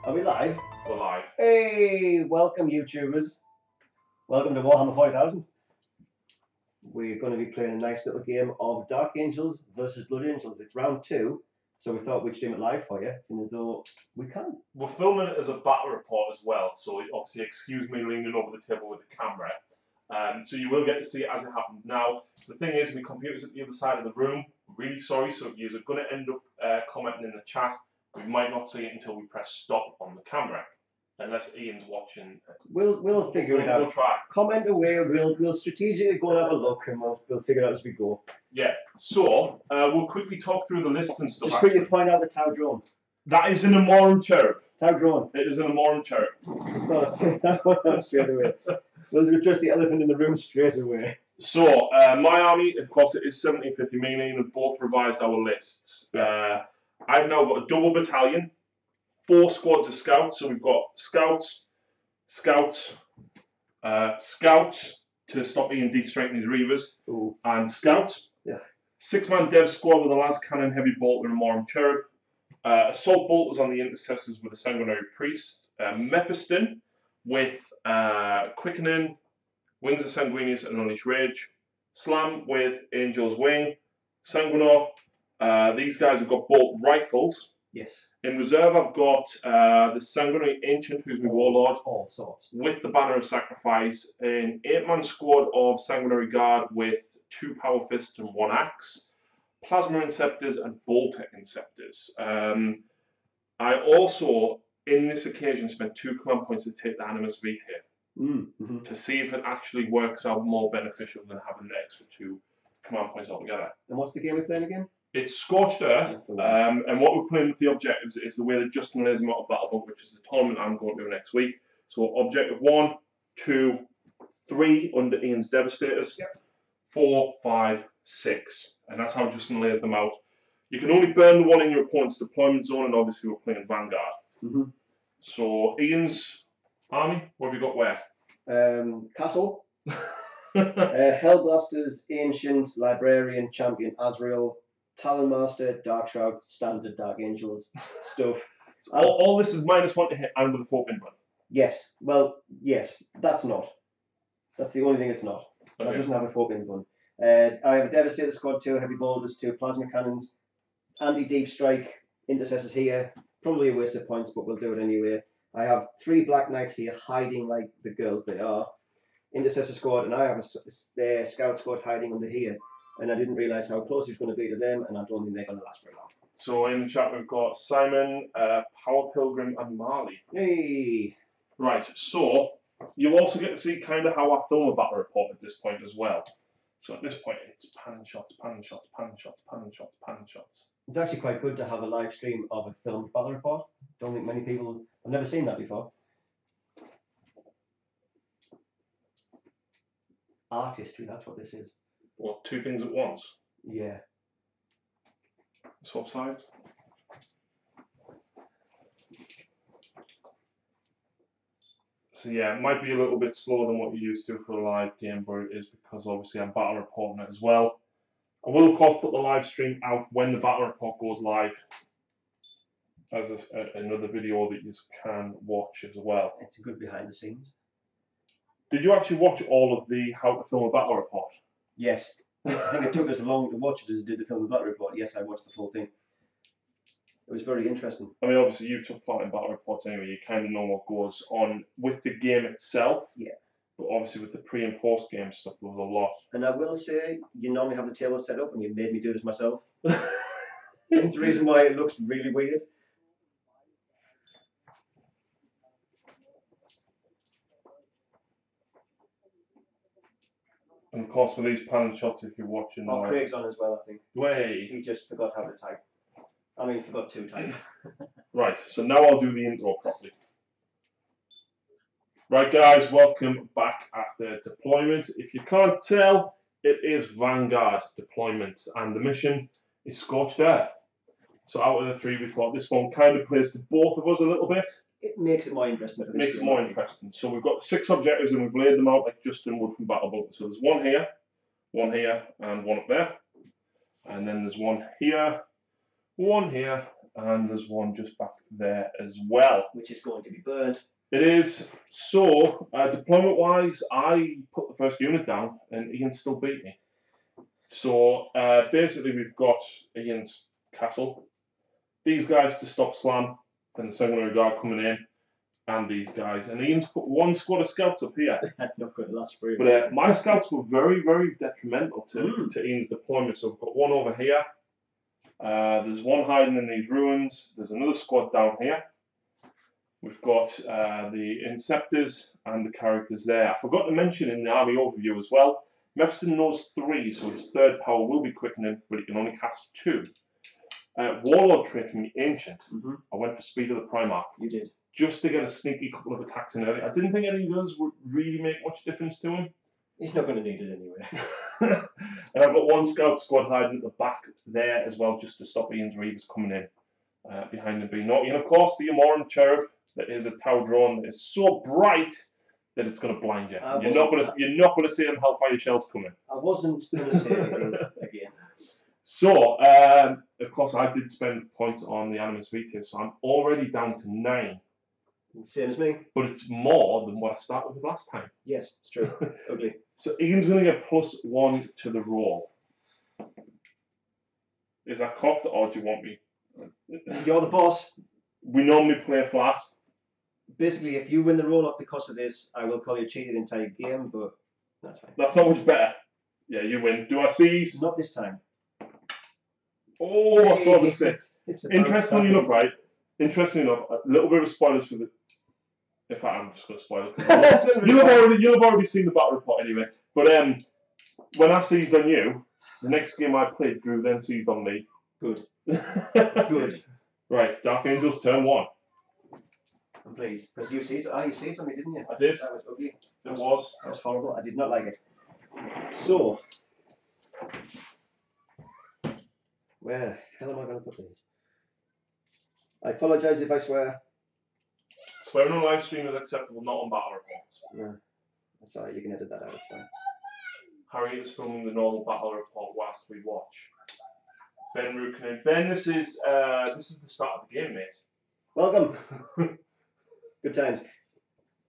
Are we live? We're live. Hey, welcome YouTubers. Welcome to Warhammer 40,000. We're going to be playing a nice little game of Dark Angels versus Blood Angels. It's round 2, so we thought we'd stream it live for you, seeing as though we can. We're filming it as a battle report as well, so obviously excuse me leaning over the table with the camera. So you will get to see it as it happens. Now, the thing is, my computer's at the other side of the room. Really sorry, so if you're going to end up commenting in the chat, we might not see it until we press stop on the camera, unless Ian's watching. We'll figure it out. We'll try. Comment away. We'll strategically go and have a look, and we'll figure it out as we go. Yeah. So we'll quickly talk through the list and stuff. Just quickly point out the Tau drone. That is an Amoran cherub. Tau drone. It is an Amoran cherub. Just thought that one out straight away. We'll address the elephant in the room straight away. So, my army, of course, it is 1750. Me and Ian have both revised our lists. I've now got a double battalion, 4 squads of scouts. So we've got scouts, scouts to stop Ian deep strengthening his reavers, and scouts. Yeah. 6-man dev squad with a las cannon, heavy bolter, and Morum cherub. Assault bolters on the intercessors with a sanguinary priest. Mephiston with quickening, wings of sanguinius, and unleash rage. Slam with angel's wing. Sanguinor. These guys have got bolt rifles. Yes. In reserve, I've got the Sanguinary Ancient, who's my warlord. All sorts. With the Banner of Sacrifice. An 8-man squad of Sanguinary Guard with 2 Power Fists and 1 Axe. Plasma Inceptors and Voltec Inceptors. I also, in this occasion, spent 2 command points to take the Animus Vitae. To see if it actually works out more beneficial than having the extra 2 command points altogether. And what's the game we're playing again? It's Scorched Earth, and what we're playing with the objectives is the way that Justin lays them out of Battlebook, which is the tournament I'm going to next week. So objective 1, 2, 3 under Ian's Devastators, 4, 5, 6, and that's how Justin lays them out. You can only burn the one in your opponent's deployment zone, and obviously we're playing Vanguard. So Ian's army, what have you got where? Castle. Hellblasters, Ancient, Librarian, Champion, Azrael, Talonmaster, Dark Shroud, Standard Dark Angels stuff. All this is -1 to hit and with a 4-pin run. Yes. Well, yes. That's not. That's the only thing it's not. Okay. That doesn't have a 4-pin run. I have a Devastator squad, 2 heavy bolters, 2 plasma cannons, anti-deep strike, intercessors here. Probably a waste of points, but we'll do it anyway. I have 3 Black Knights here hiding like the girls they are. Intercessor squad, and I have a scout squad hiding under here. And I didn't realise how close he's going to be to them, and I don't think they're going to last very long. So in the chat we've got Simon, Power Pilgrim, and Marley. Hey! Right, so you'll also get to see kind of how I film a battle report at this point as well. So at this point it's pan and shots, pan and shots, pan and shots, pan and shots, pan and shots. It's actually quite good to have a live stream of a filmed battle report. Don't think many people... I've never seen that before. Artistry, that's what this is. Well, 2 things at once. Yeah. Swap sides. So yeah, it might be a little bit slower than what you're used to for a live game, but it is because obviously I'm battle reporting it as well. I will of course put the live stream out when the battle report goes live as another video that you can watch as well. It's a good behind the scenes. Did you actually watch all of the how to film a battle report? Yes. I think it took us as long to watch it as it did to film the battle report. Yes, I watched the full thing. It was very interesting. I mean, obviously you took part in battle reports anyway. You kind of know what goes on with the game itself. Yeah. But obviously with the pre and post game stuff, there was a lot. And I will say, you normally have the table set up, and you made me do this myself. That's the reason why it looks really weird. And of course, for these pan and shots, if you're watching... Oh, Craig's on as well, I think. Way. He just forgot how to type. I mean, forgot to type. Right, so now I'll do the intro properly. Right, guys, welcome back after deployment. If you can't tell, it is Vanguard deployment, and the mission is Scorched Earth. So out of the 3, we thought this one kind of plays to both of us a little bit. It makes it more interesting. It makes it more interesting. So we've got 6 objectives and we've laid them out like Justin would from Battlebook. So there's 1 here, and 1 up there. And then there's 1 here, 1 here, And there's one just back there as well. Which is going to be burned. It is. So, deployment-wise, I put the first unit down, and Ian still beat me. So, basically, we've got Ian's castle. These guys to stop Slam, and the secondary guard coming in, and these guys. And Ian's put one squad of scouts up here. Not good last for you. But my scouts were very, very detrimental to Ian's deployment. So, we've got one over here. There's one hiding in these ruins. There's another squad down here. We've got the Inceptors and the characters there. I forgot to mention in the army overview as well, Mephiston knows 3, so his third power will be quickening, but he can only cast 2. Warlord trait from the Ancient. I went for Speed of the Primarch. You did. Just to get a sneaky couple of attacks in early. I didn't think any of those would really make much difference to him. He's not going to need it anyway. And I've got one scout squad hiding at the back there as well, just to stop Ian's Reavers coming in behind the being naughty. And of course, the Amoran Cherub, that is a Tau drone that is so bright that it's going to blind you. You're not going to see them Hellfire shells coming. I wasn't going to say anything again. So, of course, I did spend points on the Animus Vitae, so I'm already down to 9. Same as me. But it's more than what I started with last time. Yes, it's true. Ugly. So Ian's going to get +1 to the roll. Is that cocked, or do you want me? You're the boss. We normally play flat. Basically, if you win the roll-off because of this, I will call you cheated the entire game, but that's fine. That's not much better. Yeah, you win. Do I seize? Not this time. Oh, I saw the 6. Interestingly enough, a little bit of spoilers for the... In fact, I'm just going to spoil it. You'll have already seen the battle report anyway. But when I seized on you, the next game I played, Drew then seized on me. Good. Good. Right, Dark Angels, turn 1. I'm pleased. Because you seized on me, didn't you? I did. That was ugly. It was. That was horrible. I did not like it. So, where the hell am I going to put these? I apologise if I swear. Swearing on live stream is acceptable, not on battle reports. No, that's alright. You can edit that out. It's fine. Harry is filming the normal battle report whilst we watch. Ben Rukanen. Ben, this is the start of the game, mate. Welcome. Good times.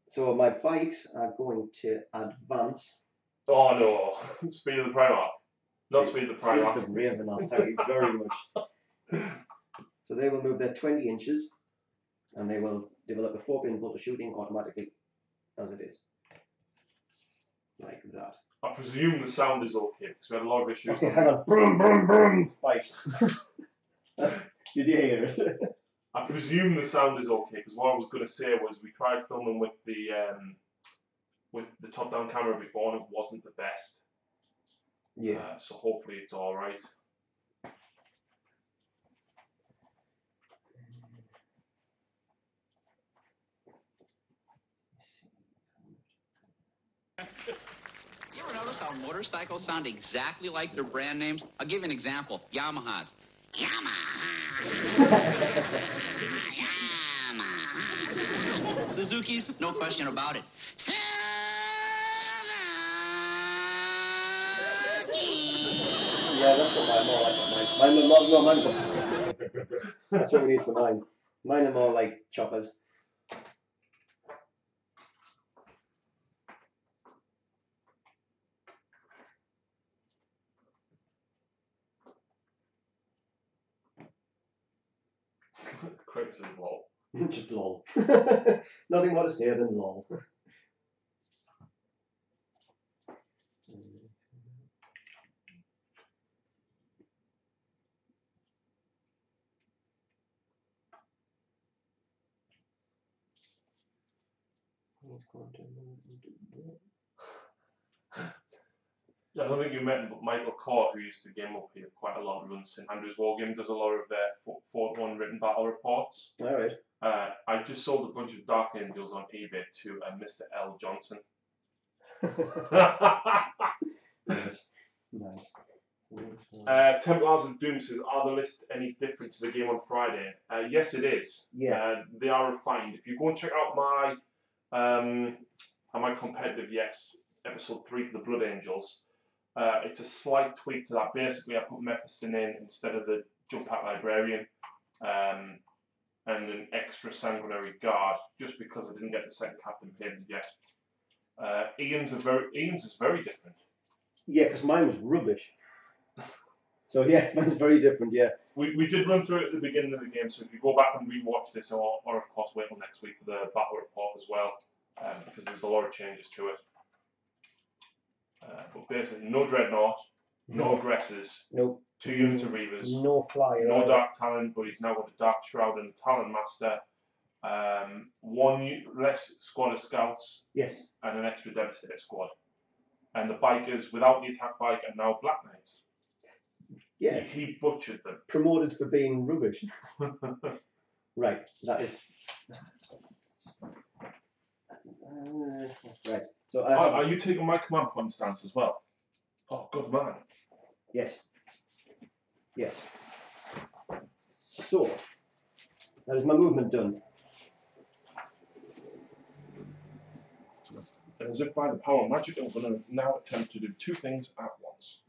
So my bikes are going to advance. Oh no! Speed of the Primarch. Not Speed of the Primarch. Speed of the Ravenloft. Thank you very much. So they will move their 20 inches, and they will develop a 4-pin bolt of shooting automatically, as it is. Like that. I presume the sound is okay, because we had a lot of issues. Okay, hang on. Boom, boom, boom. Bikes. Did you hear it? I presume the sound is okay, because what I was going to say was we tried filming with the top-down camera before, and it wasn't the best. Yeah. So hopefully it's all right. You ever notice how motorcycles sound exactly like their brand names? I'll give you an example. Yamahas. Yamaha. Yamaha. Suzuki's, no question about it. Suzuki. Yeah, that's what mine more like. Mine are more, no, mine. That's what we need for mine. Mine are more like choppers. Quick as lol. Just lol. Nothing more to say than lol. I don't think you met Michael Court, who used to game up here quite a lot, runs St Andrews Wargame, does a lot of their 4-1 written battle reports. Alright. I just sold a bunch of Dark Angels on eBay to Mr. L. Johnson. Nice. Nice. Templars and Doom says, are the lists any different to the game on Friday? Yes, it is. Yeah. They are refined. If you go and check out my competitive episode 3 for the Blood Angels, it's a slight tweak to that. Basically, I put Mephiston in instead of the Jump Pack Librarian. and an extra sanguinary guard, just because I didn't get the second captain payment yet. Ian's is very different. Yeah, because mine was rubbish. So yeah, mine's very different. Yeah. We did run through it at the beginning of the game, so if you go back and rewatch this, or of course wait till next week for the battle report as well, because there's a lot of changes to it. But basically, no dreadnought, no aggressors, Nope. 2 units of reavers, No flyer. no dark talent, but he's now got a dark shroud and a talent master. 1 less squad of scouts. Yes. And an extra devastator squad. And the bikers without the attack bike are now black knights. Yeah. He butchered them. Promoted for being rubbish. Right. That is. Right. So are you taking my command point stance as well? Oh, good man. Yes. Yes. So that is my movement done. And as if by the power of magic, I'm going to now attempt to do 2 things at once.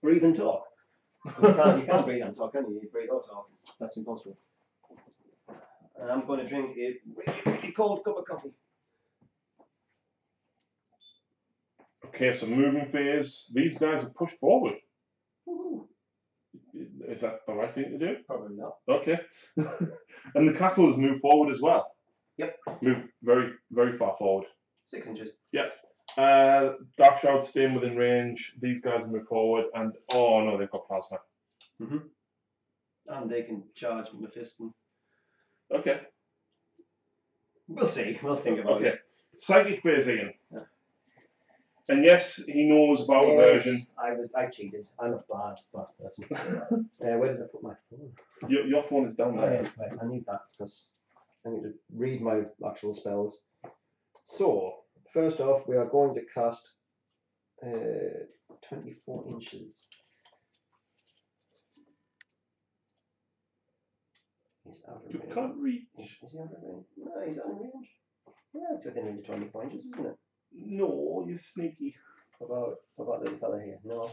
Breathe and talk. You can't breathe and talk, can you? You breathe or talk. That's impossible. And I'm going to drink a really cold cup of coffee. Okay, so moving phase. These guys have pushed forward. Woohoo. Is that the right thing to do? Probably not. Okay. And the castle has moved forward as well. Yep. Moved very, very far forward. 6 inches. Yep. Dark Shroud staying within range. These guys move forward, and oh no, they've got plasma. And they can charge Mephiston. Okay. We'll see. We'll think about it. Psychic phase, Ian. Yeah. And yes, he knows about aversion. I cheated. I'm a bad person. Where did I put my phone? Your phone is down there. Right, I need that because I need to read my actual spells. So, first off, we are going to cast 24 inches. He's out of range. You can't reach. Is he out of range? No, he's out of range. Yeah, it's within range of 24 inches, isn't it? No, you're sneaky. What about little fella here? No.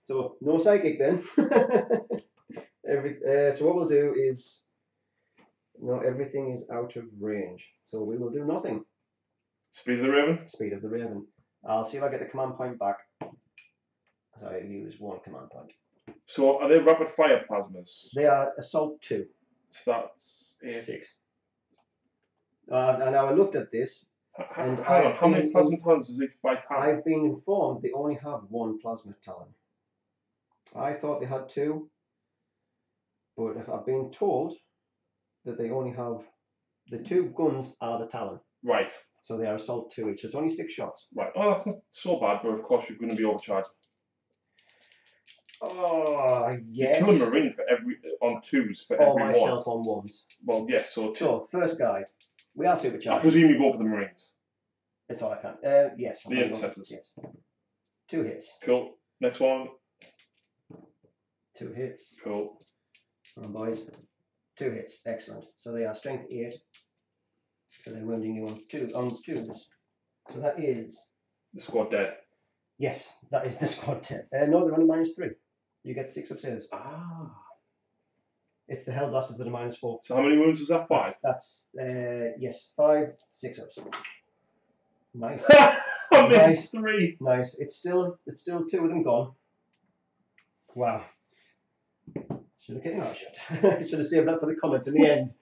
So no psychic then. So what we'll do is, no, everything is out of range. So we will do nothing. Speed of the Raven? Speed of the Raven. I'll see if I get the command point back. So I use 1 command point. So are they rapid fire plasmas? They are assault 2. So that's 6. And now I looked at this. And how many plasma talents is each by talent? I've been informed they only have 1 plasma talent. I thought they had 2, but I've been told that they only have the 2 guns are the talent. Right. So they are assault 2 each. So it's only 6 shots. Right. Oh, that's not so bad, but of course you're going to be overcharged. Oh yes. You kill a marine on 2s for every 1. Myself on 1s. Well, yes. So first guy. We are I supercharged. presume you go for the marines. That's all I can. Yes. The intercessors. Yes. 2 hits. Cool. Next one. 2 hits. Cool. Come on, boys. 2 hits. Excellent. So they are strength 8. So they're wounding you on 2s. So that is The squad dead. Yes, that is the squad dead. No, they're only -3. You get 6 up saves. Ah. It's the Hellblasters that are -4. So how many wounds was that? 5. That's yes, 5, 6 ups. Nice. I made Nice. 3. Nice. It's still 2 of them gone. Wow. Should have kept my mouth shut. Should have saved that for the comments in the end.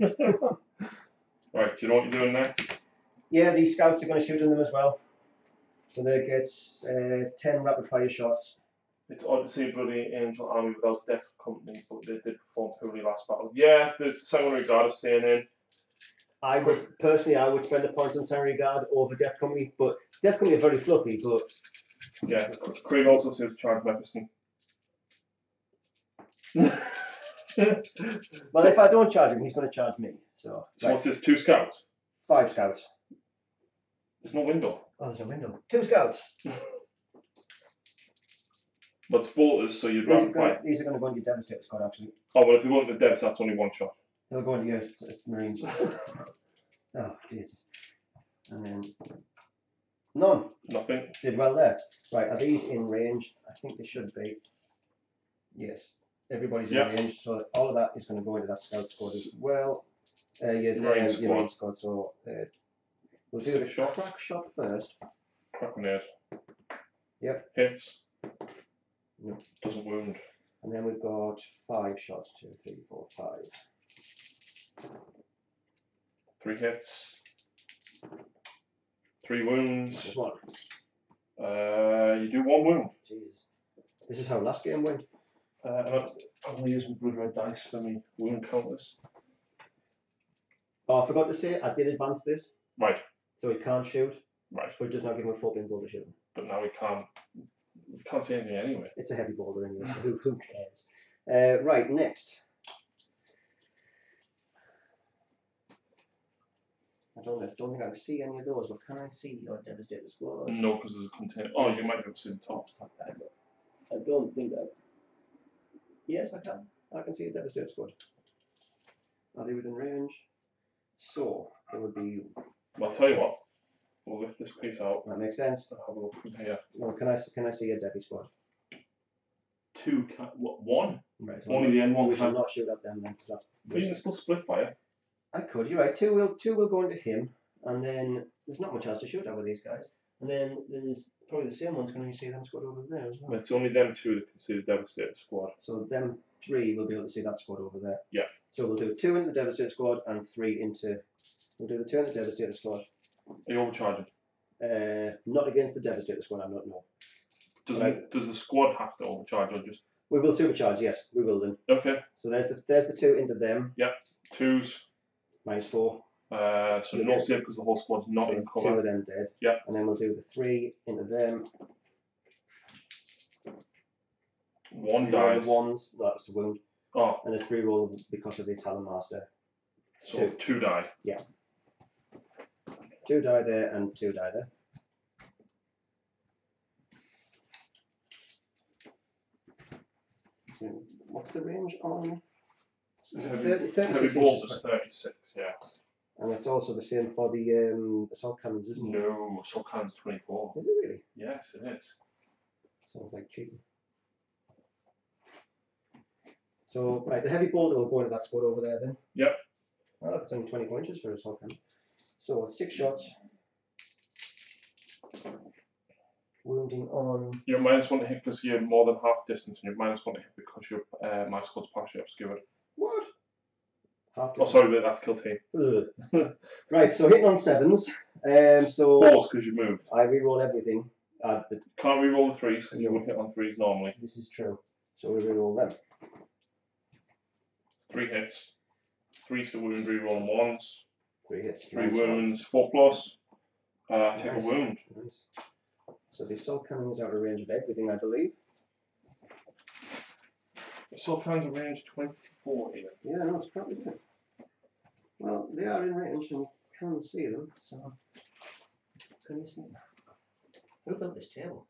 Right. Do you know what you're doing next? Yeah, these scouts are going to shoot in them as well. So they get 10 rapid fire shots. It's odd to see a bloody angel army without death company, but they did perform poorly last battle. Yeah, the sanguinary guard is staying in. I would spend the points on Sanguinary Guard over Death Company, but Death Company are very fluffy, but Yeah, Craig also says charge Mephiston. well, if I don't charge him, he's going to charge me. So What's this? 2 scouts? 5 scouts. There's no window. Oh, there's no window. 2 scouts. But it's bolters, so you'd rather fight. These are going to go into your Devastator squad, actually. Oh, well, if you want the devs, that's only 1 shot. They'll go into your Marines. Oh, Jesus. And then none. Nothing. Did well there. Right, are these in range? I think they should be. Yes. everybody's in range, so all of that is going to go into that scout squad as well. Your Marine squad. So we'll do the crack shot first. Crack grenade. Yep. Hits. No. Doesn't wound. And then we've got 5 shots. 2, 3, 4, 5. 3 hits. 3 wounds. Just one. You do 1 wound. Jesus. This is how last game went. I'm going to use my blood red dice for me wound counters. Oh, I forgot to say, I did advance this. Right. So he can't shoot. Right. But it does not give him a full paintball to shoot. But now we can't see anything anyway. It's a heavy boulder anyway, so who cares? Right, next. I don't think I can see any of those, but can I see your Devastator squad? No, because there's a container. Oh, you might be able to see the top. I don't think that. Yes, I can. I can see a Devastator squad. Are they within range? So, it would be... Well, I'll tell you what. We'll lift this piece out. That makes sense. I'll have a look from here. Well, can I see a Devi squad? 2, what, 1? Right. Only the N1. We shall not shoot at them then, because that's... But you can still split fire. I could, you're right. Two will go into him, and then there's not much else to shoot at with these guys. And then there's probably the same one's going to see them squad over there as well. It's only them 2 that can see the Devastator squad. So them 3 will be able to see that squad over there. Yeah. So we'll do 2 into the Devastator squad and 3 into... We'll do the 2 into the Devastator squad. Are you overcharging? Not against the Devastator squad, I'm not, no. Does the squad have to overcharge or just... We will supercharge, yes. We will then. Okay. So there's the 2 into them. Yep. 2s. -4. So no save because the whole squad's not in cover. 2 of them dead. Yeah. And then we'll do the 3 into them. 1 dies. 1s, that's a wound. Oh. And there's 3 roll because of the Talon Master. So 2 die. Yeah. 2 die there and 2 die there. So what's the range on? 36 heavy balls is 36, yeah. And it's also the same for the assault cannons, isn't it? No, assault cannons 24. Is it really? Yes, it is. Sounds like cheating. So, right, the heavy boulder will go into that squad over there then. Yep. Well, it's only 24 inches for assault cannon. So, it's 6 shots. Wounding on... You're -1 to hit because you're more than half distance, and you're -1 to hit because your my squad's partially obscured. What? Half Oh, sorry, but that's kill team. Right, so hitting on 7s. So 4s because you moved. I reroll everything. Can't reroll the 3s because you would hit on 3s normally. This is true. So we reroll them. 3 hits. 3s to wound, reroll on 1s. 3 hits. 3 wounds, 4 plus. Take Nice. a wound. Nice. So the assault cannon is out of range of everything, I believe. Assault cannons are range 24 here. Yeah, no, it's probably good. Well, they are in range and you can see them, so... Can you see them? Who built this table?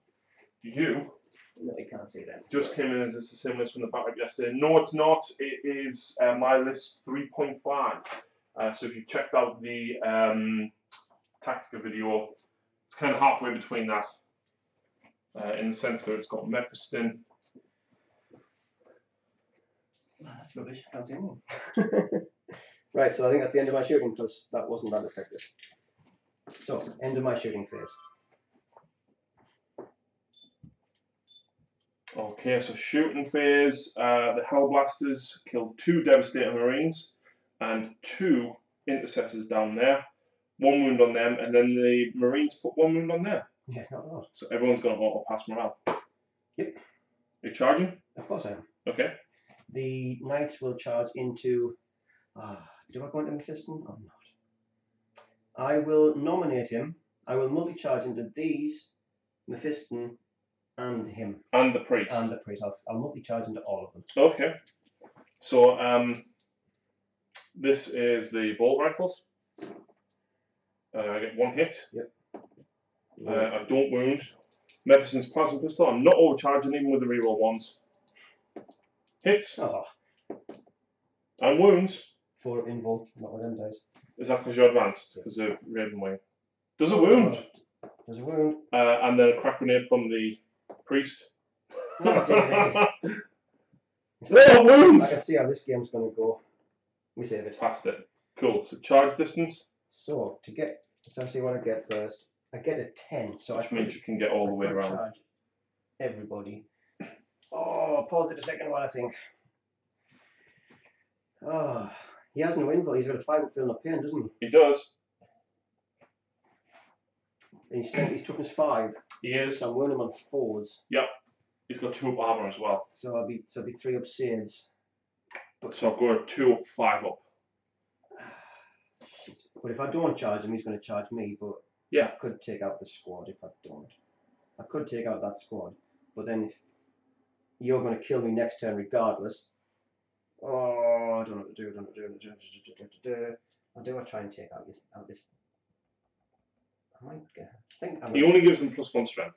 You No, you can't see them. just came in as a same list from the Batreps yesterday. No, it's not. It is my list 3.5. So if you checked out the Tactica video, it's kind of halfway between that. In the sense that it's got Mephiston. That's rubbish, I can't see anything. Right, so I think that's the end of my shooting because that wasn't that effective. So, end of my shooting phase. Okay, so shooting phase. The Hellblasters killed 2 Devastator Marines and 2 Intercessors down there. 1 wound on them, and then the Marines put 1 wound on there. Yeah, not bad. So everyone's going to auto pass morale. Yep. You're charging? Of course I am. Okay. The Knights will charge into... do I go into Mephiston or not? I will nominate him. I will multi-charge into these, Mephiston, and him. And the priest. And the priest. I'll multi-charge into all of them. Okay. So this is the bolt rifles. I get 1 hit. Yep. I don't wound. Mephiston's plasma pistol. I'm not overcharging even with the reroll ones. Hits. Oh, And wounds. 4 invul, not with them dice. Is that because you're advanced? Because of Raven Wing. Does a wound. There's a wound. And then a crack grenade from the priest. Oh, dear me. No wounds! I can see how this game's going to go. We save it. Passed it. Cool. So charge distance. So to get, let's see what I get first. I get a 10, so Which means you can get all the way around. Charge everybody. Oh, pause it a second while I think. Oh, he has no invul. He's got a 5 up feeling of pain, doesn't he? He does. And he's toughness 5. He is. So I'm winning him on 4s. Yep. He's got 2 up armor as well. So I'll be 3 up saves. So I'll go 2 up, 5 up. Shit. But if I don't charge him, he's going to charge me. But yeah, I could take out the squad if I don't. I could take out that squad, but then you're going to kill me next turn regardless. Oh, I don't know what to do. I try and take out this. I might get. I think he only gives him +1 strength.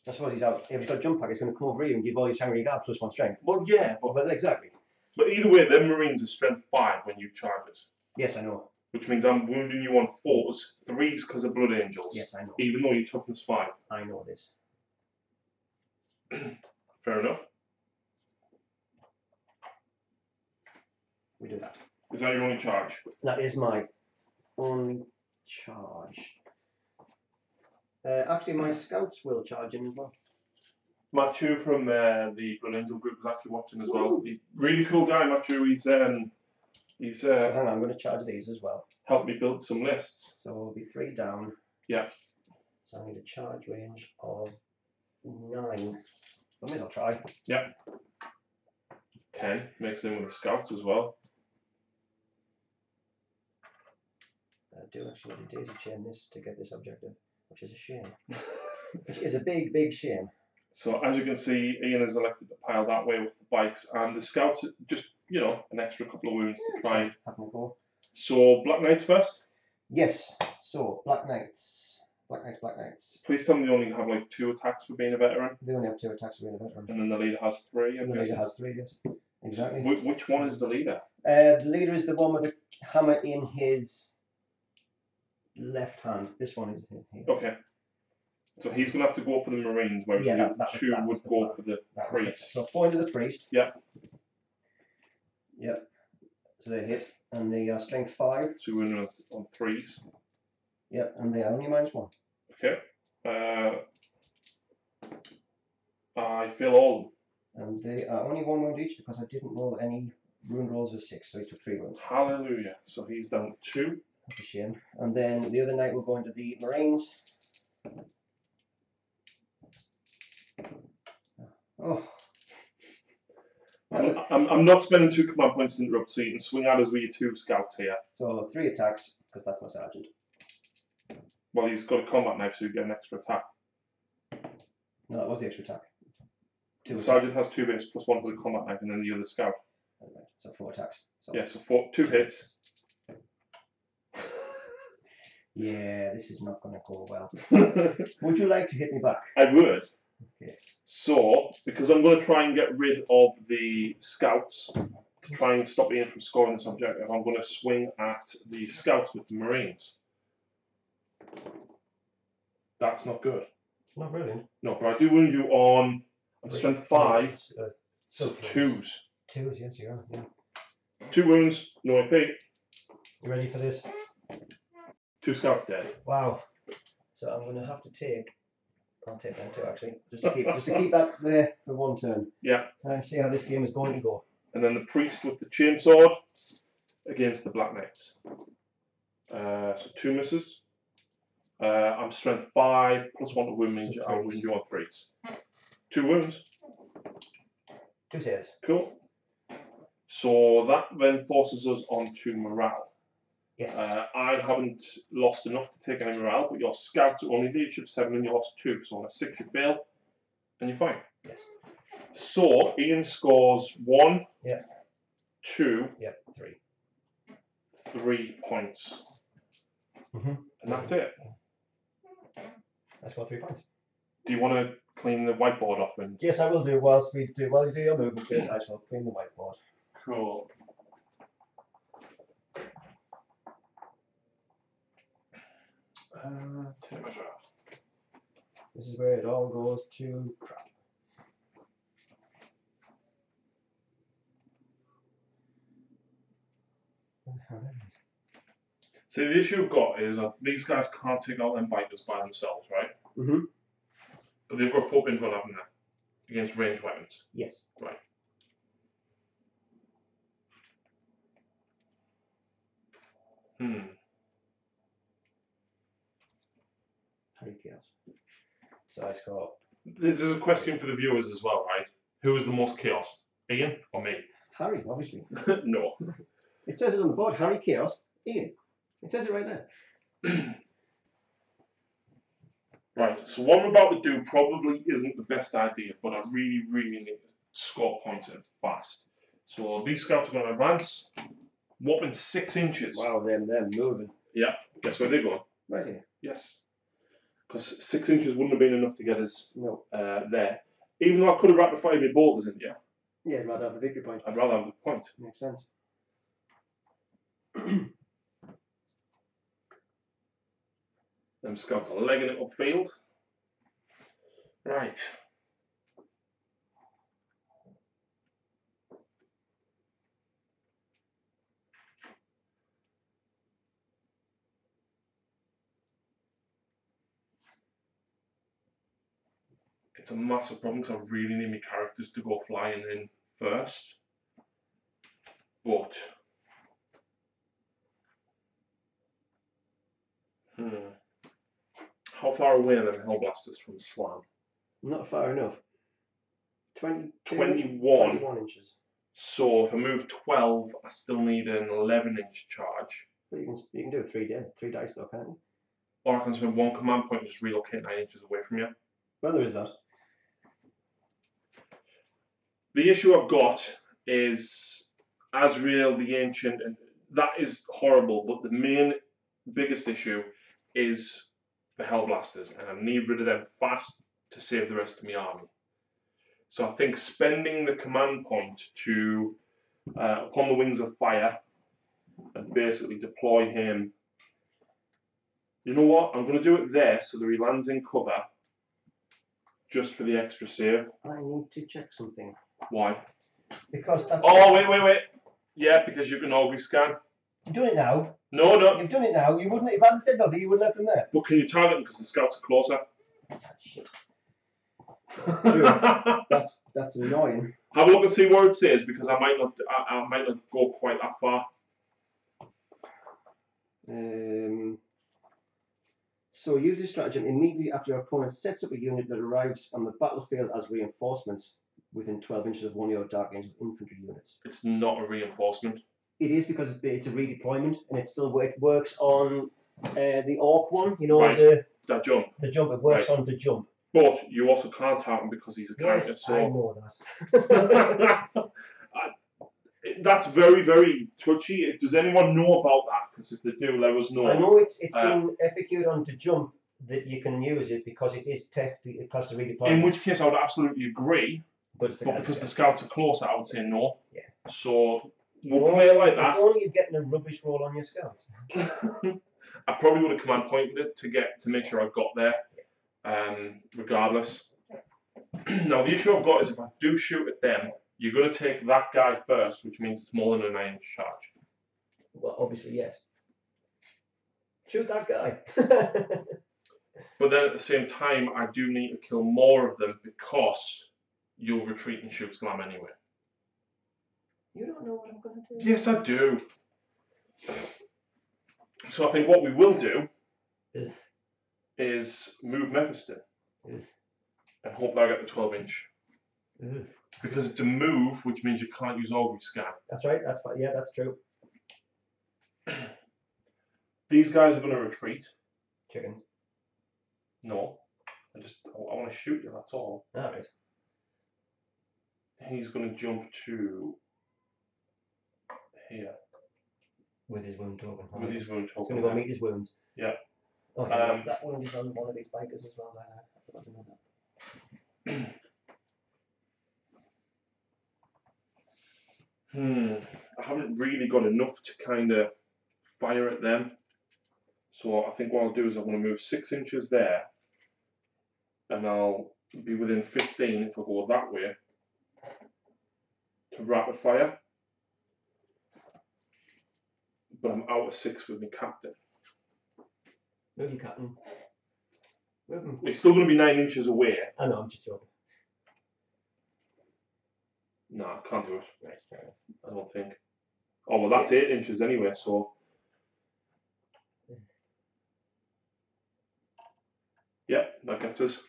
I suppose he's out. If he's got a jump pack, he's going to come over here and give all his angry guard +1 strength. Well, yeah, but exactly. But either way, them Marines are strength 5 when you charge us. Yes, I know. Which means I'm wounding you on 4s, 3s because of Blood Angels. Yes, I know. Even though you're toughness 5. I know this. Fair enough. We do that. Is that your only charge? That is my only charge. Actually, my scouts will charge in as well. Matthew from the Blood Angel group was actually watching as well. He's a really cool guy, Matthew. He's so hang on, I'm going to charge these as well. Help me build some lists. So we'll be 3 down. Yeah. So I need a charge range of 9. I mean, I'll try. Yeah. 10 mixed in with the scouts as well. I do actually need to daisy chain this to get this objective, which is a shame. Which is a big, big shame. So as you can see, Ian has elected to pile that way with the bikes, and the scouts just, you know, an extra couple of wounds to try and have them go. So Black Knights first? Yes. So Black Knights. Black Knights. Please tell me they only have like 2 attacks for being a veteran. They only have 2 attacks for being a veteran. And then the leader has 3. And the leader has 3, yes. Exactly. Which one is the leader? The leader is the one with the hammer in his left hand. This one is here. Okay. So he's going to have to go for the Marines, whereas the other 2 would go for the priest. So 4 into the priest. Yeah. Yep. So they hit, and they are strength 5. So we're on 3s. Yep, and they are only -1. Okay. I fail all. And they are only 1 wound each because I didn't roll any wound rolls with 6, so he took 3 wounds. Hallelujah. So he's done 2. That's a shame. And then the other night we're going to the Marines. Oh. I'm not spending 2 command points to interrupt, so you can swing at us with your 2 scouts here. So 3 attacks, because that's my sergeant. Well, he's got a combat knife, so you get an extra attack. No, that was the extra attack. The sergeant has 2 hits plus 1 for the combat knife, and then the other scout. Okay, so 4 attacks. So yeah, so 2 hits. Yeah, this is not going to go well. Would you like to hit me back? I would. Okay. So, because I'm going to try and get rid of the scouts to try and stop Ian from scoring this objective, I'm going to swing at the scouts with the Marines. That's not good. Not really. No, but I do wound you on strength 5, so 2s. 2s, yes, you are. Yeah. 2 wounds, no AP. You ready for this? 2 scouts dead. Wow. So I'm going to have to take. I'll take them 2 actually, just to keep that there for 1 turn. Yeah. And see how this game is going to go. And then the priest with the chainsword against the Black Knights. So 2 misses. I'm strength 5 plus 1 to wound means I'll wound you on 3s. 2 wounds. 2 saves. Cool. So that then forces us on to morale. Yes. I haven't lost enough to take any morale, but your scouts are only leadership 7 and you lost 2. So on a 6 you fail, and you're fine. Yes. So Ian scores 1, yeah. 2, yeah. 3. 3 points. Mm-hmm. And that's it. I scored 3 points. Do you want to clean the whiteboard off? And yes, I will do. While you do your movement, I shall clean the whiteboard. Cool. This is where it all goes to crap. See, the issue I've got is these guys can't take out them bikers by themselves, right? Mm-hmm. But they've got 4 pins on, haven't they? Against ranged weapons. Yes. Right. Harry Chaos. So I score. This is a question for the viewers as well, right? Who is the most chaos? Ian or me? Harry, obviously. No. It says it on the board. Harry Chaos. Ian. It says it right there. Right, so what I'm about to do probably isn't the best idea, but I really, really need to score points in fast. So these scouts are going to advance, whopping 6 inches. Wow, they're moving. Yeah, guess where they're going? Right here. Yes. Because 6 inches wouldn't have been enough to get us there. Even though I could have rapid fired my bolters in here. Yeah, I'd rather have the victory point. I'd rather have the point. Makes sense. Them scouts are legging it upfield. Right. It's a massive problem because I really need my characters to go flying in first. But how far away are them Hellblasters from Slam? Not far enough. 21 inches. So if I move 12, I still need an 11-inch charge. But you can do 3 dice though, can't you? Or I can spend 1 command point and just relocate 9 inches away from you. Well, there is that. The issue I've got is Azrael the Ancient, and that is horrible, but the biggest issue is the Hellblasters, and I need rid of them fast to save the rest of my army. So I think spending the command point to upon the wings of fire and basically deploy him. You know what? I'm going to do it there so that he lands in cover just for the extra save. I need to check something. Why? Because that's... Oh, wait. Yeah, because you can augury scan. You've done it now. No. You've done it now. You wouldn't, if I had said nothing, you wouldn't have left him there. But can you target them because the scouts are closer? Shit. True. That's annoying. Have a look and see where it says, because I might not go quite that far. So use this stratagem immediately after your opponent sets up a unit that arrives on the battlefield as reinforcements within 12 inches of one of your Dark Angel infantry units. It's not a reinforcement. It is because it's a redeployment, and it works on the Orc one. You know, right. that jump. The jump. It works on the jump. But you also can't target him because he's a character. Yes, so I know that. That's very, very twitchy. Does anyone know about that? Because if they do, let us know. I know it's been FAQ'd on to jump that you can use it because it is technically a class of redeployment. In which case, I would absolutely agree. But because the scouts are closer, I would say no. Yeah. So we'll play it like that. If only you're getting a rubbish roll on your scouts. I probably would have command pointed it to make sure I got there. Regardless. Now the issue I've got is if I do shoot at them, you're going to take that guy first, which means it's more than a 9-inch charge. Well, obviously, yes. Shoot that guy. But then at the same time, I do need to kill more of them because you'll retreat and shoot Slam anyway. You don't know what I'm going to do. Yes, I do. So I think what we will do is move Mephiston and hope that I get the 12-inch. Because it's a move, which means you can't use augury scan. That's right. That's fine. Yeah, that's true. These guys are going to retreat. Chickens. No, I want to shoot you. That's all. All right. He's going to jump to here with his wound token. With his wound token. He's going to go meet his wounds. Yeah. Okay. That wound is on one of these bikers as well. I forgot to know that. I haven't really got enough to kind of fire at them. So I think what I'll do is I'm going to move 6 inches there. And I'll be within 15 if I go that way. To rapid fire. but I'm out of 6 with my captain. Move your captain. Move him. It's still going to be 9 inches away. I know, I'm just joking. No, I can't do it. Right, fair enough. I don't think. Oh, well, that's 8 inches anyway, so. Yeah, that gets us.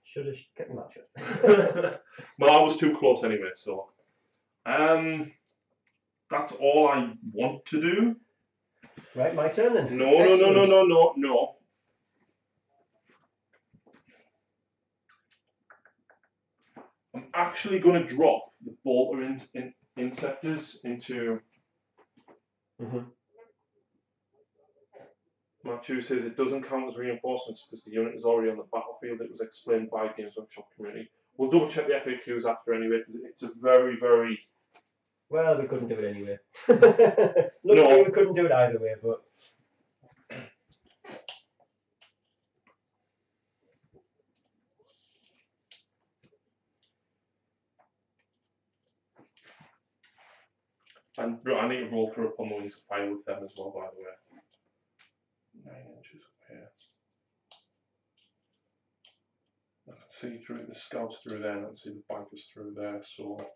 Should have kept your mouth shut. Well, I was too close anyway, so. That's all I want to do. Right, my turn then. No. I'm actually going to drop the bolter inceptors into. Matthew says it doesn't count as reinforcements because the unit is already on the battlefield. It was explained by Games Workshop community. We'll double check the FAQs after anyway because it's a very, very. Well, we couldn't do it anyway. Luckily, we couldn't do it either way, but. And I need to roll for upon the wings of fire with them as well, by the way. 9 inches up here. I can see through the scouts through there, and I can see the bankers through there, so.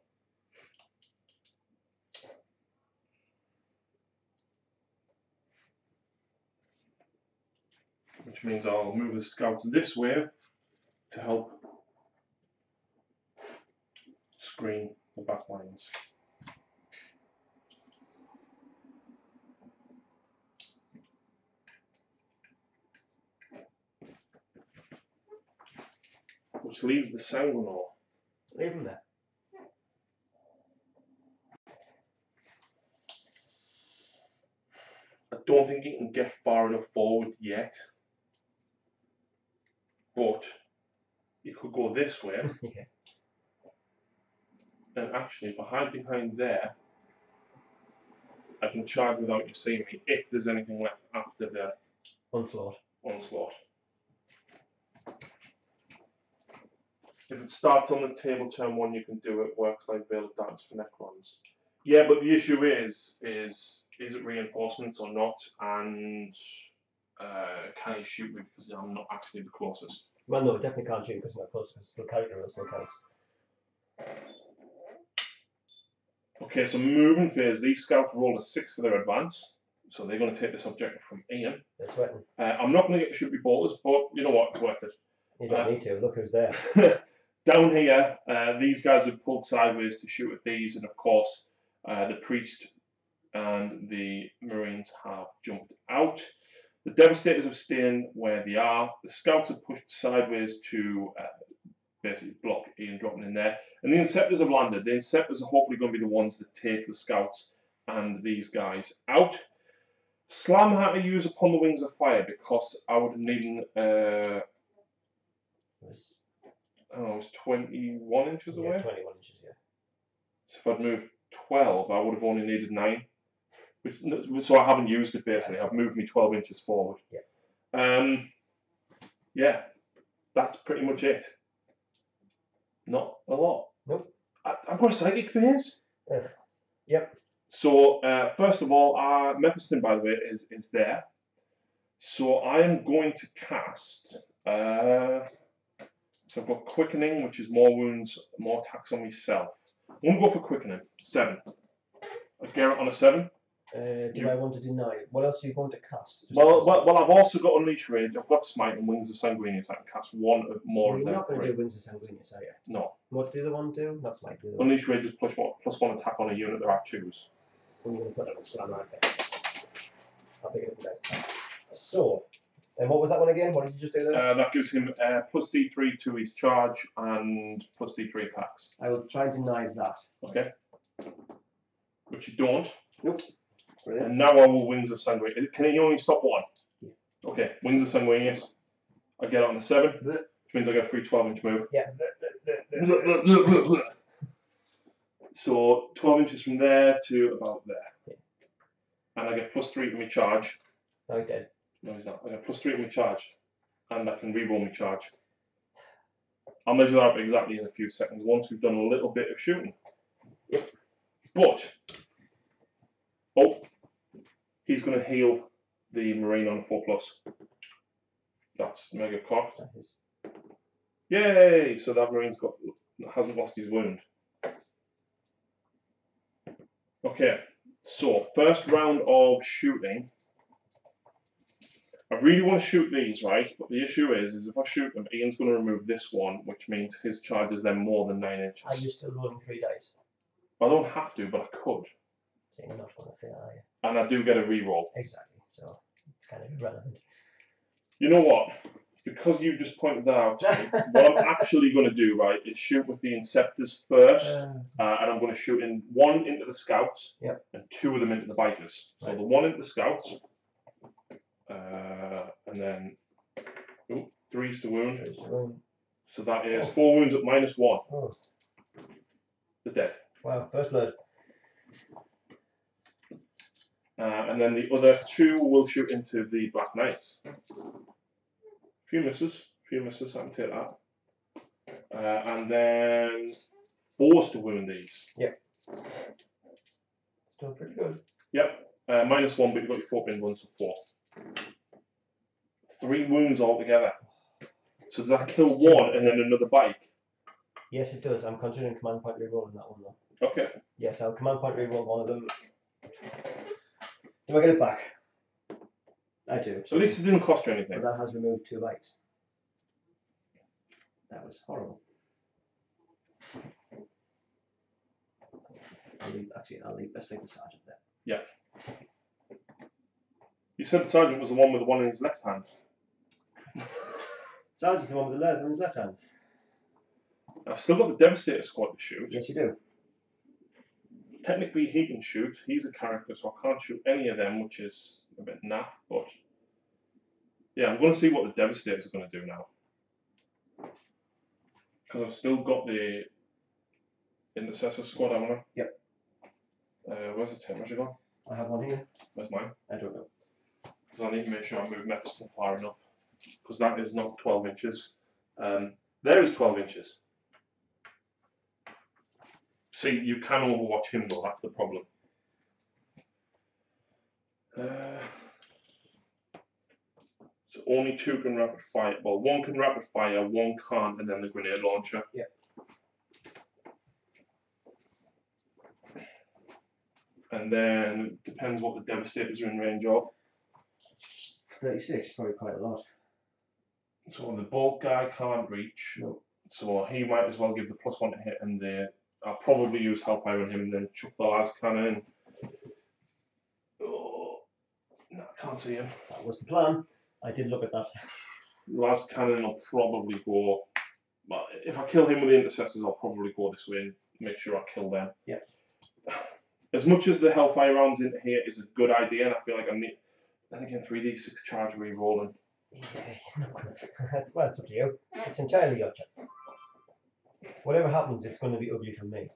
Which means I'll move the scouts this way to help screen the back lines. Which leaves the Sanguinor. Leave him there. I don't think he can get far enough forward yet. But you could go this way. Yeah. And actually, if I hide behind there, I can charge without you seeing me if there's anything left after the onslaught. If it starts on the table turn 1, you can do it. Works like Veil of Darkness for Necrons. Yeah, but the issue is it reinforcements or not? And can he shoot me because I'm not actually the closest? Well, no, it definitely can't shoot because it's not close because it's still character and it still counts. Okay, so moving phase, these scouts rolled a 6 for their advance, so they're going to take this objective from Ian. They're sweating. I'm not going to get to shoot me bolters, but you know what, it's worth it. You don't need to, look who's there. Down here, these guys have pulled sideways to shoot at these, and of course, the priest and the marines have jumped out. The devastators have stayed where they are. The scouts have pushed sideways to basically block Ian dropping in there. And the Inceptors have landed. The Inceptors are hopefully going to be the ones that take the scouts and these guys out. Slam had to use upon the wings of fire because I would have needed it was 21 inches away. 21 inches, yeah. So if I'd moved 12, I would have only needed 9. So I haven't used it basically. I've moved me 12 inches forward. Yeah. Yeah, that's pretty much it. Not a lot. Nope. I've got a psychic phase. Yep. So first of all, Mephiston, by the way, is there. So I am going to cast. So I've got Quickening, which is more wounds, more attacks on myself. I'm going to go for Quickening. 7. I get it on a 7. Do I want to deny it? What else are you going to cast? Well, I've also got Unleash Rage. I've got Smite and Wings of Sanguinius. I can cast one more of them. You're not going to do Wings of Sanguinius, are you? No. What's the other one do? Not Smite. Unleash Rage is +1 attack on a unit that I choose. I'm going to put that on Slam right there. I'll pick it up next. So, and what was that one again? What did you just do there? That gives him +D3 to his charge and +D3 attacks. I will try and deny that. Okay. Which you don't. Nope. Brilliant. And now I will Wings of Sanguinius. Can he only stop 1? Yeah. Okay, Wings of Sanguinius. I get it on a 7, which means I get a free 12-inch move. Yeah. So 12 inches from there to about there. Yeah. And I get +3 to my charge. No, he's dead. No, he's not. I get +3 to my charge. And I can re-roll my charge. I'll measure that up exactly in a few seconds once we've done a little bit of shooting. Yep. But, He's going to heal the Marine on a 4+. That's mega clocked. That is. Yay! So that Marine's hasn't lost his wound. Okay, so first round of shooting. I really want to shoot these, right? But the issue is if I shoot them, Ian's going to remove this one, which means his charge is then more than 9 inches. Are you still rolling 3 dice? I don't have to, but I could. So you're not going to fail, are you? And I do get a reroll. Exactly. So it's kind of irrelevant. You know what? Because you just pointed that out to me, what I'm actually going to do, right, is shoot with the Inceptors first, and I'm going to shoot in 1 into the Scouts, and 2 of them into the Bikers. So the 1 into the Scouts, and then 3's to wound. So that is 4 wounds at -1. Oh. They're dead. Wow, first blood. And then the other 2 will shoot into the Black Knights. Few misses, I can take that. And then 4's to wound these. Yep. Still pretty good. Yep. -1, but you've got your 4 pin ones, so 4. 3 wounds altogether. So does that kill 1 and then another bike? Yes, it does. I'm considering command point rerolling that one though. Okay. Yes, I'll command point reroll one of them. Do I get it back? I do. So at least it didn't cost you anything. But that has removed 2 bikes. That was horrible. I'll leave let's leave the sergeant there. Yeah. You said the sergeant was the one with the one in his left hand. Sergeant's the one with the leather in his left hand. I've still got the Devastator squad to shoot. Yes, you do. Technically, he can shoot. He's a character, so I can't shoot any of them, which is a bit naff. But yeah, I'm going to see what the Devastators are going to do now. Because I've still got the Intercessor squad, haven't I? Yep. Where's the tape gone? I have one here. Where's mine? I don't know. Because I need to make sure I move Mephiston far enough. Because that is not 12 inches. There is 12 inches. See, you can overwatch him though, that's the problem. So only 2 can rapid fire. Well, 1 can rapid fire, 1 can't, and then the grenade launcher. Yeah. And then it depends what the Devastators are in range of. 36, probably quite a lot. So the bolt guy can't reach. No. So he might as well give the +1 to hit, and I'll probably use Hellfire on him and then chuck the las cannon. Oh, no, I can't see him. That was the plan. I did look at that. Las cannon will probably go. Well, if I kill him with the Intercessors, I'll probably go this way and make sure I kill them. Yeah. As much as the Hellfire rounds into here is a good idea, and I feel like I need. Then again, 3d6 charge re-rolling. Yeah, you're not gonna. Well, it's up to you. It's entirely your choice. Whatever happens, it's going to be ugly for me.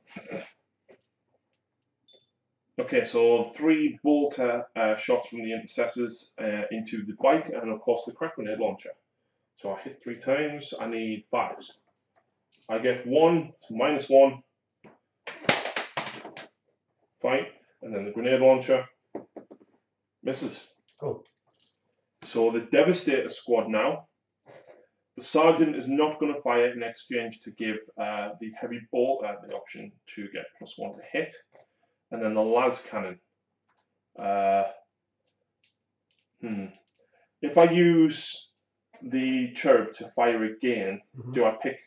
Okay, so 3 bolter shots from the Intercessors into the bike, and of course the crack grenade launcher. So I hit 3 times, I need 5s. I get 1 to -1. Fine, and then the grenade launcher misses. Cool. So the Devastator squad now. The Sergeant is not going to fire in exchange to give the heavy bolter the option to get +1 to hit. And then the las cannon. If I use the cherub to fire again, do I pick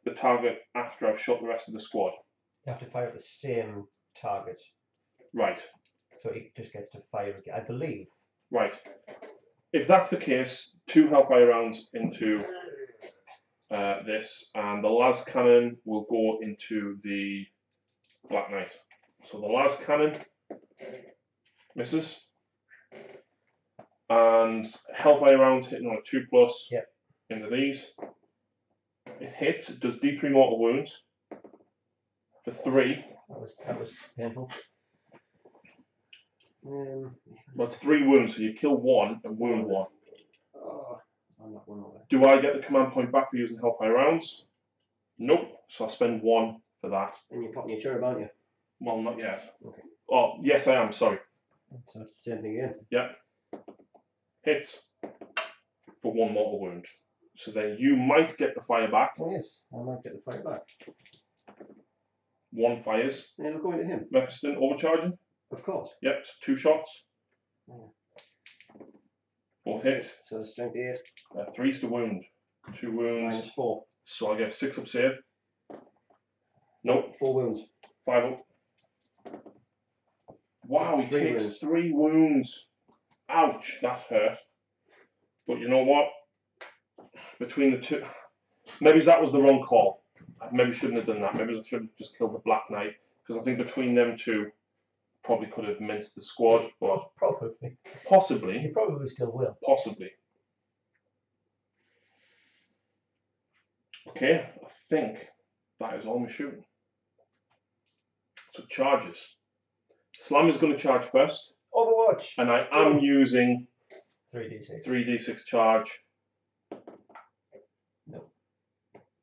the target after I've shot the rest of the squad? You have to fire at the same target. Right. So it just gets to fire again, I believe. Right. If that's the case, 2 Hellfire rounds into this, and the las cannon will go into the Black Knight. So the las cannon misses, and Hellfire rounds hitting on a 2+ into these. It hits. It does D3 mortal wounds for 3. That was painful. That's 3 wounds, so you kill 1 and wound 1. Oh, I'm not one over. Do I get the command point back for using Hellfire rounds? Nope. So I spend 1 for that. And you're popping your cherub, aren't you? Well, not yet. Okay. Oh, yes, I am. Sorry. So it's the same thing again. Yeah. Hits for 1 mortal wound. So then you might get the fire back. Oh yes, I might get the fire back. 1 fires. And it'll go into him. Mephiston overcharging. Of course. Yep, so 2 shots. Oh. Both hit. So the strength 8. 3's to wound. 2 wounds. -4. So I get 6 up save. Nope. 4 wounds. 5 up. Wow, he 3 takes wounds. 3 wounds. Ouch, that hurt. But you know what? Between the two, maybe that was the wrong call. I maybe shouldn't have done that. Maybe I should have just killed the Black Knight, because I think between them two, probably could have minced the squad. But Probably. possibly, You probably still will. possibly. Okay, I think that is all my shooting. So charges. Slam is going to charge first. Overwatch. And I am using 3d6. 3d6 charge. No.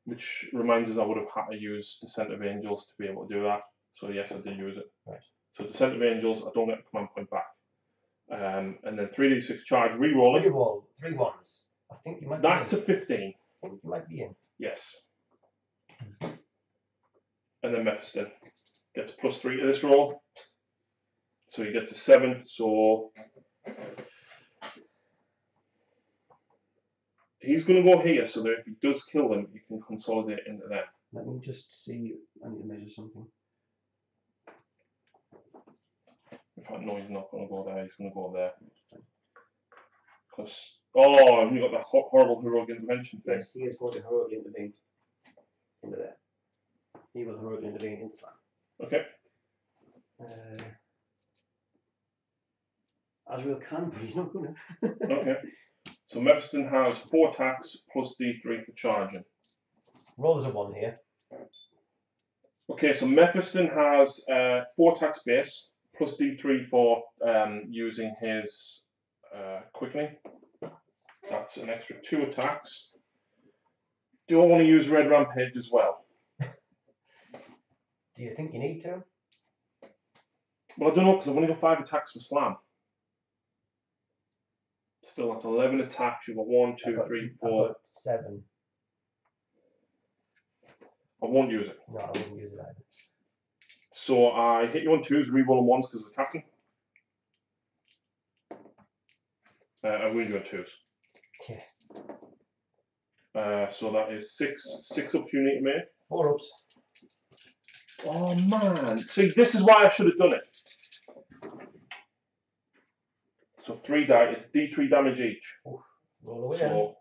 Which reminds us I would have had to use Descent of Angels to be able to do that. So yes, I did use it. Right. So Descent of Angels, I don't get a command point back. And then 3d6 charge, re-rolling. Reroll 3 ones. I think you might. That's be a 15. I think you might be in. Yes. And then Mephiston gets +3 to this roll. So he gets a 7. So he's going to go here so that if he does kill them, you can consolidate into them. Let me just see. I need to measure something. In fact, no, he's not going to go there. He's going to go there. Because, oh, you got that horrible heroic intervention thing. Yes, he is going to heroically intervene into there. He will heroically intervene into that. Okay. Azrael can, but he's not going to. Okay. So Mephiston has 4 attacks plus D3 for charging. Rolls a 1 here. Okay, so Mephiston has 4 attacks base plus D3 for using his quickening. That's an extra 2 attacks. Do I want to use Red Rampage as well? Do you think you need to? Well, I don't know, because I've only got 5 attacks for Slam. Still, that's 11 attacks. You've got 1, 2, 3, 4. I've got 7. I won't use it. No, I wouldn't use it either. So I hit you on 2s, re-roll on 1s because of the captain. I wound you on 2s. Yeah. So that is 6 ups you need to make. 4 ups. Oh man! See, this is why I should have done it. So 3 die. It's D3 damage each. Oof. Roll away. So,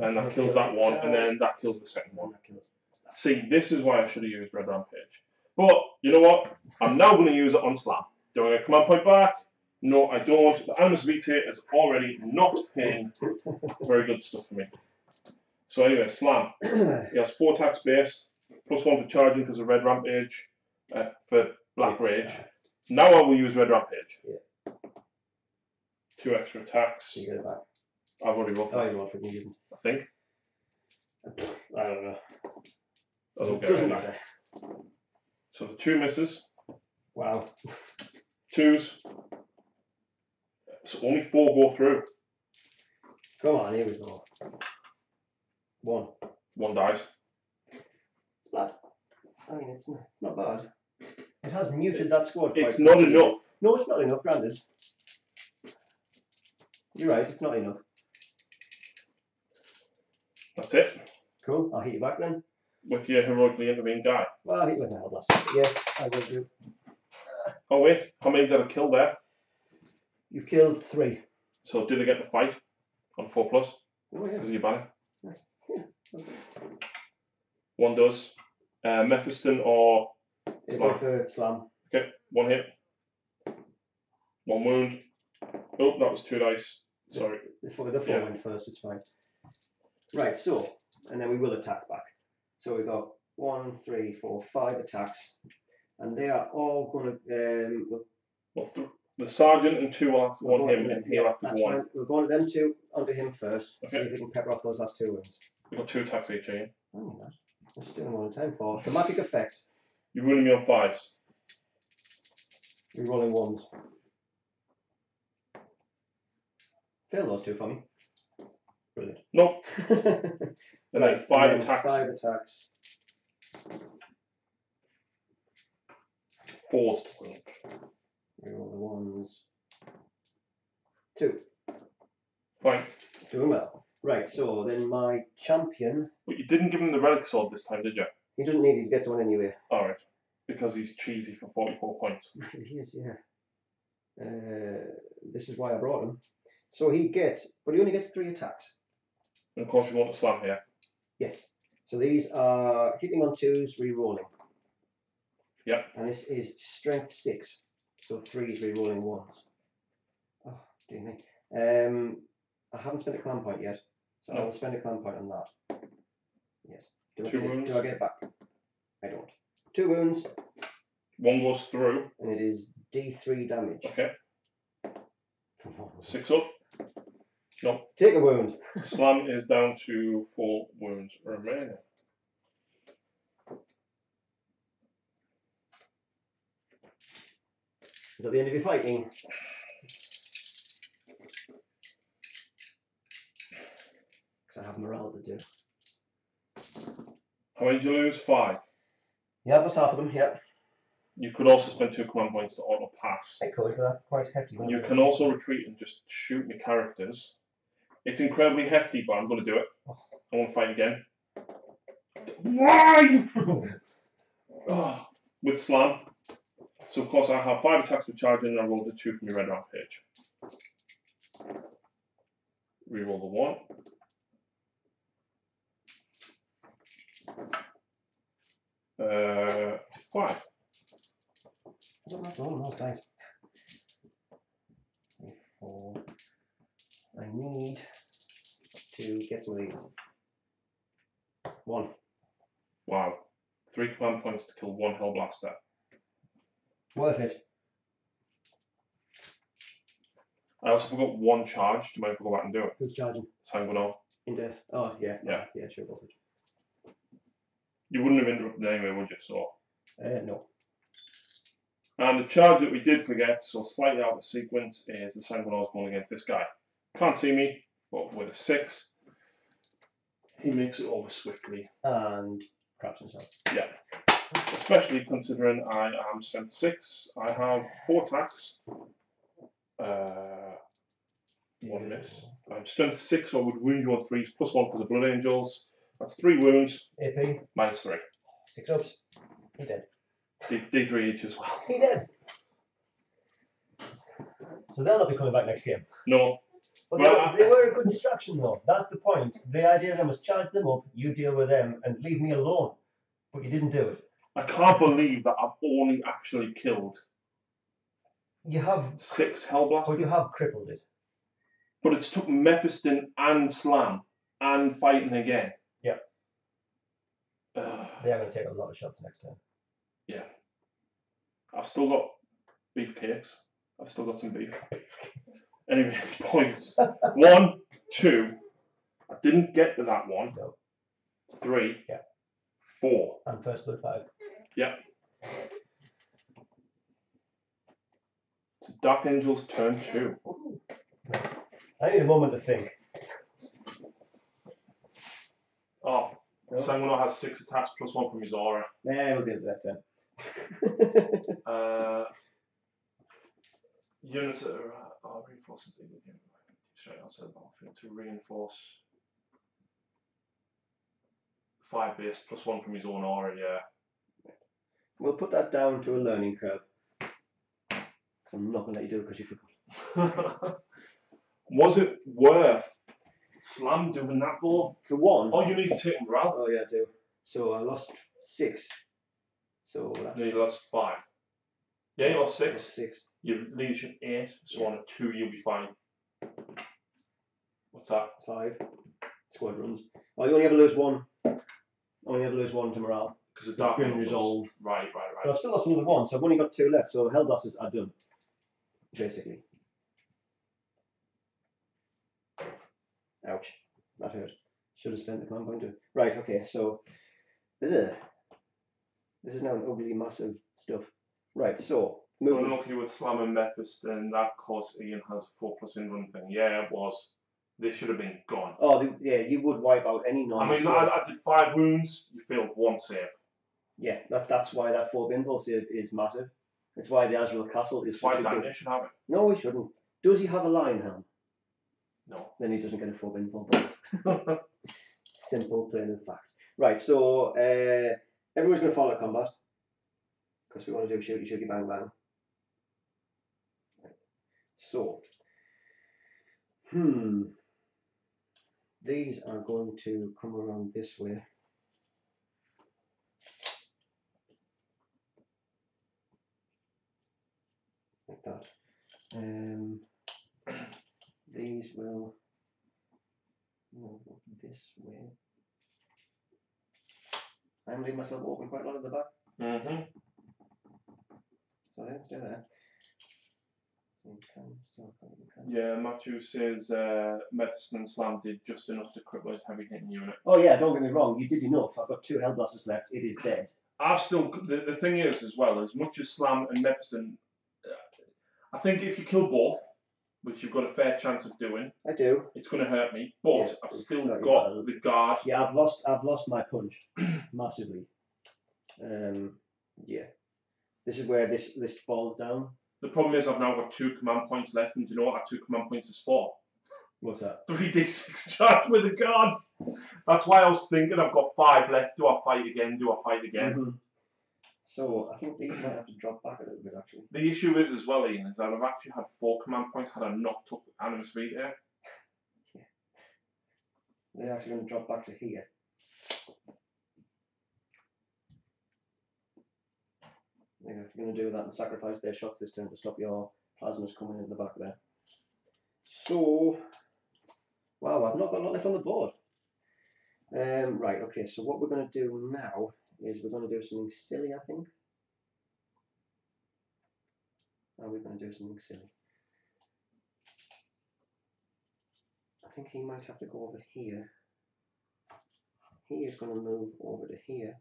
and that kills that one, and then that kills the second one. That. See, this is why I should have used Red Rampage. But you know what? I'm now going to use it on Slam. Do I get a command point back? No, I don't. The Animus Vitae is already not paying very good stuff for me. So anyway, Slam. He has 4 attacks base, plus 1 for charging because of Red Rampage, for Black Rage. Now I will use Red Rampage. Yeah. 2 extra attacks. So you get it back. I've already rolled Oh, that, you want it, you didn't. I think. I don't know. I don't get Doesn't it. matter. So the 2 misses. Wow. 2s. So only 4 go through. Come on, here we go. 1. 1 dies. It's bad. I mean, it's not bad. It has muted that squad. It's quite not considerably. enough. No, it's not enough, granted. You're right, it's not enough. That's it. Cool, I'll hit you back then. With your heroically intervened guy. Well, I'll hit you with the hell blast. Yes, I will do. Oh wait, how many did I kill there? You killed 3. So did I get the fight on 4+? Oh, yeah. Because of your banner? Yeah. 1 does. Mephiston or It'll Slam? go for Slam. Okay, 1 hit. 1 wound. Oh, that was 2 dice. Sorry. The 4 Yeah. went first, it's fine. Right, so, and then we will attack back. So we've got 1, 3, 4, 5 attacks. And they are all going to... Well, the sergeant and 2 will have to go on him, and he'll have to that's go on. fine. We'll go on them 2 onto him first. Okay. See if we can pepper off those last 2 wounds. We've got 2 attacks each, Ian. I know that. I'm just doing one at a time for dramatic effect. You're ruining me on 5s. Rerolling ones. Fail those two for me. Brilliant. Nope. And then 5 attacks. 5 attacks. 4. Reroll the ones. 2. Fine. Doing well. Right, so then my champion. But you didn't give him the relic sword this time, did you? He doesn't need it, he gets one anyway. Alright. Because he's cheesy for 44 points. He is, yeah. This is why I brought him. So he gets, but he only gets 3 attacks. And of course you want to slam here. Yes. So these are hitting on 2s, re-rolling. Yep. And this is strength 6. So 3 is re-rolling 1s. Oh, dear me. I haven't spent a command point yet. So I will spend a command point on that. Yes. Do I get it back? I don't. 2 wounds. 1 goes through. And it is D3 damage. Okay. 6 up. No. Take a wound. Slam is down to 4 wounds remaining. Is that the end of your fighting? Because I have morale to do. How many did you lose? 5. Yeah, I've lost half of them, yeah. You could also spend 2 command points to auto pass. I could, but that's quite hefty. You can also retreat and just shoot me characters. It's incredibly hefty, but I'm going to do it. I want to fight again. Why? Oh, with slam. So of course I have 5 attacks with charging and I rolled a 2 from your red round page. Reroll the 1. Uh, 5. I don't have to roll those dice. 4. I need to get some of these. 1. Wow. 3 command points to kill 1 Hellblaster. Worth it. I also forgot 1 charge. Do you mind if I go back and do it? Who's charging? Sanguinal. Into. Oh, yeah. Yeah. Yeah, sure, worth it. You wouldn't have interrupted anyway, would you? So. No. And the charge that we did forget, so slightly out of sequence, is the Sanguinal's going against this guy. Can't see me, but with a 6, he makes it over swiftly. And craps himself. Yeah. Especially considering I am strength 6. I have 4 attacks. 1 miss. I'm strength 6, so I would wound you on 3s, plus 1 for the Blood Angels. That's 3 wounds. AP. Minus 3. 6 ups. He dead. D3 each as well. He dead. So they'll not be coming back next game. No. But Well, they were a good distraction though. That's the point. The idea of them was charge them up, you deal with them, and leave me alone. But you didn't do it. I can't believe that I've only actually killed You have 6 Hellblasters. But you have crippled it. But it's took Mephiston and Slam and fighting again. Yeah. They are going to take a lot of shots next time. Yeah. I've still got beefcakes. I've still got some beef. Anyway, points. 1, 2. I didn't get to that one. No. 3. Yeah. 4. And first blood 5. Yeah. So Dark Angel's turn 2. I need a moment to think. Oh, No. Sanguinal has 6 attacks plus 1 from his aura. Yeah, we'll deal with that then. Units that are reinforcing straight outside the battlefield to reinforce 5 base plus 1 from his own aura, yeah. We'll put that down to a learning curve. Because I'm not going to let you do it because you forgot. Was it worth Slam doing that though? For 1. Oh, you need to take morale. Oh, yeah, I do. So I lost 6. So that's. No, you lost 5. Yeah, you lost 6. 6. Your leadership 8, so on a 2 you'll be fine. What's that? 5. Squadrons. Oh, you only ever lose 1. Only ever lose 1 to morale. Because the Dark Grim Angels. Resolve. Right. But I've still lost another 1, so I've only got 2 left. So Hellblasters are done. Basically. Ouch. That hurt. Should have spent the command point to. Right, okay, so. Ugh. This is now an overly massive stuff. Right, so movement. Unlucky with Slam and Memphis, and that course Ian has 4+ in run thing. Yeah, it was. They should have been gone. Oh, yeah, you would wipe out any normal. I mean, I did 5 wounds, you failed 1 save. Yeah, that's why that 4 pinball save is massive. It's why the Azrael Castle is Why such a Daniel good... should have it? No, he shouldn't. Does he have a line helm? No. Then he doesn't get a 4 pinball ball. Simple, plain and fact. Right, so everyone's going to follow combat because we want to do shooty shooty bang bang. Right. So, these are going to come around this way. Like that. These will move this way. I'm leaving myself open quite a lot at the back. Mm-hmm. So let's do that. You can. Yeah, Matthew says Memphis and Slam did just enough to cripple his heavy hitting unit. Oh yeah, don't get me wrong, you did enough. I've got 2 hell blasters left. It is dead. I've still the thing is as well, as much as Slam and Memphis, I think if you kill both, which you've got a fair chance of doing, I do. it's going to hurt me. But Yeah, I've still got got the guard. Yeah, I've lost my punch massively. Yeah, this is where this list falls down. The problem is I've now got 2 command points left, and do you know what that 2 command points is for? What's that? 3d6 charge with a guard. That's why I was thinking I've got 5 left. Do I fight again? Do I fight again? Mm-hmm. So I think these might have to drop back a little bit actually. The issue is as well, Ian, is that I've actually had 4 command points had I not took Animus Vitae. Yeah. They're actually going to drop back to here. They're going to do that and sacrifice their shots this turn to stop your plasmas coming in the back there. So, wow, I've not got a lot left on the board. Right, okay, so what we're going to do now is we're going to do something silly, I think. Are we going to do something silly? I think he might have to go over here. He is going to move over to here.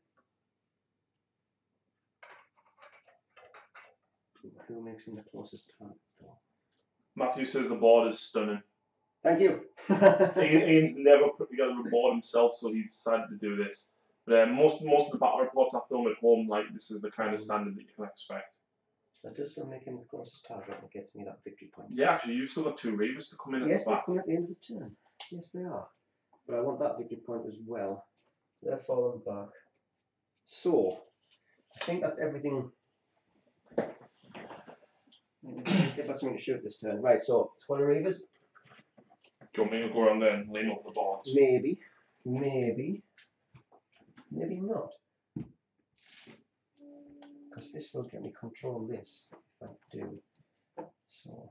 Who makes him the closest target though? Matthew says the board is stunning. Thank you. Ian's never put together a board himself, so he decided to do this. But most of the battle reports I film at home, like this is the kind of standard that you can expect. That does still make him the closest target and gets me that victory point. Yeah, actually, you've still got 2 Reavers to come in Yes, at the they're back. coming at the end of the turn. Yes, they are. But I want that victory point as well. They're falling back. So, I think that's everything. Let's get something to shoot this turn. Right, so, Squad of Reavers. Do you want me to go around there and lean off the boards? Maybe not. Because this will get me control this if I do. So.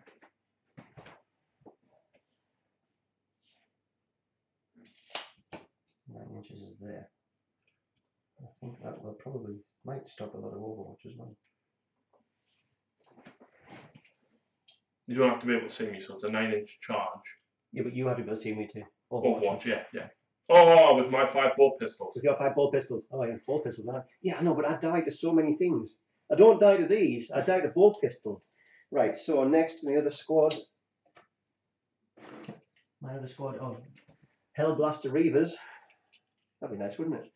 9 inches is there. I think that will probably might stop a lot of Overwatch as well. You don't have to be able to see me, so it's a 9-inch charge. Yeah, but you have to be able to see me too. Overwatch, yeah. Oh, with my 5 ball pistols. With your 5 ball pistols. Oh, yeah, ball pistols. Yeah, I know, but I die to so many things. I don't die to these. I die to ball pistols. Right, so next, my other squad. My other squad of Hellblaster Reavers. That'd be nice, wouldn't it?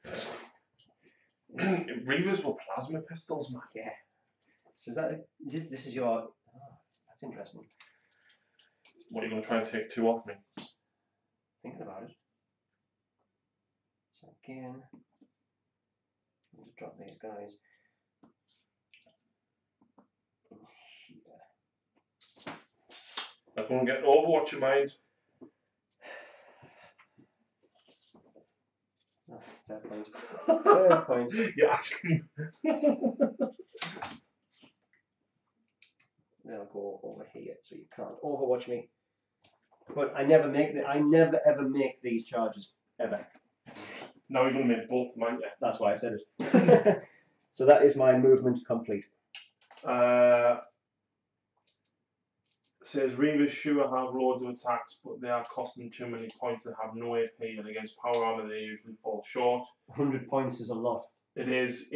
Reavers were plasma pistols, man. Yeah. So is that this is your... Oh, that's interesting. What, are you going to try and take 2 off me? Thinking about it. So again, I'll just drop these guys in here. I'm going to get Overwatch in mind. Oh, fair point. Fair point. Yeah, actually. They'll go over here, so you can't overwatch me. But I never ever make these charges ever. Now you're going to make both, aren't you? That's why I said it. So that is my movement complete. Says Reavers sure have loads of attacks, but they are costing too many points that have no AP, and against power armor they usually fall short. 100 points is a lot. It is.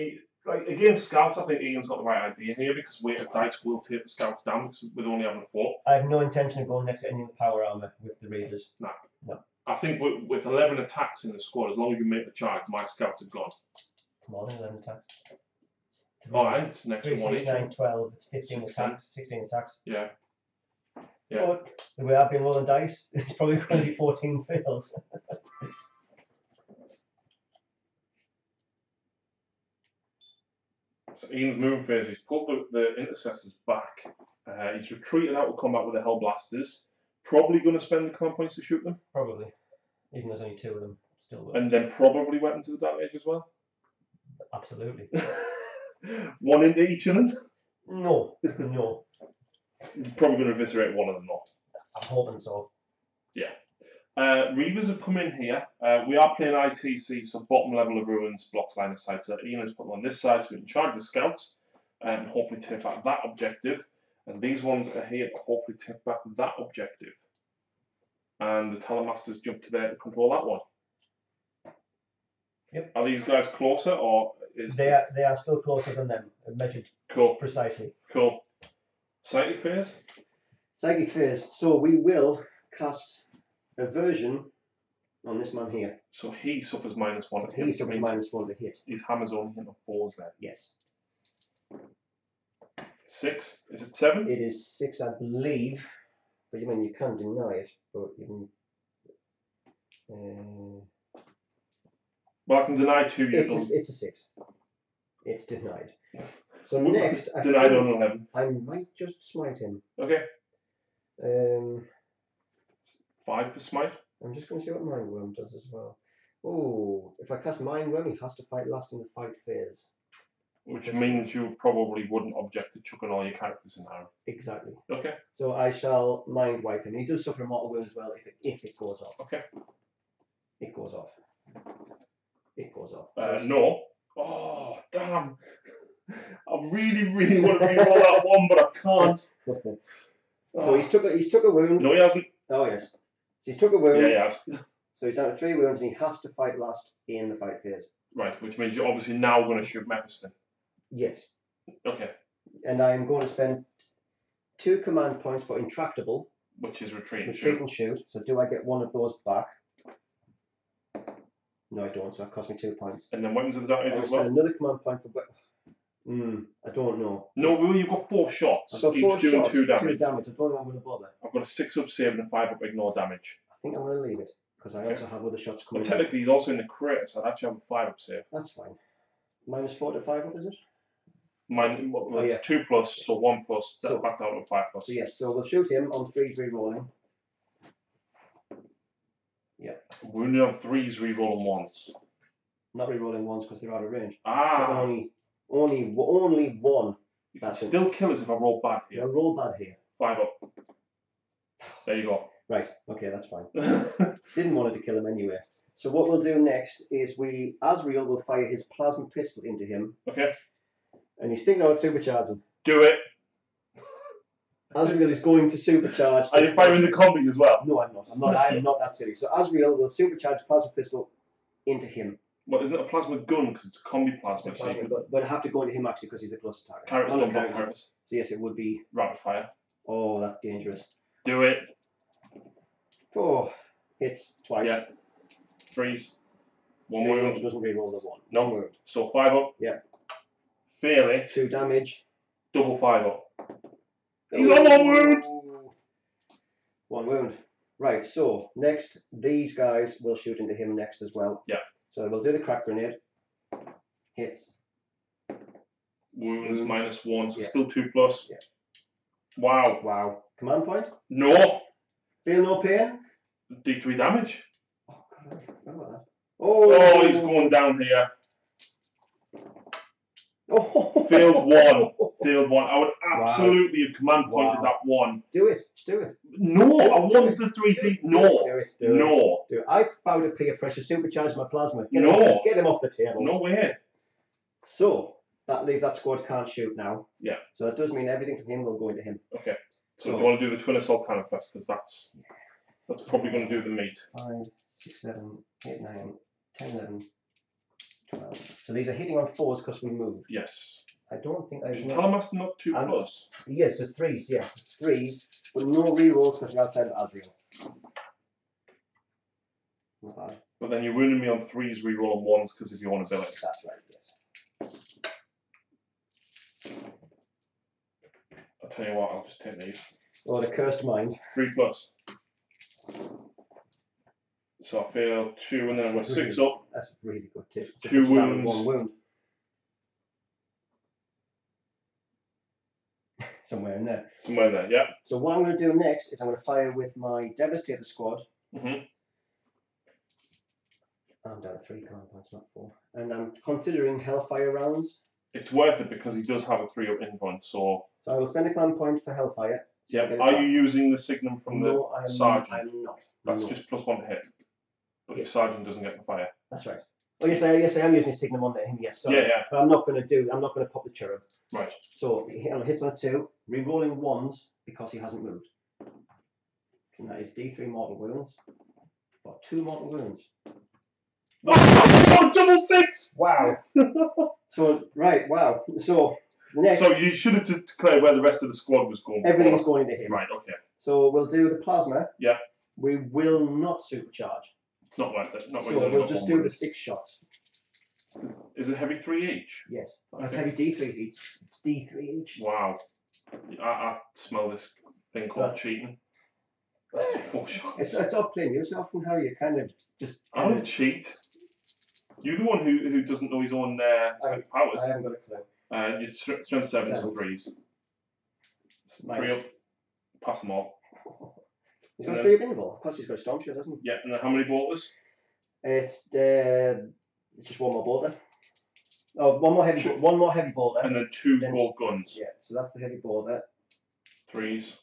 Right, against scouts, I think Ian's got the right idea here because weight of dice will take the scouts down because with only having a 4. I have no intention of going next to any of the power armor with the raiders. No. No. I think with 11 attacks in the squad, as long as you make the charge, my scouts are gone. It's more than 11 attacks. Alright, it's next 3, to 1 6, each. 9, 12. It's 15 16. attacks. 16 attacks. Yeah. Yeah. But the way I've been rolling dice, it's probably going to be 14 fails. So Ian's moving phase, he's pulled the intercessors back. He's retreated out of combat with the Hellblasters. Probably going to spend the command points to shoot them. Probably. Even though there's only 2 of them. Still will. And then probably went into the Dark Age as well. Absolutely. 1 into each of them. No. No. You're probably going to eviscerate one of them though. I'm hoping so. Yeah. Reavers have come in here. We are playing ITC, so bottom level of ruins, blocks line of sight. So Ian has put them on this side so we can charge the scouts and hopefully take back that objective. And these ones are here to hopefully take back that objective. And the Talent Masters jump to there to control that one. Yep. Are these guys closer or is They are still closer than them, measured cool? precisely. Cool. Psychic phase? Psychic phase. So we will cast Aversion on this man here. So he suffers -1. He suffers -1 to hit. His hammer's only hitting on 4s then. Yes. 6? Is it 7? It is 6, I believe. But you mean you can't deny it. But you can. Well, I can deny 2. It's a 6. It's denied. So next, denied on 11. I might just smite him. Okay. 5 for smite. I'm just going to see what Mind Worm does as well. Oh, if I cast Mind Worm, he has to fight last in the fight phase. Which means you probably wouldn't object to chucking all your characters in there. Exactly. Okay. So I shall Mind Wipe him. He does suffer a mortal wound as well if it goes off. Okay. It goes off. It goes off. No. Oh, damn. I really, really want to re-roll that 1, but I can't. So he's took a wound. No, he hasn't. Oh yes. So he's took a wound. Yeah, he has. So he's down to 3 wounds, and he has to fight last in the fight phase. Right, which means you're obviously now going to shoot Mephiston. Yes. Okay. And I'm going to spend 2 command points for Intractable. Which is retreat and Retreat shoot. and shoot. So do I get one of those back? No, I don't. So that cost me 2 points. And then weapons of the Dark Age I'll as spend well. another command point for. I don't know. No, well, you've got 4 shots. I've got each 4 doing shots, 2 damage. 2 damage. I don't know I'm going to bother. I've got a 6-up save and a 5-up ignore damage. I think I'm going to leave it because I also have other shots Well, coming. technically, he's also in the crater, so I'd actually have a 5-up save. That's fine. -4 to 5 up, is it? Mine, well, Oh, it's yeah. 2 plus, so 1 plus, So- that's back down to a 5 plus. So yes. So we'll shoot him on 3s re-rolling. Yeah. Wounded on 3s, re-rolling 1s. Not re-rolling ones because they're out of range. Ah, So only one. you can that's it. still kill us if I roll bad Yeah, here. roll bad here. 5 up. There you go. Right. Okay, that's fine. Didn't want it to kill him anyway. So what we'll do next is Asriel will fire his plasma pistol into him, Okay, and he's thinking about supercharging. do it. Asriel is going to supercharge. Are you firing the combi as well? No, I'm not. I'm not that silly. So Asriel will supercharge plasma pistol into him. Well, isn't it a plasma gun because it's a combi plasma? So you can But I have to go into him actually because he's the closest target. characters Oh, no, don't block characters. characters. So yes, it would be. Rapid fire. Oh, that's dangerous. Do it. Oh, hits twice. Yeah. 3s. 1 He wound. doesn't re-roll the 1. No. 1 wound. So 5 up. Yeah. Fail it. 2 damage. Double 5 up. He's on 1 wound. 1 wound. Right, so next, these guys will shoot into him next as well. Yeah. So we'll do the crack grenade. Hits. Wounds -1, so Yeah. still 2 plus. Yeah. Wow. Wow. Command point. No. Feel no pain. D3 damage. Oh, God, I forgot about that. Oh, Oh, he's going down here. Oh. Failed 1. Failed 1. I would absolutely have command pointed Wow. that 1. Do it. Just do it. No, I Do want it. the 3D. Do it. No. Do it. Do it. No. Do it. I found a peer pressure supercharge my plasma. Get No. Get him off the table. No way. So that leaves that squad can't shoot now. Yeah. So that does mean everything from him will go into him. Okay. So So- do you want to do the twin assault cannon first? Because that's probably going to do the meat. 5, 6, 7, 8, 9, 10, 11, 12. So these are hitting on 4s because we moved. Yes. I don't think I. Is Talamaster not 2+? Yes, there's 3s. Yeah, there's 3s, but no rerolls because we're outside of Asriel. Not bad. But then you're ruining me on 3s reroll 1s because if you want to bill it. That's right. Yes. I'll tell you what. I'll just take these. Oh, the cursed mind. 3+. So I fail 2, and then we're 6 up. That's a really good tip. So 2 wounds. 1 wound. Somewhere in there. Somewhere there, yeah. So what I'm going to do next is I'm going to fire with my Devastator squad. Mm-hmm. I'm down to 3 command points, not 4. And I'm considering Hellfire rounds. It's worth it because he does have a 3 up influence, so... So I will spend a command point for Hellfire. Yeah. Are you using the Signum from the Sergeant? I'm not. That's just +1 to hit. But your Sergeant doesn't get the fire. That's right. Oh yes, I am using a Signum on him. Yes, sorry. Yeah. But I'm not going to pop the cherub. Right. So he hits on a 2, re-rolling 1s because he hasn't moved. And that is D3 mortal wounds. Or 2 mortal wounds. Oh, double 6! Wow. So right, wow. So next. So you should have declared where the rest of the squad was going. Everything's going into him. Right. Okay. So we'll do the plasma. Yeah. We will not supercharge. It's not worth it. Not so we'll just do the 6 shots. Is it heavy 3 each? Yes. That's heavy D3 each. It's D3 each. Wow. I smell this thing called cheating. That's 4 shots. It's odd playing yourself and how you kind of just. I don't cheat. You're the one who doesn't know his own powers. I haven't got a clue. Your strength 7 is 3s. 3 up. Pass them all. He's got 3 up invul. Plus he's got a storm shield, hasn't he? Yeah, and then how many bolters? It's just 1 more bolter. Oh, one more heavy bolter. And then 2 bolt guns. Yeah, so that's the heavy bolter. 3s.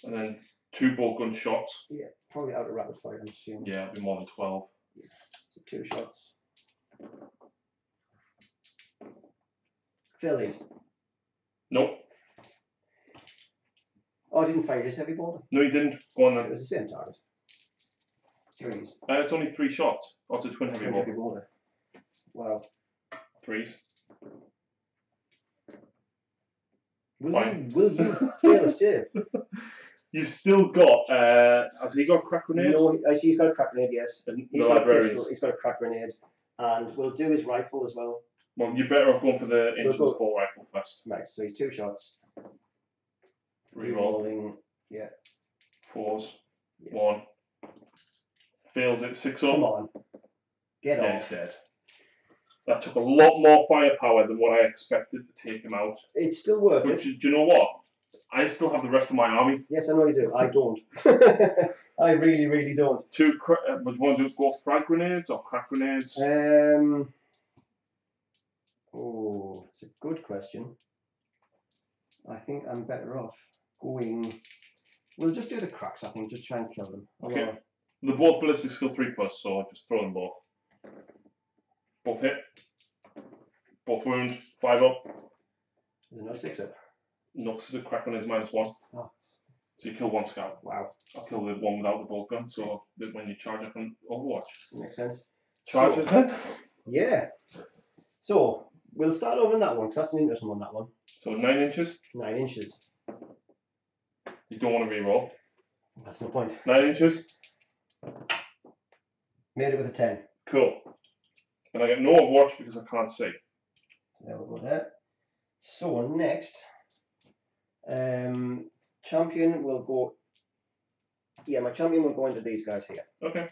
And then 2 bolt gun shots. Yeah, probably out of rapid fire, I'm assuming. Yeah, it'd be more than 12. Yeah. So 2 shots. Fill these. Nope. Oh, I didn't fire his heavy bolter. No, you didn't. Go on then. It was the same target. 3s. It's only 3 shots. Oh, it's a twin heavy bolter. Heavy bolter. Wow. 3s. Will you fail a save? You've still got. Has he got a crack grenade? No, I see he's got a crack grenade. Yes. He's got a pistol. He's got a crack grenade, and we'll do his rifle as well. Well, you're better off going for the Ancient's bolt rifle first. Right. So he's 2 shots. Rerolling. Yeah. 4s. Yeah. 1. Fails it. 6 up. Come on. Get on. He's dead. That took a lot more firepower than what I expected to take him out. It's still worth it. Do you know what? I still have the rest of my army. Yes, I know you do. I don't. I really, really don't. Would you want to go frag grenades or crack grenades? Oh, it's a good question. I think I'm better off going. We'll just do the cracks, I think, just try and kill them. Okay. They're both ballistic skill 3+, so just throw them both. Both hit. Both wound. 5 up. Is there no 6 up? No, because the crack grenade is -1. Oh. So you kill 1 scout. Wow. I'll kill the one without the bolt gun, so that when you charge up on Overwatch. Makes sense. Charges then? Yeah. So, we'll start over in that one, because that's an interesting one, that one. So 9 inches? 9 inches. You don't want to reroll. That's no point. 9 inches? Made it with a 10. Cool. And I get no Overwatch because I can't see. So there we go there. So next, champion will go. Yeah, my champion will go into these guys here. Okay.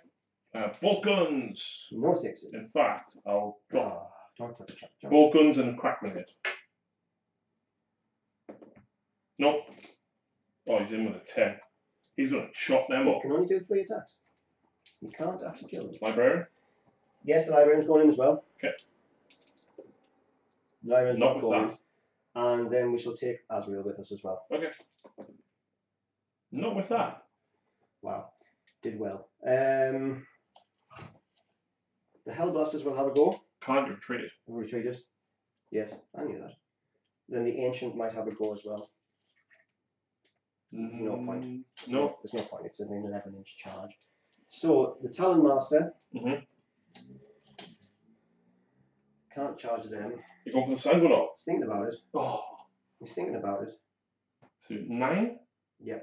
Bolt guns. No 6s. In fact, I'll drop. Don't put the champion. Bolt guns and a crack grenade. Nope. Oh, he's in with a 10. He's going to chop them up. You can only do 3 attacks. You can't actually kill them. Librarian? Yes, the librarian's going in as well. Okay. The librarian's not not with going. that. And then we shall take Asriel with us as well. Okay. Not with that. Wow. Did well. The Hellblasters will have a go. Can't retreat it. Retreated. Yes, I knew that. Then the Ancient might have a go as well. No point. No. There's no point. It's an 11-inch charge. So the Talon Master can't charge them. You going for the Sanguinor? He's thinking about it. Oh. He's thinking about it. So 9? Yeah.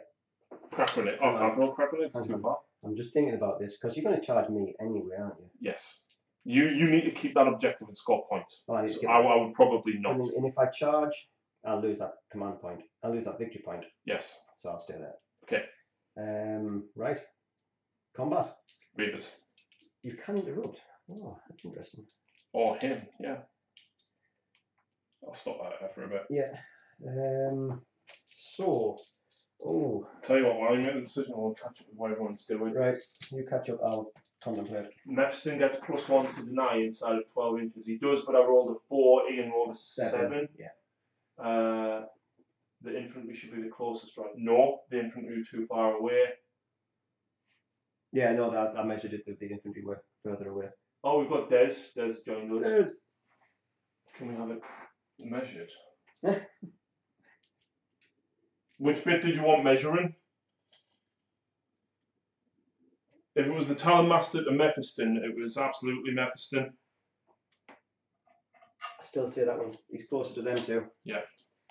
Crap on it. Oh, can't throw crap on it. It's too far. I'm just thinking about this because you're going to charge me anyway, aren't you? Yes. You need to keep that objective and score points. Oh, I, so I would probably not. And if I charge, I'll lose that command point. I'll lose that victory point. Yes. So I'll stay there. Okay. Right. Combat. Reavers. You can interrupt. Oh, that's interesting. Or him, yeah. I'll stop that there for a bit. Yeah. So, Tell you what, while you make the decision, I'll catch up with what everyone's doing. Right, you catch up, I'll contemplate. Mephiston gets +1 to deny inside of 12 inches. He does, but I rolled a 4, Ian rolled a 7. Yeah. The infantry should be the closest, right? No, the infantry are too far away. Yeah, no, I measured it that the infantry were further away. Oh, we've got Des. Des joined us. Des. Can we have it measured? Which bit did you want measuring? If it was the Talonmaster to Mephiston, it was absolutely Mephiston. I still say that one. He's closer to them too. Yeah.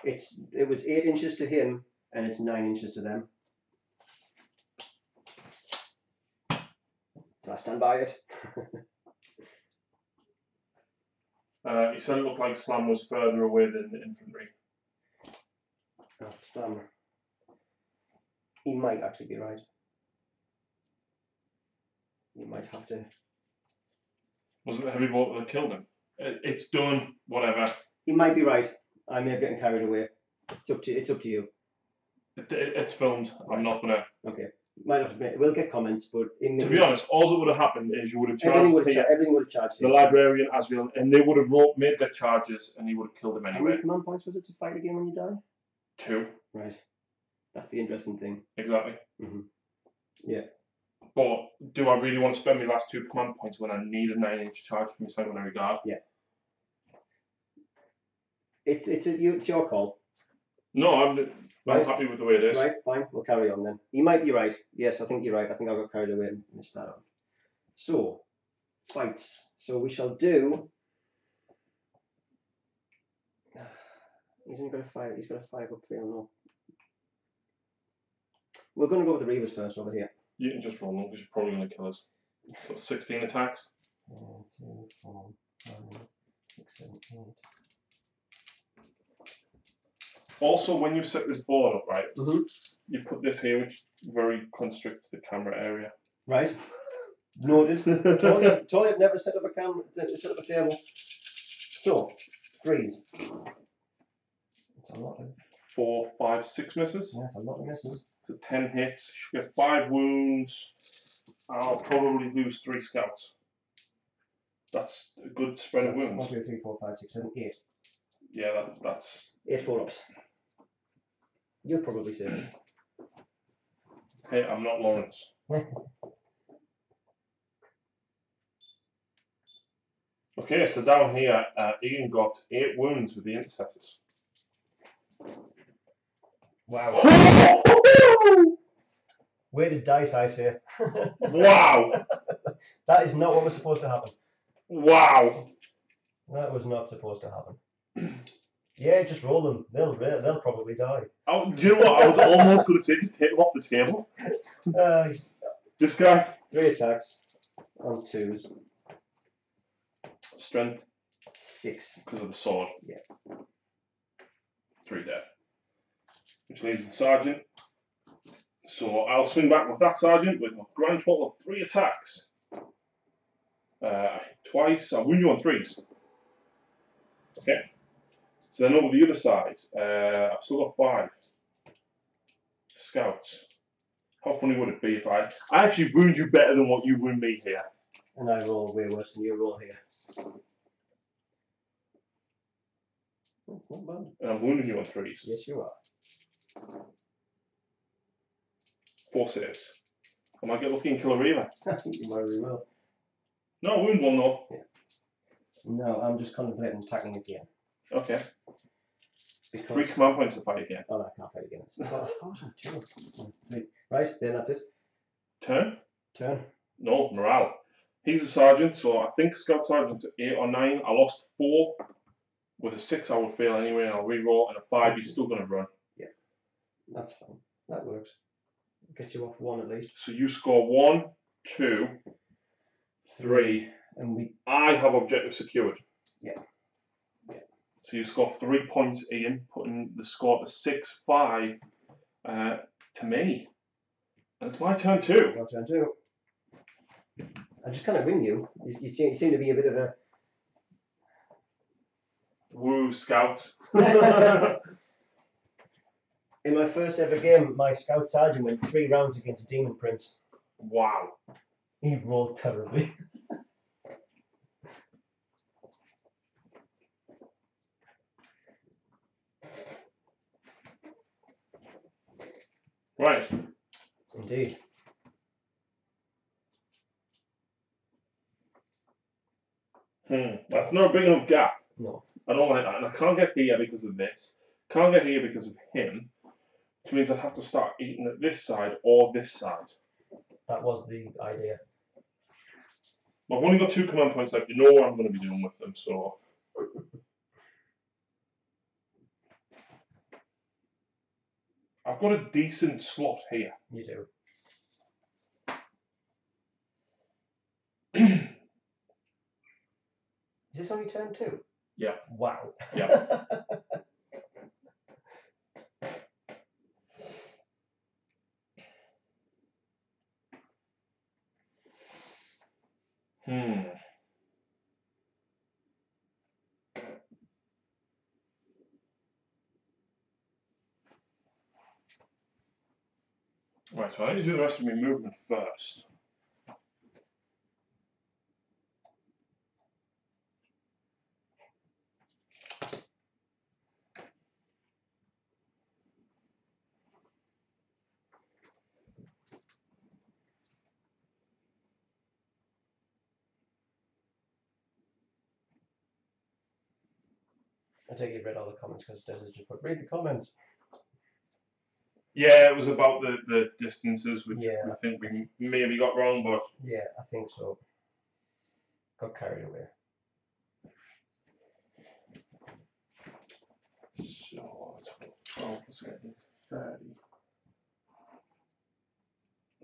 It was 8 inches to him, and it's 9 inches to them. So I stand by it. He said it looked like Slam was further away than the infantry. Oh, Slam. He might actually be right. You might have to. Was it the heavy bolter that killed him? It's done. Whatever. He might be right. I may have gotten carried away. It's up to you. It's filmed. I'm not gonna. Okay. Might have to. We'll get comments, but to be honest, all that would have happened is you would have charged everything would have charged the librarian, Asriel, and they would have made their charges, and he would have killed him anyway. How many command points was it to fight again when you die? 2. Right. That's the interesting thing. Exactly. Yeah. But do I really want to spend my last 2 command points when I need a 9-inch charge for my sanguinary guard? Yeah. It's your call. No, I'm happy with the way it is. Right, fine. We'll carry on then. You might be right. Yes, I think you're right. I think I got carried away and missed that out. So, fights. So we shall do. He's only got a 5. He's got a 5 up there. No. We're going to go with the Reavers first over here. You can just roll them because you're probably going to kill us. So 16 attacks. 1, 2, 4, 5, 6, 7, 8. Also, when you set this board up, right, you put this here, which very constricts the camera area. Right. Noted. totally never set up a camera. Set up a table. So, freeze. That's a lot of. 4, 5, 6 misses. Yeah, that's a lot of misses. So 10 hits. You get 5 wounds. I'll probably lose 3 scouts. That's a good spread of wounds. 1, 2, 3, 4, 5, 6, 7, 8. Yeah, that's 8 4-ups. You'll probably say it. Hey, I'm not Lawrence. Okay, so down here, Ian got 8 wounds with the intercessors. Wow. Weighted dice, I say. Wow. That is not what was supposed to happen. Wow. That was not supposed to happen. Yeah, just roll them. They'll probably die. Oh, do you know what? I was almost going to say just take them off the table. This guy. 3 attacks on 2s. Strength. 6. Because of the sword. Yeah. 3 dead. Which leaves the sergeant. So I'll swing back with that sergeant with a grand total of 3 attacks. Twice. I'll wound you on 3s. Okay. So then over the other side, I've still got 5 scouts. How funny would it be if I actually wound you better than what you wound me here? And I roll way worse than you roll here. That's not bad. And I'm wounding you on 3s. Yes, you are. 4 saves. I might get lucky and kill a Reaver. I think you might really will. No, wound 1 though. Yeah. No, I'm just contemplating attacking again. Okay. Because 3 command points to fight again. Oh, I can't fight again. Well, I thought I had 2. 3. Right, then that's it. Turn? Turn. No, morale. He's a sergeant, so I think Scout Sergeant's 8 or 9. I lost 4. With a 6, I would fail anyway, and I'll re-roll, and a 5, he's still going to run. Yeah, that's fine. That works. Gets you off 1 at least. So you score 1, 2, 3. And I have objective secured. Yeah. Yeah. So you score 3 points, Ian, putting the score to 6-5 to me. And it's my turn too. Your turn too. I just kind of win you. You seem to be a bit of a... Woo, Scout. In my first ever game, my Scout Sergeant went 3 rounds against a Demon Prince. Wow. He rolled terribly. Right. Indeed. That's not a big enough gap. No. I don't like that. And I can't get here because of this. Can't get here because of him. Which means I'd have to start eating at this side or this side. That was the idea. I've only got 2 command points left. You know what I'm going to be doing with them, so... I've got a decent slot here. You do. Is this only turn 2? Yeah. Wow. Yeah. Right, so I need to do the rest of my movement first. I take you've read all the comments because Des has just put, read the comments. Yeah, it was about the distances, which Yeah. I think we maybe got wrong, but... Yeah, I think so. Got carried away. So, 12%, 30.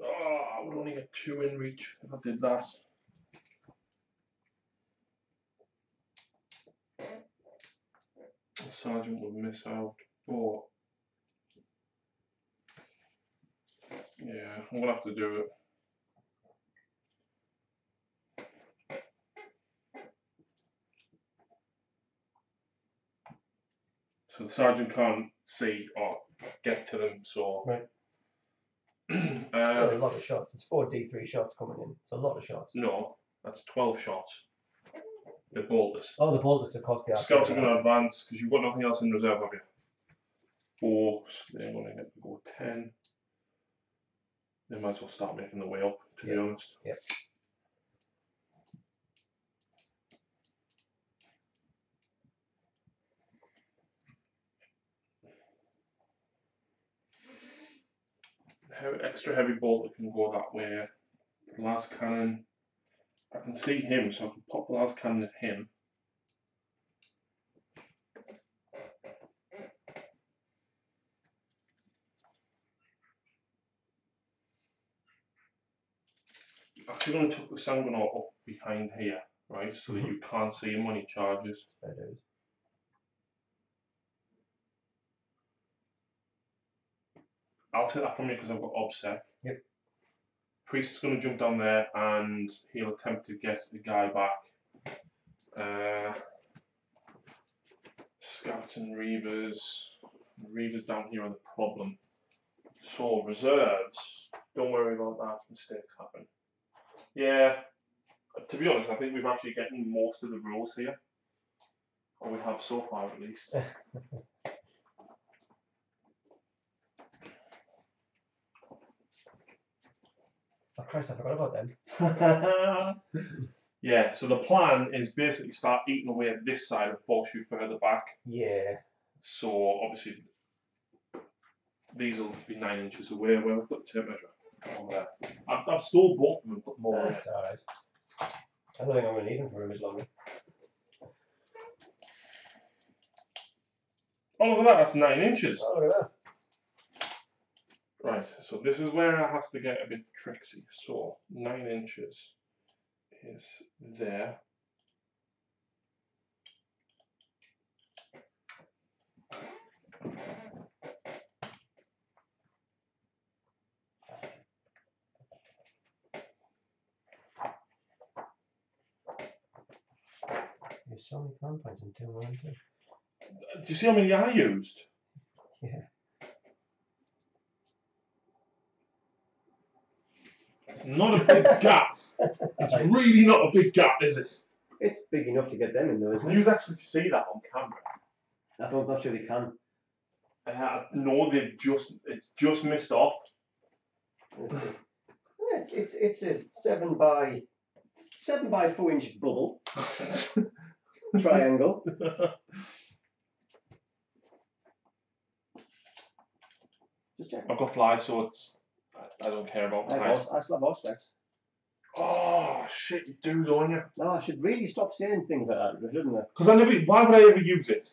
Oh, I would only get 2 in reach if I did that. The sergeant would miss out, but... Yeah, I'm going to have to do it. So the sergeant can't see or get to them, so... Right. Still a lot of shots. It's 4 D3 shots coming in. It's a lot of shots. No, that's 12 shots. The bolters. Oh, the bolters to cost the Scouts are going to advance because you've got nothing else in reserve, have you? 4, so they're going to get to go 10. They might as well start making their way up, to be honest. Yep. Extra heavy bolter can go that way. Last cannon. I can see him, so I can pop the last cannon at him. I could only took the Sanguinor up behind here, right, so that you can't see him when he charges. That is. I'll take that from you because I've got obsec. Yep. Priest's going to jump down there and he'll attempt to get the guy back. Scouts and Reavers. Reavers down here are the problem. So reserves, don't worry about that. Mistakes happen. Yeah, to be honest, I think we've actually gotten most of the rules here. Or we have so far at least. Oh Christ, I forgot about them. Yeah, so the plan is basically start eating away at this side and force you further back. Yeah. So obviously these will be 9 inches away where we've got the tape measure. Over there. I've stole both of them and put more on it. That's alright. I don't think I'm going to need them for very much longer. Oh, look at that, that's 9 inches. Oh, look at that. Right, so this is where it has to get a bit tricksy. So 9 inches is there. There's so many compounds in 2 and 2. Do you see how many I used? Yeah. It's not a big gap. It's really not a big gap, is it? It's big enough to get them in though, isn't Can it? you actually see that on camera? I'm not sure they can. No, it's just missed off. It's a 7 by 4-inch bubble. Triangle. Just check. I've got fly, so I don't care about the height. I still have Auspex. Oh shit, you do, don't you? No, I should really stop saying things like that, shouldn't I? Because why would I ever use it?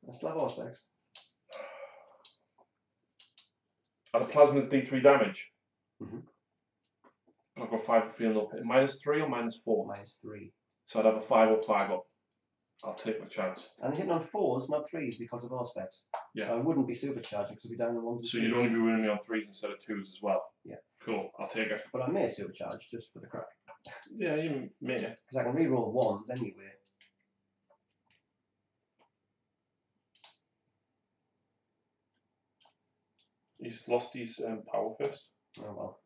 I still have Auspex. Are the plasmas D3 damage? Mhm. I've got 5 feeling up. -3 or -4? -3. So I'd have a 5 up, 5 up. I'll take my chance. And hitting on 4s, not 3s, because of Auspex. Yeah. So I wouldn't be supercharging because I'd be down to 1s and So you'd 2s. only be winning me on 3s instead of 2s as well? Yeah. Cool, I'll take it. But I may supercharge just for the crack. Yeah, you may. Because I can reroll 1s anyway. He's lost his power fist. Oh well.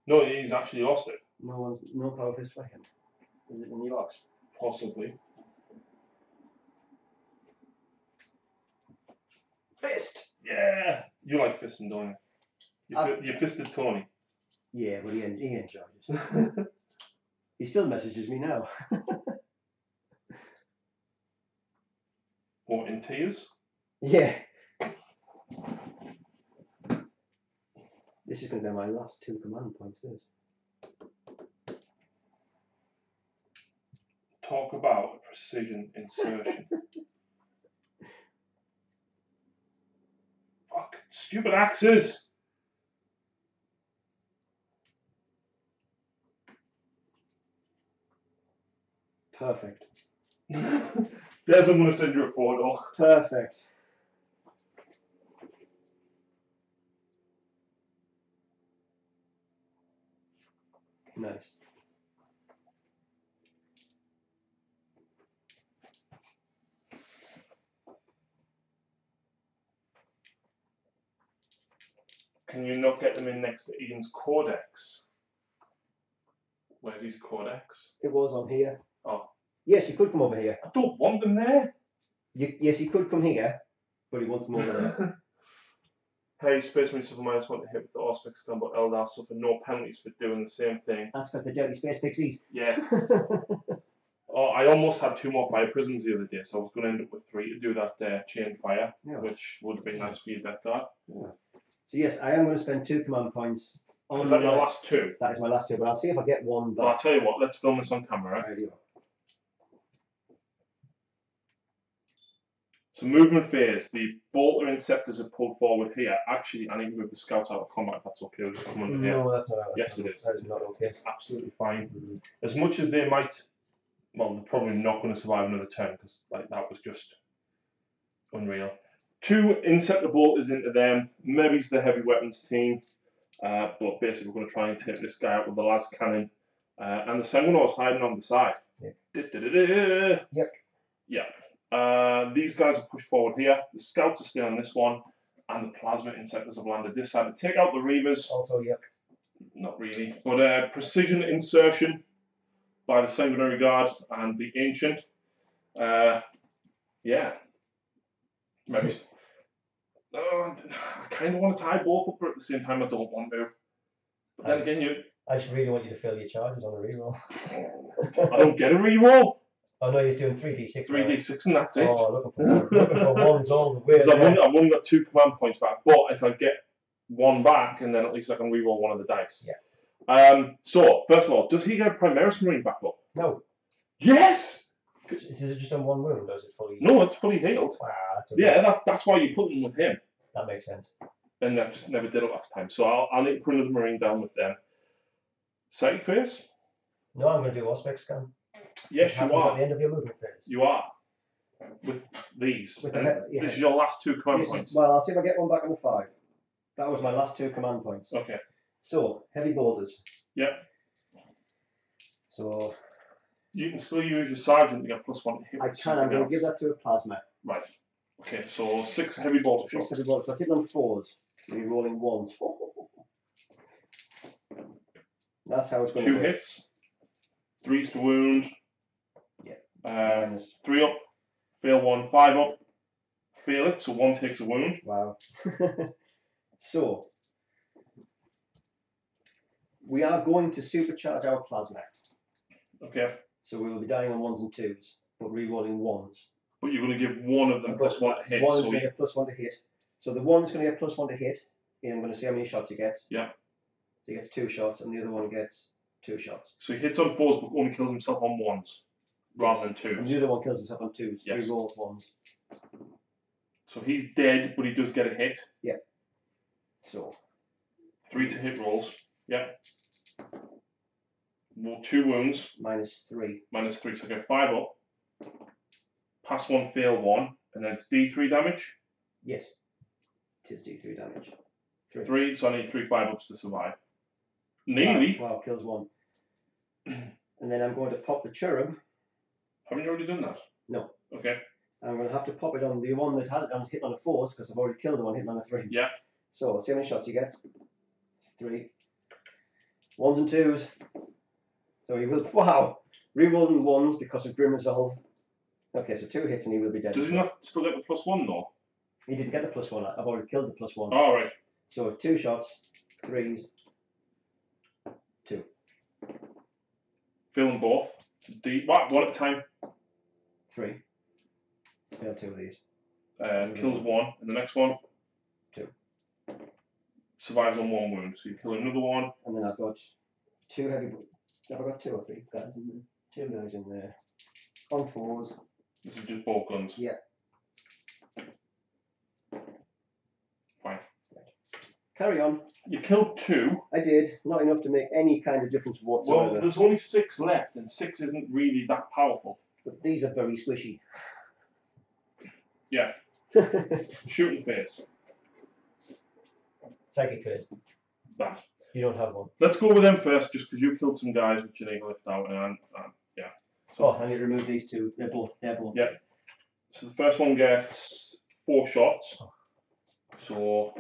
No, he's actually lost it. No power fist for him. Is it in the box? Possibly. Fist! Yeah! You like fisting, don't you? You fisted Tony. Yeah, but he enjoys it. He still messages me now. What, in tears? Yeah. This is going to be my last 2 command points, this. Talk about a precision insertion. Fuck, stupid axes! Perfect. There's I'm going to send you a photo. Perfect. Nice. Can you not get them in next to Ian's Codex? Where's his Codex? It was on here. Oh. Yes, you could come over here. I don't want them there. Yes, he could come here, but he wants them over there. Hey, Space Marine suffer -1 to hit with the Auspex gun, but Eldar suffer no penalties for doing the same thing. That's because they're dirty space pixies. Yes. Oh, I almost had 2 more fire prisms the other day, so I was going to end up with 3 to do that chain fire, Yeah. which would have been nice for your death guard. Yeah. So yes, I am going to spend 2 command points on. Is that your last 2? That is my last 2, but I'll see if I get one back. Well, I'll tell you what, let's film this on camera. Radio. So movement phase, the bolter inceptors are pulled forward here. Actually, I need to move the scouts out of combat if that's okay. I'll just come under here. No, that's not. Yes, it is. That is not okay. It's absolutely fine. As much as they might, well, they're probably not going to survive another turn because like that was just unreal. 2 inceptor bolters into them. Maybe it's the heavy weapons team, but basically we're going to try and take this guy out with the las cannon. And the Sanguinors hiding on the side. Yep. Yep. Yeah. These guys are pushed forward here. The scouts are still on this one, and the plasma inceptors have landed this side to take out the Reavers. Also, yep. Not really, but precision insertion by the Sanguinary Guard and the Ancient. Yeah. Maybe. I kind of want to tie both up, but at the same time, I don't want to. But then again, I just really want you to fill your charges on a reroll. I don't get a reroll. Oh no, you're doing 3d6. 3d6 and that's it. Oh, looking for ones all the way. Because I've only got 2 command points back, but if I get 1 back, and then at least I can reroll one of the dice. Yeah. So, first of all, does he get a Primaris Marine back up? No. Yes! Is it just on one wound, or is it fully? No, it's fully healed. Wow, that's okay. Yeah, that's why you put him with him. That makes sense. And I just never did it last time. So I'll need to put another Marine down with them. Psychic phase? No, I'm going to do Auspex scan. Yes, you are. At the end of your movement phase. You are. With these. With This is your last 2 command points. Well, I'll see if I get one back on the 5. That was my last 2 command points. Okay. So, heavy boulders. Yep. So... You can still use your sergeant to get +1 to hit. I can. I'm going to give that to a plasma. Right. Okay, so 6 heavy bolter shots. 6 heavy boulders. So I hit on 4s. Re-rolling 1s. That's how it's going to 2 be. hits. 3s to wound. Yeah. 3 up. Fail 1. 5 up. Fail it. So 1 takes a wound. Wow. So, we are going to supercharge our plasma. Okay. So we will be dying on 1s and 2s, but re-rolling 1s. But you're going to give one of them +1 to hit. One is going to get +1 to hit. So the one's going to get +1 to hit, and I'm going to see how many shots he gets. Yeah. So he gets 2 shots, and the other one gets 2 shots. So he hits on 4s, but only kills himself on 1s, rather than 2s. And the other one kills himself on 2s. Yes. Re-rolls 1s. So he's dead, but he does get a hit. Yeah. So 3 to hit rolls. Yeah. 2 wounds. -3. -3, so get 5 up. Pass 1, fail 1, and then it's D3 damage. Yes. It is D3 damage. 3, so I need 3 5-ups to survive. Nearly. Wow, kills 1. And then I'm going to pop the cherub. Haven't you already done that? No. Okay. I'm going to have to pop it on the one that has it on hit on a 4s, because I've already killed the one hitting on a 3s. Yeah. So, see how many shots he gets. It's 3. 1s and 2s. So he will, wow, re-rolling 1s because of Grim Resolve. Okay, so 2 hits and he will be dead. Does he not still get the +1 though? He didn't get the +1, I've already killed the +1. Oh, right. So 2 shots, 3s, 2. Fill them both. One at a time. 3. Fail 2 of these. Kills 1, and the next one? 2. Survives on 1 wound, so you kill another one. And then I've got 2 heavy... Have I got 2 or 3 guys in there? 2 guys in there. On 4s. This is just bolt guns. Yeah. Fine. Carry on. You killed 2. I did. Not enough to make any kind of difference whatsoever. Well, there's only 6 left, and 6 isn't really that powerful. But these are very squishy. Yeah. Shooting phase. Psychic phase. That. You don't have one. Let's go with them first, just because you killed some guys which you need to lift out, and yeah. So, Oh, I need to remove these 2. They're both. Yeah. So the first one gets 4 shots. So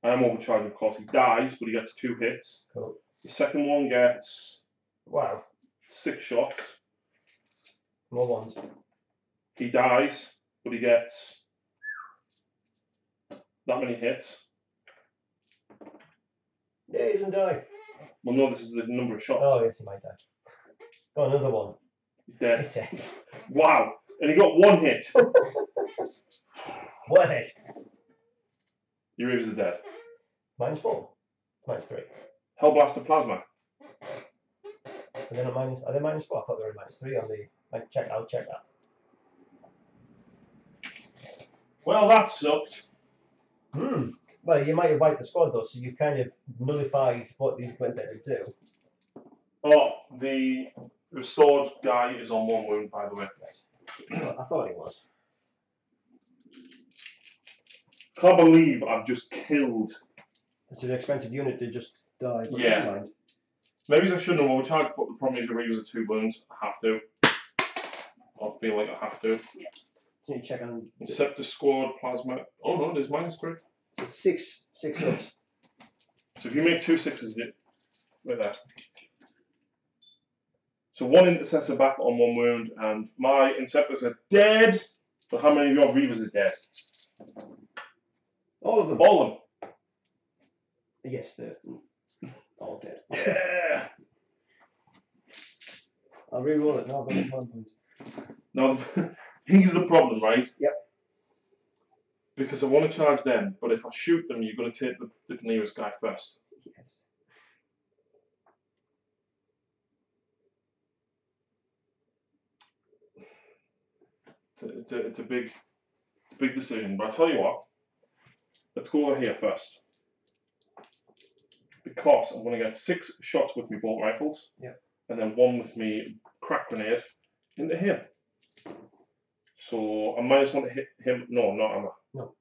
I am overcharged, of course. He dies, but he gets 2 hits. Cool. The second one gets Wow. 6 shots. More 1s. He dies, but he gets that many hits. Yeah, he doesn't die. Well, no, this is the number of shots. Oh, yes, he might die. Oh, another one. He's dead. He's dead. Wow. And he got 1 hit. Worth it. Your Reavers are dead. -4. -3. Hellblaster Plasma. Are they not minus? Are they -4? I thought they were -3 on the. I'll check that. Well, that sucked. Hmm. Well, you might have wiped the squad though, so you kind of nullified what these went there to do. Oh, the restored guy is on 1 wound, by the way. Right. I thought he was. Can't believe I've just killed. It's an expensive unit to just die. But Yeah. never mind. Maybe I shouldn't have overcharged, but the problem is your Reavers are 2 wounds. I have to. I feel like I have to. So you check on. Scepter Squad, Plasma. Oh no, there's -3. So 6 ups. So if you make 2 6s, right there. So 1 Intercessor back on 1 wound, and my Inceptors are dead. But how many of your Reavers are dead? All of them. All of them. Yes, they're all dead. Yeah. I'll re-roll it now. I've got 1 point. Now, here's the problem, right? Yep. Because I want to charge them, but if I shoot them, you're going to take the nearest guy first. Yes. It's a big decision. But I tell you what, let's go over here first. Because I'm going to get 6 shots with me bolt rifles. Yep. And then 1 with me crack grenade into him. So I -1 to hit him. No, not am I? No.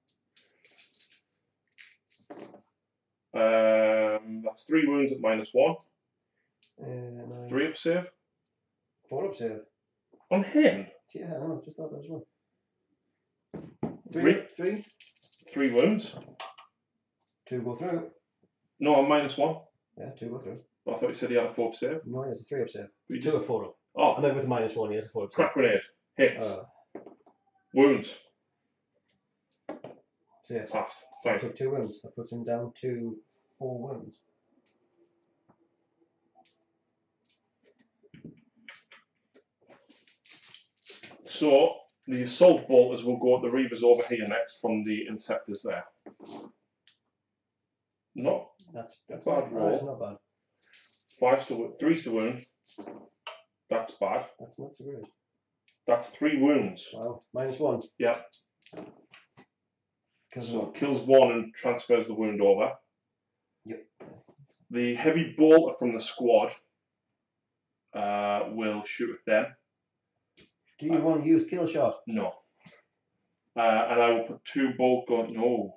That's 3 wounds at -1. 3 up save. 4 up save. On him? Yeah, I know, just thought that was one. 3 wounds. 2 go through. No, I'm -1. Yeah, 2 go through. But I thought you said he had a 4 up save. No, he has a 3 up save. But 2 or 4 up. Oh. I meant with the -1, he has a 4 up save. Crack grenade. Hits. Wounds. Save. Pass. So I Fine. took 2 wounds. That puts him down to 4 wounds. So the assault bolters will go at the Reavers over here next from the Inceptors there. That's bad roll. That's not bad. 3's to wound. That's bad. That's not so good. That's 3 wounds. Wow. -1. Yep. So One. kills 1 and transfers the wound over. Yep. The heavy bolter from the squad will shoot at them. Do you want to use kill shot? No. And I will put 2 bolt gun. No.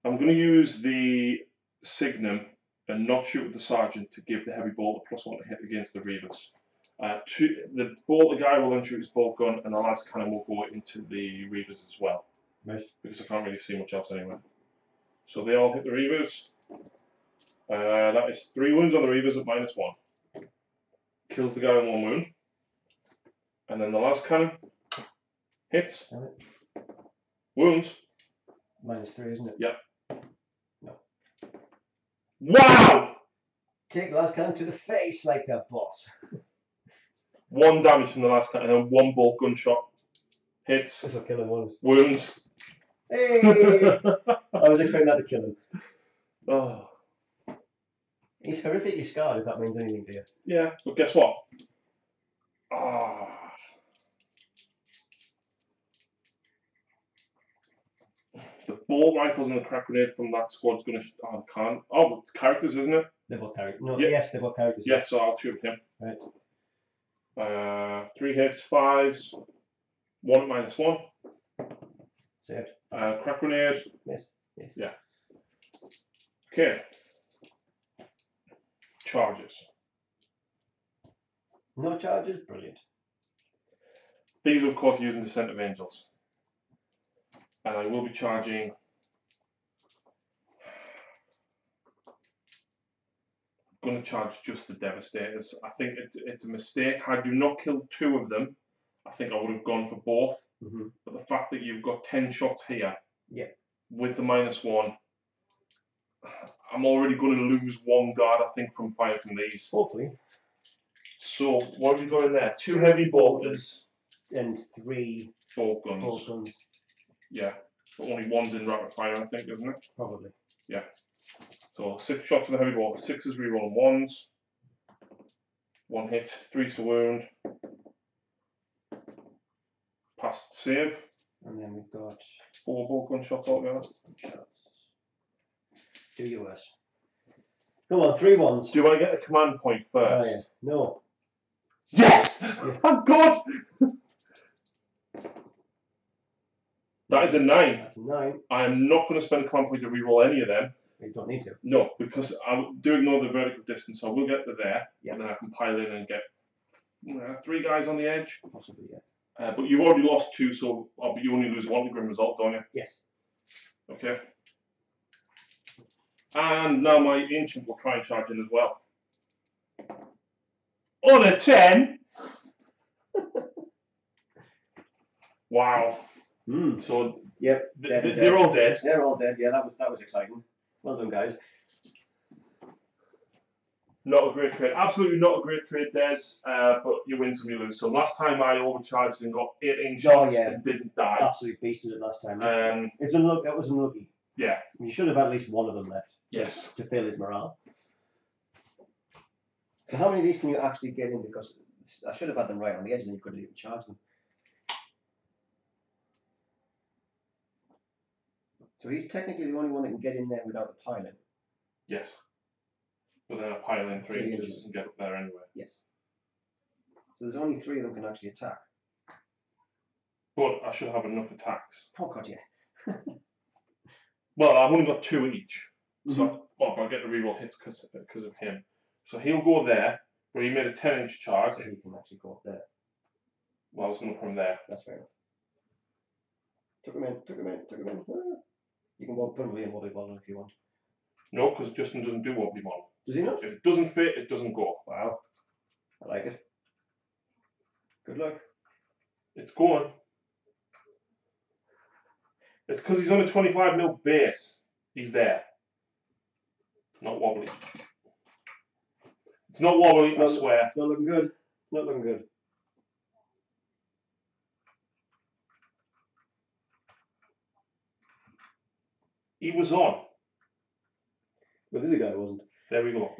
I'm going to use the Signum and not shoot at the Sergeant to give the heavy bolter +1 to hit against the Reavers. The bolter guy will then shoot his bolt gun, and the last cannon will go into the Reavers as well. Right. Because I can't really see much else anyway. So they all hit the Reavers. That is 3 wounds on the Reavers at -1. Kills the guy in 1 wound. And then the last cannon hits. Wounds. -3, isn't it? Yep. No. Wow! Take last cannon to the face like a boss. 1 damage from the last cannon, and then 1 bolt gunshot. Hits. This will kill him once. Wounds. Hey! I was expecting that to kill him. Oh. He's horrifically scarred, if that means anything to you. Yeah, but guess what? Ah. The bolt rifles and the crack grenade from that squad's gonna. Oh, I can't. Oh, it's characters, isn't it? They're both characters. No, Yeah. yes, they're both characters. Yeah, so I'll shoot him. Right. 3 hits, 5s, 1 at -1. Saved. Crack grenade. Miss. Yes. Yeah. Okay. Charges. No charges, brilliant. These, of course, using Descent of Angels. And I will be charging. I'm going to charge just the Devastators. I think it's a mistake. Had you not killed 2 of them, I think I would have gone for both. But the fact that you've got 10 shots here, with the -1, I'm already going to lose 1 guard, I think, from fire from these. Hopefully. So what have we got in there? 2 heavy bolters and 3 bolt guns. bolt guns. Yeah, but only 1's in rapid fire, I think, isn't it? Probably. Yeah. So 6 shots with the heavy bolter, 6s rerolling 1s. 1 hit, 3's to wound. Passed save. And then we've got 4 bolt gun shots altogether. shots. Do your worst. Come on, 3 1s. Do I get a command point first? Oh, yeah. No. Yes! Thank God! That is a 9. That's a 9. I am not going to spend a command point to reroll any of them. You don't need to. No, because I do ignore the vertical distance, so I will get to there, Yeah. and then I can pile in and get 3 guys on the edge. Possibly, yeah. But you've already lost 2, so you only lose 1 to grim result, don't you? Yes. Okay. And now my ancient will try and charge in as well. On a 10! Wow. So yep, they're all dead. They're all dead. Yeah, that was exciting. Well done, guys. Not a great trade. Absolutely not a great trade, Des. But you win some, you lose. So last time I overcharged and got 18 shots and didn't die. Absolutely beasted it last time. That was unlucky. Yeah. You should have had at least one of them left. Yes. To fill his morale. So how many of these can you actually get in? Because I should have had them right on the edge, then you couldn't even charge them. So he's technically the only one that can get in there without the piling. Yes. But then a pile in 3 inches doesn't get up there anyway. Yes. So there's only 3 of them can actually attack. But I should have enough attacks. Oh god, yeah. Well, I've only got 2 each. So I'll get the reroll hits because of him. So he'll go there, where he made a 10-inch charge. So he can actually go up there. Well, I was going to put him there. That's fair enough. Took him in. You can put him in wobbly bottle if you want. No, because Justin doesn't do wobbly model. Does he not? If it doesn't fit, it doesn't go. Wow. I like it. Good luck. It's going. It's because he's on a 25mm base. He's there. Not wobbly. It's not wobbly, I swear. It's not looking good. It's not looking good. He was on. But the other guy wasn't. There we go.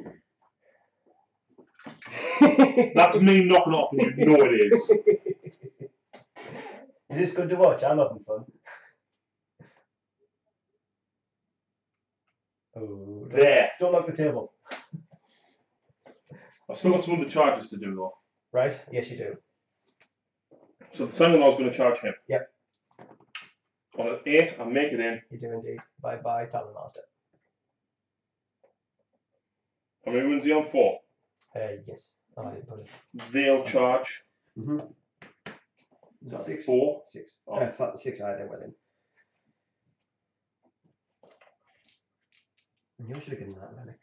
That's me knocking off, and you know it is. Is this good to watch? I'm having fun. Oh, There. Don't lock the table. I've still got some other charges to do though. Right? Yes, you do. So the second one I was going to charge him. Yep. On an 8, I make it in. You do indeed. Bye bye, Talon Master. How many wounds are you on? 4. Yes. Oh, I didn't put it. They'll charge. Is that 6? 4? 6. Oh. 6, I think, well in. And you should have given that, Relic.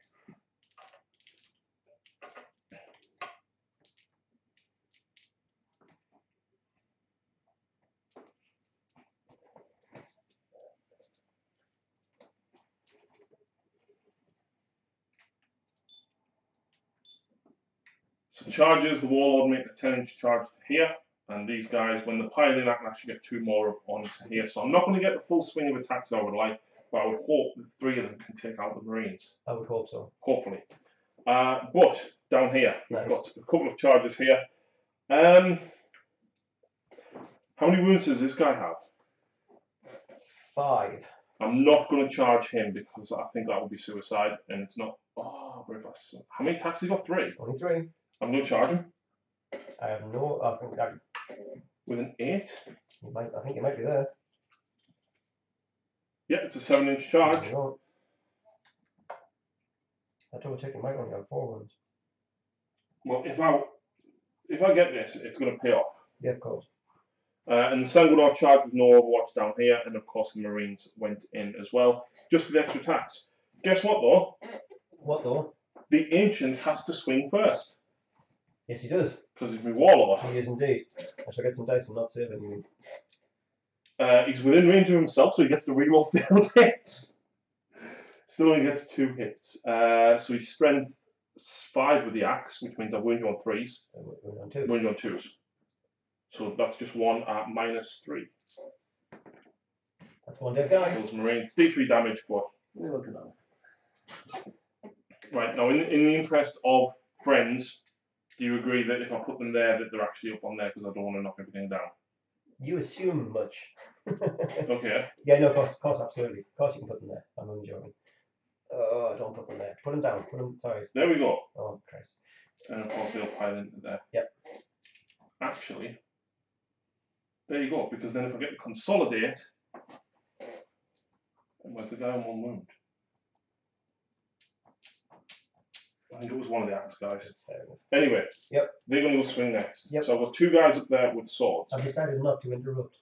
So charges, the Warlord make a 10-inch charge to here, and these guys, when they're piling in, I can actually get 2 more onto here. So I'm not going to get the full swing of attacks I would like, but I would hope that 3 of them can take out the Marines. I would hope so. Hopefully. But down here, Nice. we've got a couple of charges here. How many wounds does this guy have? 5. I'm not going to charge him because I think that would be suicide, and it's not. Oh, but if how many attacks has he got? 3. Only 3. I'm going to charge him I have no. I think that with an 8. you might. I think you might be there. Yeah, it's a 7-inch charge. No. I double check. You might only have 4 ones. Well, if I get this, it's going to pay off. Yeah, of course. And the Sangudor charge with no Overwatch down here, and of course the Marines went in as well, just for the extra attacks. Guess what though? What though? The Ancient has to swing first. Yes, he does. Because he's my Warlord. He is indeed. I shall get some dice and not save any. He's within range of himself, so he gets the reroll failed hits. Still only gets 2 hits. So he's strength 5 with the axe, which means I wound you on 3s. So we're on 2. Wound you on 2s. So that's just 1 at -3. That's one dead guy. Those Marines. D3 damage, but. We're looking at it. Right, now in the interest of friends, do you agree that if I put them there, that they're actually up on there because I don't want to knock everything down? You assume much. Okay. Yeah, no, of course, absolutely. Of course you can put them there. I'm only joking. Oh, don't put them there. Put them down. Put them. Sorry. There we go. Oh, Christ. And of course they'll pile into there. Yep. Actually, there you go, because then if I get to consolidate, and where's the guy on 1 wound? I think it was one of the axe guys. Anyway, yep. They're going to go swing next. Yep. So I've got 2 guys up there with swords. I've decided not to interrupt.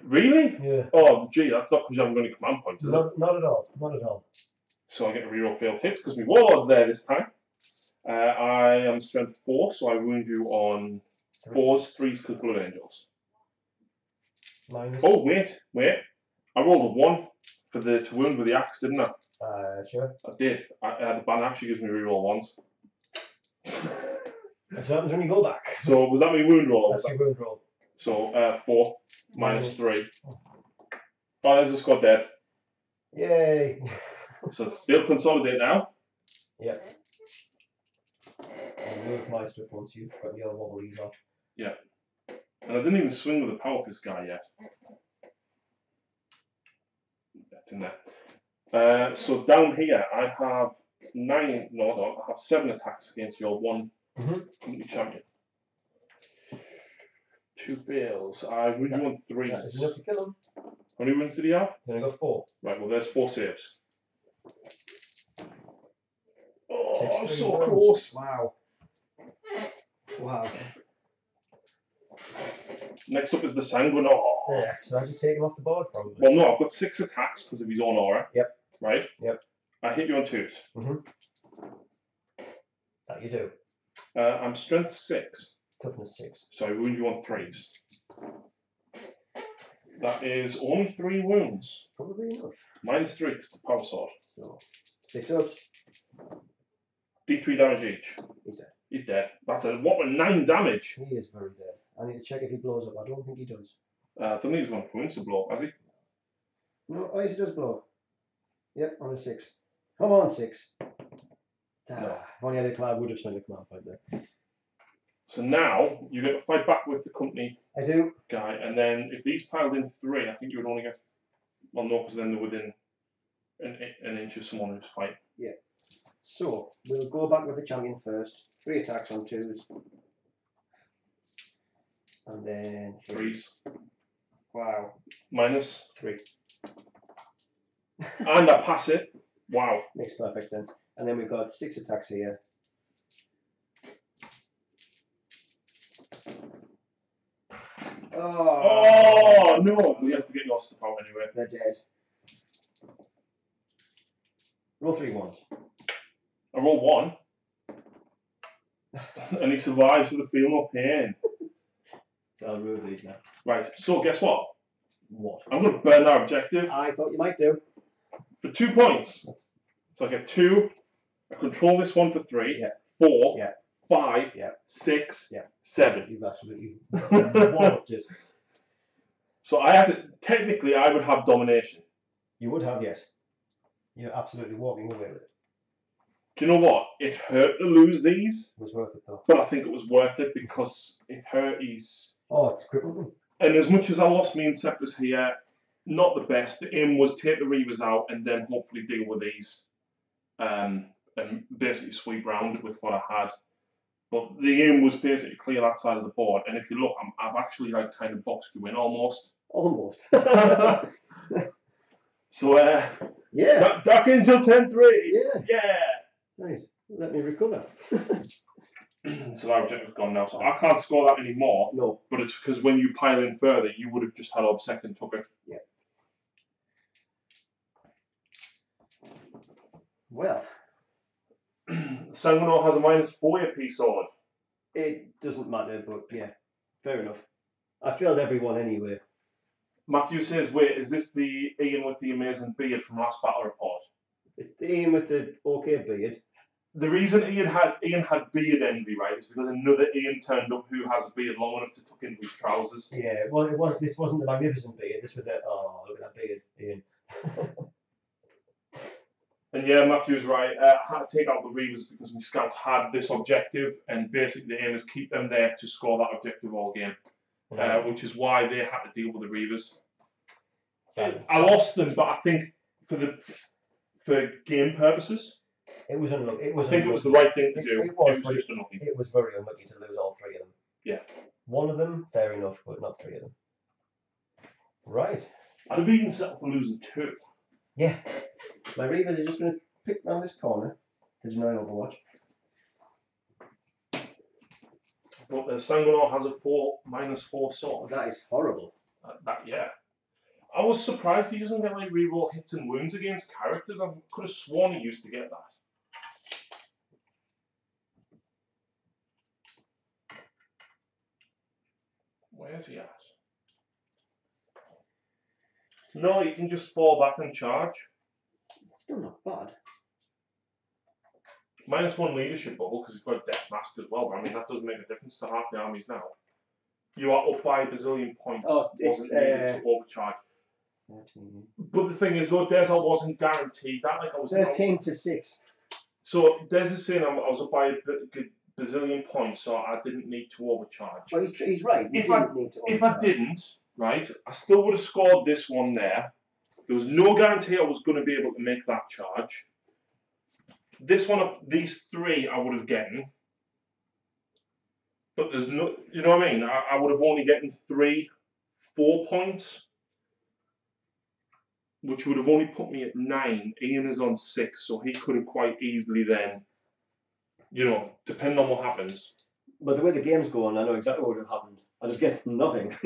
Really? Yeah. Oh, gee, that's not because you haven't got any command points, is it? Not at all. Not at all. So I get to reroll failed hits because my Warlord's there this time. I am strength 4, so I wound you on 4s, 3s because Blood Angels. Minus. Oh, wait. I rolled a 1 for the to wound with the axe, didn't I? Sure. I did. The ban actually gives me reroll 1s. That's what happens when you go back. So was that my wound roll? That's your wound roll. So 4 minus 3. Oh, there's a squad dead. Yay. So they'll consolidate now. Yep. And work my stuff once you've got your wobblies off. Yeah. And I didn't even swing with the power fist guy yet. That's in there. So down here, I have 9. No, I don't. I have 7 attacks against your 1 company champion. 2 fails. I would you on 3. That is enough to kill him. How many wounds did he have? He's only got 4. Right. Well, there's 4 saves. Oh, 6 so wounds. close. Wow. Wow. Next up is the Sanguinor. Yeah, so I just take him off the board probably. Well, no, I've got 6 attacks because of his own aura. Yep. Right? Yep. I hit you on 2s. That you do. I'm strength 6. Toughness 6. So I wound you on 3s. That is only 3 wounds. Probably enough. Minus 3 because the power sword. So 6 ups. D3 damage each. He's dead. He's dead. That's a what? 9 damage. He is very dead. I need to check if he blows up. I don't think he does. I don't think he's going for insta blow, has he? No, oh yes, he does blow. Yep, on a 6. Come on, 6. No. If only I had a cloud, I would have spent a command point there. So now you get to fight back with the company I do. guy, and then if these piled in 3, I think you would only get. Well, no, because then they're within an inch of someone who's fighting. Yeah. So we'll go back with the champion first. 3 attacks on 2s. And then 3s. Wow. Minus. 3. And I pass it. Wow. Makes perfect sense. And then we've got 6 attacks here. Oh no! We have to get your stuff out anyway. They're dead. Roll 3 ones. I roll 1. And he survives with a feel no pain. So I'll remove these now. Right, so guess what? What? I'm going to burn that objective I thought you might do. for 2 points. So I get 2. I control this one for 3. Yeah. 4. Yeah. 5. Yeah. 6. Yeah. 7. You've absolutely walloped it. So I have to. Technically, I would have domination. You would have, yes. You're absolutely walking away with it. Do you know what? It hurt to lose these, It was worth it though. but I think it was worth it because it hurt his. Oh, it's crippled them. And as much as I lost me Inceptors here, not the best. The aim was take the Reavers out and then hopefully deal with these, and basically sweep round with what I had. But the aim was basically clear that side of the board. And if you look, I've actually like kind of boxed you in almost. Almost. So Yeah. Dark Angel 10-3. Yeah. Yeah. Nice. Let me recover. So that objective's gone now. So I can't score that anymore. No. But it's because when you pile in further, you would have just had Obsec and took it. Yeah. Well, Sanguinor has a -4 AP sword. it doesn't matter, but yeah, fair enough. I failed everyone anyway. Matthew says, wait, is this the Ian with the amazing beard from last battle report? It's the Ian with the okay beard. The reason Ian had beard envy, right, is because another Ian turned up who has a beard long enough to tuck into his trousers. Yeah, well, this wasn't the magnificent beard. This was oh, look at that beard, Ian. And yeah, Matthew's right. I had to take out the Reavers because my scouts had this objective, and basically the aim is keep them there to score that objective all game, which is why they had to deal with the Reavers. I lost them, but I think for game purposes, it was unlucky. I think it was the right thing to do. It was just unlucky. It was very unlucky to lose all 3 of them. Yeah. One of them, fair enough, but not 3 of them. Right. I'd have even settled for losing 2. Yeah. My Reavers are just going to pick round this corner to deny Overwatch. But Sanguinor has a -4 sword. That is horrible. Yeah. I was surprised he doesn't get like reroll hits and wounds against characters. I could have sworn he used to get that. Where's he at? No, you can just fall back and charge. It's still not bad. -1 leadership bubble because he's got Death Mask as well. But I mean, that doesn't make a difference to half the armies now. You are up by a bazillion points. Oh, it's wasn't needed to overcharge. 13. But the thing is, though, Desert wasn't guaranteed that. Like I was 13 to 6. So Des is saying I was up by a bazillion points, so I didn't need to overcharge. Well, he's right. If I didn't, right, I still would have scored this one there. There was no guarantee I was going to be able to make that charge. This one, these three, I would have gotten. But there's no, you know what I mean? I would have only gotten 4 points, which would have only put me at 9. Ian is on 6, so he could have quite easily then, you know, depending on what happens. But the way the game's going, I know exactly what would have happened. I'd have gotten nothing.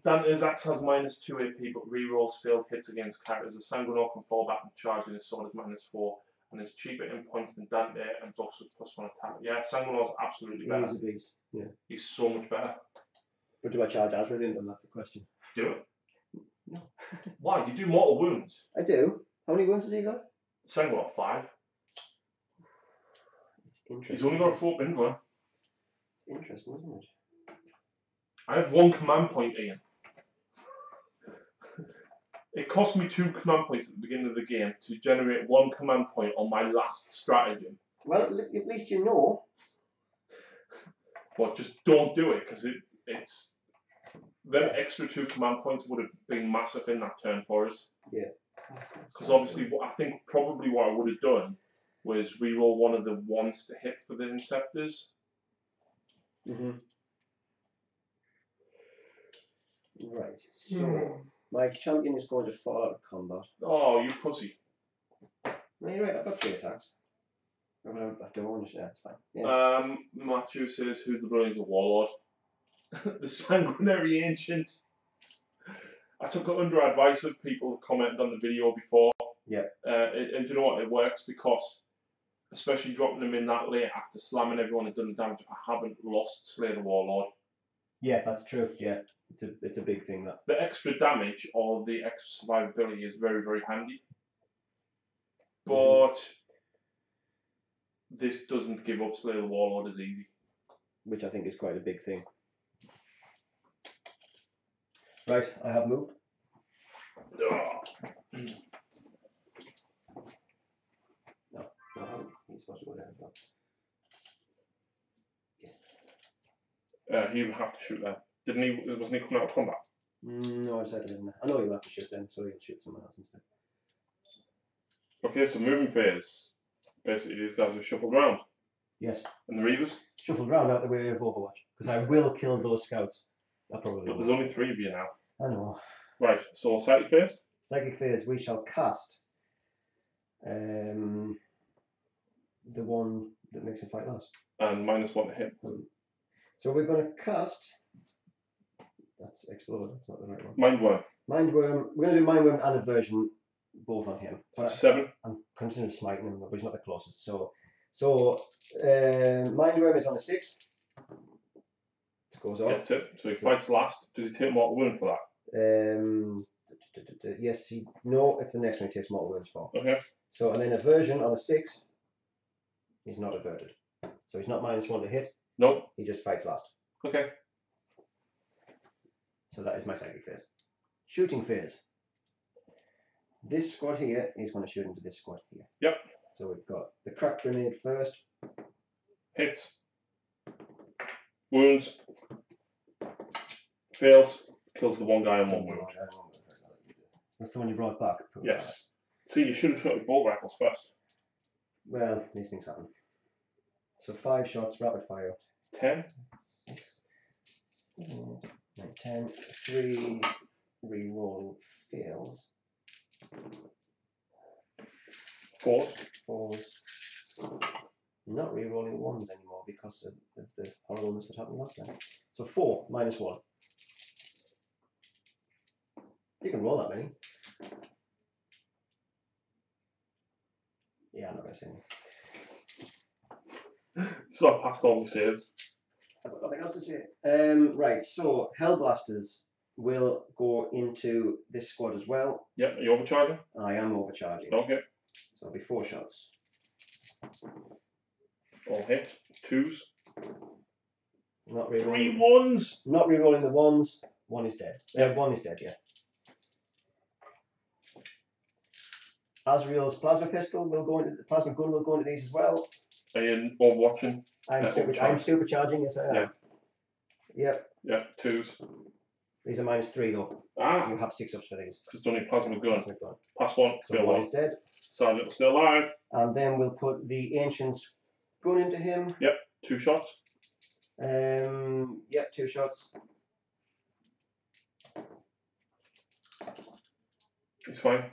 Dante's axe has -2 AP, but rerolls failed hits against characters. A Sanguinor can fall back and charge, and his sword is -4, and is cheaper in points than Dante, and buffs with +1 attack. Yeah, Sanguinor's absolutely better. He's a beast. Yeah. He's so much better. But do I charge Azra into him? That's the question. Do it. No. Why? You do mortal wounds. I do. How many wounds has he got? Sanguinor 5. It's interesting. He's only got a 4 bin one. It's interesting, isn't it? I have 1 command point, Ian. It cost me 2 command points at the beginning of the game to generate 1 command point on my last stratagem. Well, at least you know. But just don't do it, because it's... Them extra 2 command points would have been massive in that turn for us. Yeah. Because obviously, I think probably what I would have done was reroll one of the ones to hit for the Inceptors. Right, so my champion is going to fall out of combat. Oh, you pussy. No, you're right, I've got 3 attacks. I don't want to share, it's fine. Yeah. Matthew says, who's the brilliant warlord? The sanguinary ancient. I took it under advice of people who commented on the video before. Yeah. And do you know what? It works because, especially dropping them in that late after slamming everyone and done the damage, I haven't lost Slay the Warlord. Yeah, that's true. Yeah, it's a big thing, that. The extra damage or the extra survivability is very, very handy. But this doesn't give up Slay the Warlord as easy. Which I think is quite a big thing. Right, I have moved. No, he's supposed to go there as well. He would have to shoot there. Didn't he? Wasn't he coming out of combat? No, I decided in there. I know you have to shoot them, so he'll shoot someone else instead. Okay, so moving phase. Basically, these guys are shuffled around. Yes. And the Reavers? Shuffled round out the way of Overwatch. Because I will kill those scouts. I probably But will. there's only 3 of you now. I know. Right, so psychic phase? Psychic phase, we shall cast the one that makes him fight last. And -1 to hit. So we're going to cast... That's explode, that's not the right one. Mindworm. Mindworm. We're going to do Mindworm and Aversion both on him. So 7. I'm considering smiting him, but he's not the closest. So Mindworm is on a 6. It goes off. Gets it. So he fights last. Does he take mortal wound for that? Yes, no, it's the next one he takes mortal wounds for. Okay. So, and then Aversion on a 6, he's not averted. So he's not -1 to hit. Nope. He just fights last. Okay. So that is my psychic phase. Shooting phase. This squad here is going to shoot into this squad here. Yep. So we've got the crack grenade first. Hits. Wounds. Fails. Kills the one guy on 1 wound. That's the one you brought back. Yes. See, you should have shot with bolt rifles first. Well, these things happen. So 5 shots, rapid fire. 10. 6, 7, 8, 9, 10. 3 re-rolling fails. 4s. Not re-rolling 1s anymore because of the horribleness that happened last time. So 4 -1. You can roll that many. Yeah, I'm not going to say anything. So I passed all the saves. I've got nothing else to say. Right, so Hellblasters will go into this squad as well. Yep, are you overcharging? I am overcharging. Okay. So it'll be 4 shots. All hit. 2s. Not re-rolling. 3 1s! Not re-rolling the 1s. 1 is dead. 1 is dead, yeah. Asriel's plasma pistol will go into the plasma gun will go into these as well. Are you all watching? I'm supercharging. Yes, I am. Yeah. Yep. Yeah, 2s. These are -3 though. Ah. So you have 6 ups for these. Because it's only plasma gun. Plasma gun. Pass 1. So one is dead. Sergeant still alive. And then we'll put the Ancient's gun into him. Yep. 2 shots. Yep, 2 shots. It's fine.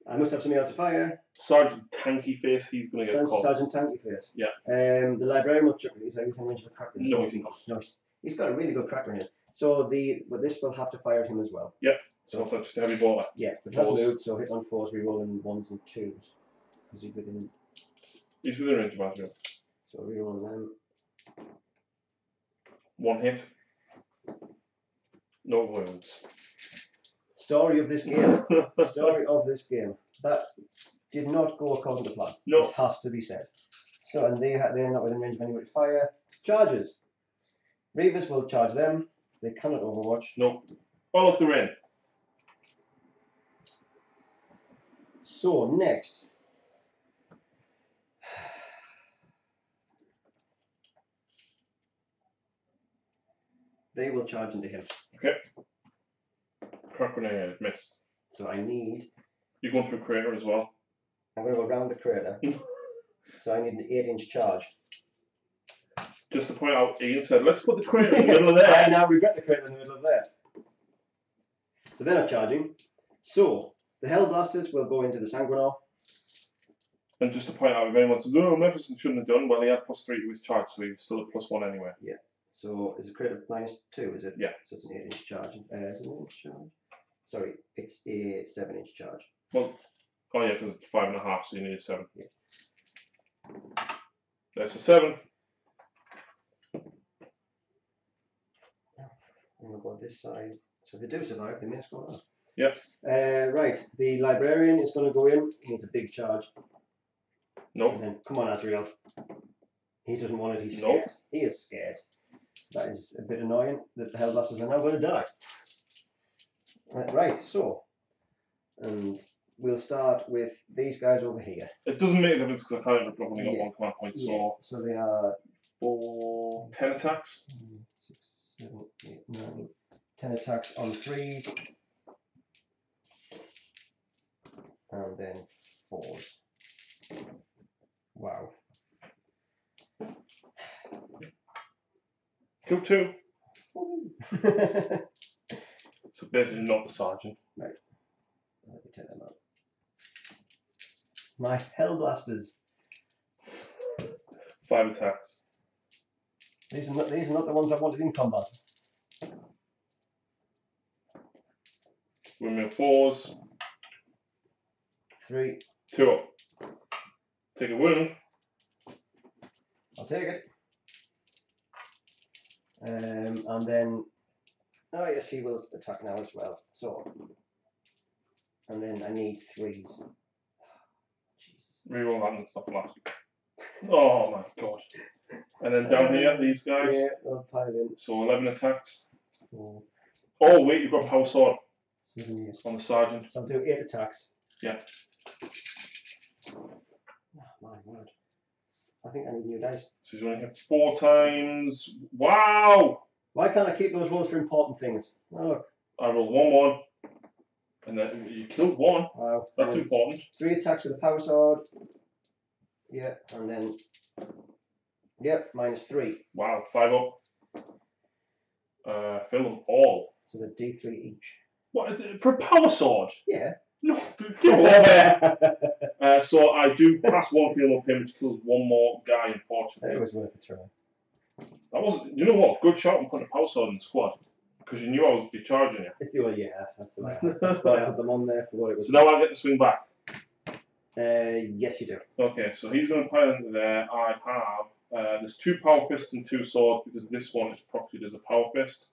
I must have something else to fire. Sergeant Tanky Face, he's going to get caught. Sergeant Tanky Face. Yeah. The librarian will chuck these. Everything range of a cracker. No, he's not. No, he's got a really good cracker in it. So this will have to fire at him as well. Yep. So it's just a heavy ball. Yeah, but that's moved, so hit on 4s, rerolling 1s and 2s. Because he's within. He's within range of Asriel. So rerolling them. 1 hit. No wounds. Story of this game. Story of this game. That did not go according to plan. No. It has to be said. So, and they're not within range of anybody to fire. Charges. Reavers will charge them. They cannot overwatch. No. All up the rain. So, next. They will charge into him. Okay. Crack grenade, missed. So I need. You're going through crater as well. I'm going to go around the crater. So I need an 8-inch charge. Just to point out, Ian said, let's put the crater in the middle of there. I now regret the crater in the middle of there. So they're not charging. So the Hellblasters will go into the Sanguinor. And just to point out, if anyone says, oh, Mephiston shouldn't have done, well, he had +3 to his charge, so he's still at +1 anyway. Yeah. So is the crater -2, is it? Yeah. So it's an 8-inch charge. Is it an 8-inch charge? Sorry, it's a 7-inch charge. Well, oh yeah, because it's 5.5, so you need a 7. Yeah. That's a 7. And we'll go this side. So if they do survive, they may score that. Yep. Right, the Librarian is going to go in. He needs a big charge. Nope. And then, come on, Asriel. He doesn't want it, he's scared. Nope. He is scared. That is a bit annoying that the Hellblasters are now going to die. Right, so. And we'll start with these guys over here. It doesn't make a difference because I can't end up only got 1 command point, so. Yeah. So they are 10 attacks. 6, 7, 8, 9, 10 attacks on 3s. And then 4s. Wow. Kill 2. So basically not the sergeant. Right. Let me take them out. My Hellblasters. 5 attacks. These are not the ones I wanted in combat. Windmill 4s. 3. 2 up. Take a wound. I'll take it. And then, oh yes, he will attack now as well. So, and then I need 3s. Jesus. Reroll that and stuff last. Oh my god. And then down here, these guys. Yeah, they'll pile in. So 11 attacks. 4, Oh wait, you've got power sword 7, 8. on the sergeant. So I'll do 8 attacks. Yeah. Oh my word. I think I need new dice. So he's only hit 4 times. Wow! Why can't I keep those rolls for important things? Oh look. I rolled 1-1. And then you killed 1. Wow. That's important. 3 attacks with a power sword. Yeah, and then yep, -3. Wow, 5 up. Fill them all. So they're D3 each. What? For a power sword? Yeah. No, get over there. So I do pass 1 field up him, which kills 1 more guy, unfortunately. It was worth a try. That wasn't. You know what? Good shot on putting a power sword in the squad. Because you knew I would be charging you. It's the one, yeah. That's why I had them on there for what it was. So now I get to swing back. Yes, you do. Okay, so he's going to pile into there. I have. There's 2 power fists and 2 swords because this one is proxied as a power fist.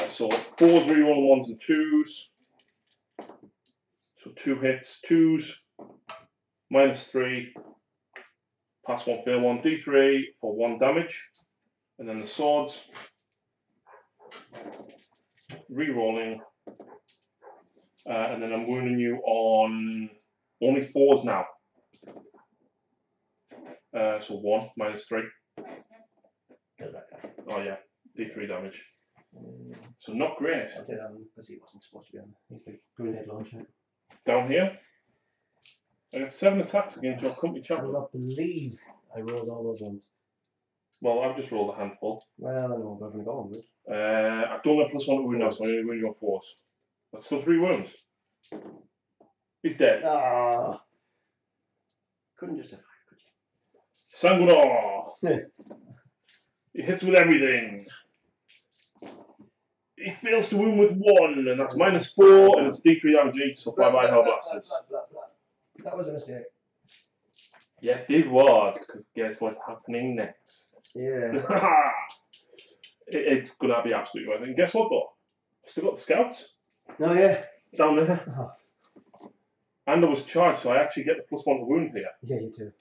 So 4s, reroll 1s and 2s. So 2 hits, 2s, -3, pass 1, fail 1, D3 for 1 damage. And then the swords, rerolling And then I'm wounding you on only 4s now. So 1 minus 3. Oh yeah, D3 damage. So not great. I'll take that one because he wasn't supposed to be on. He's the grenade launcher. Down here, I got 7 attacks against your company I champion. cannot believe I rolled all those ones. Well, I've just rolled a handful. Well, I know, but I've only got one with. I don't have +1 to wound now, so I'm only wounding on 4s. That's still 3 wounds. He's dead. Ah, couldn't just survive, could you? Sanguinor! He hits with everything. He fails to wound with 1, and that's -4, and it's D3 damage each, so bye-bye, hell blasters. That was a mistake. Yes, it was, because guess what's happening next? Yeah. It's going to be absolutely worth it. And guess what, though? Still got the scouts No, yeah. down there. Oh. And I was charged, so I actually get the +1 to wound here. Yeah, you too.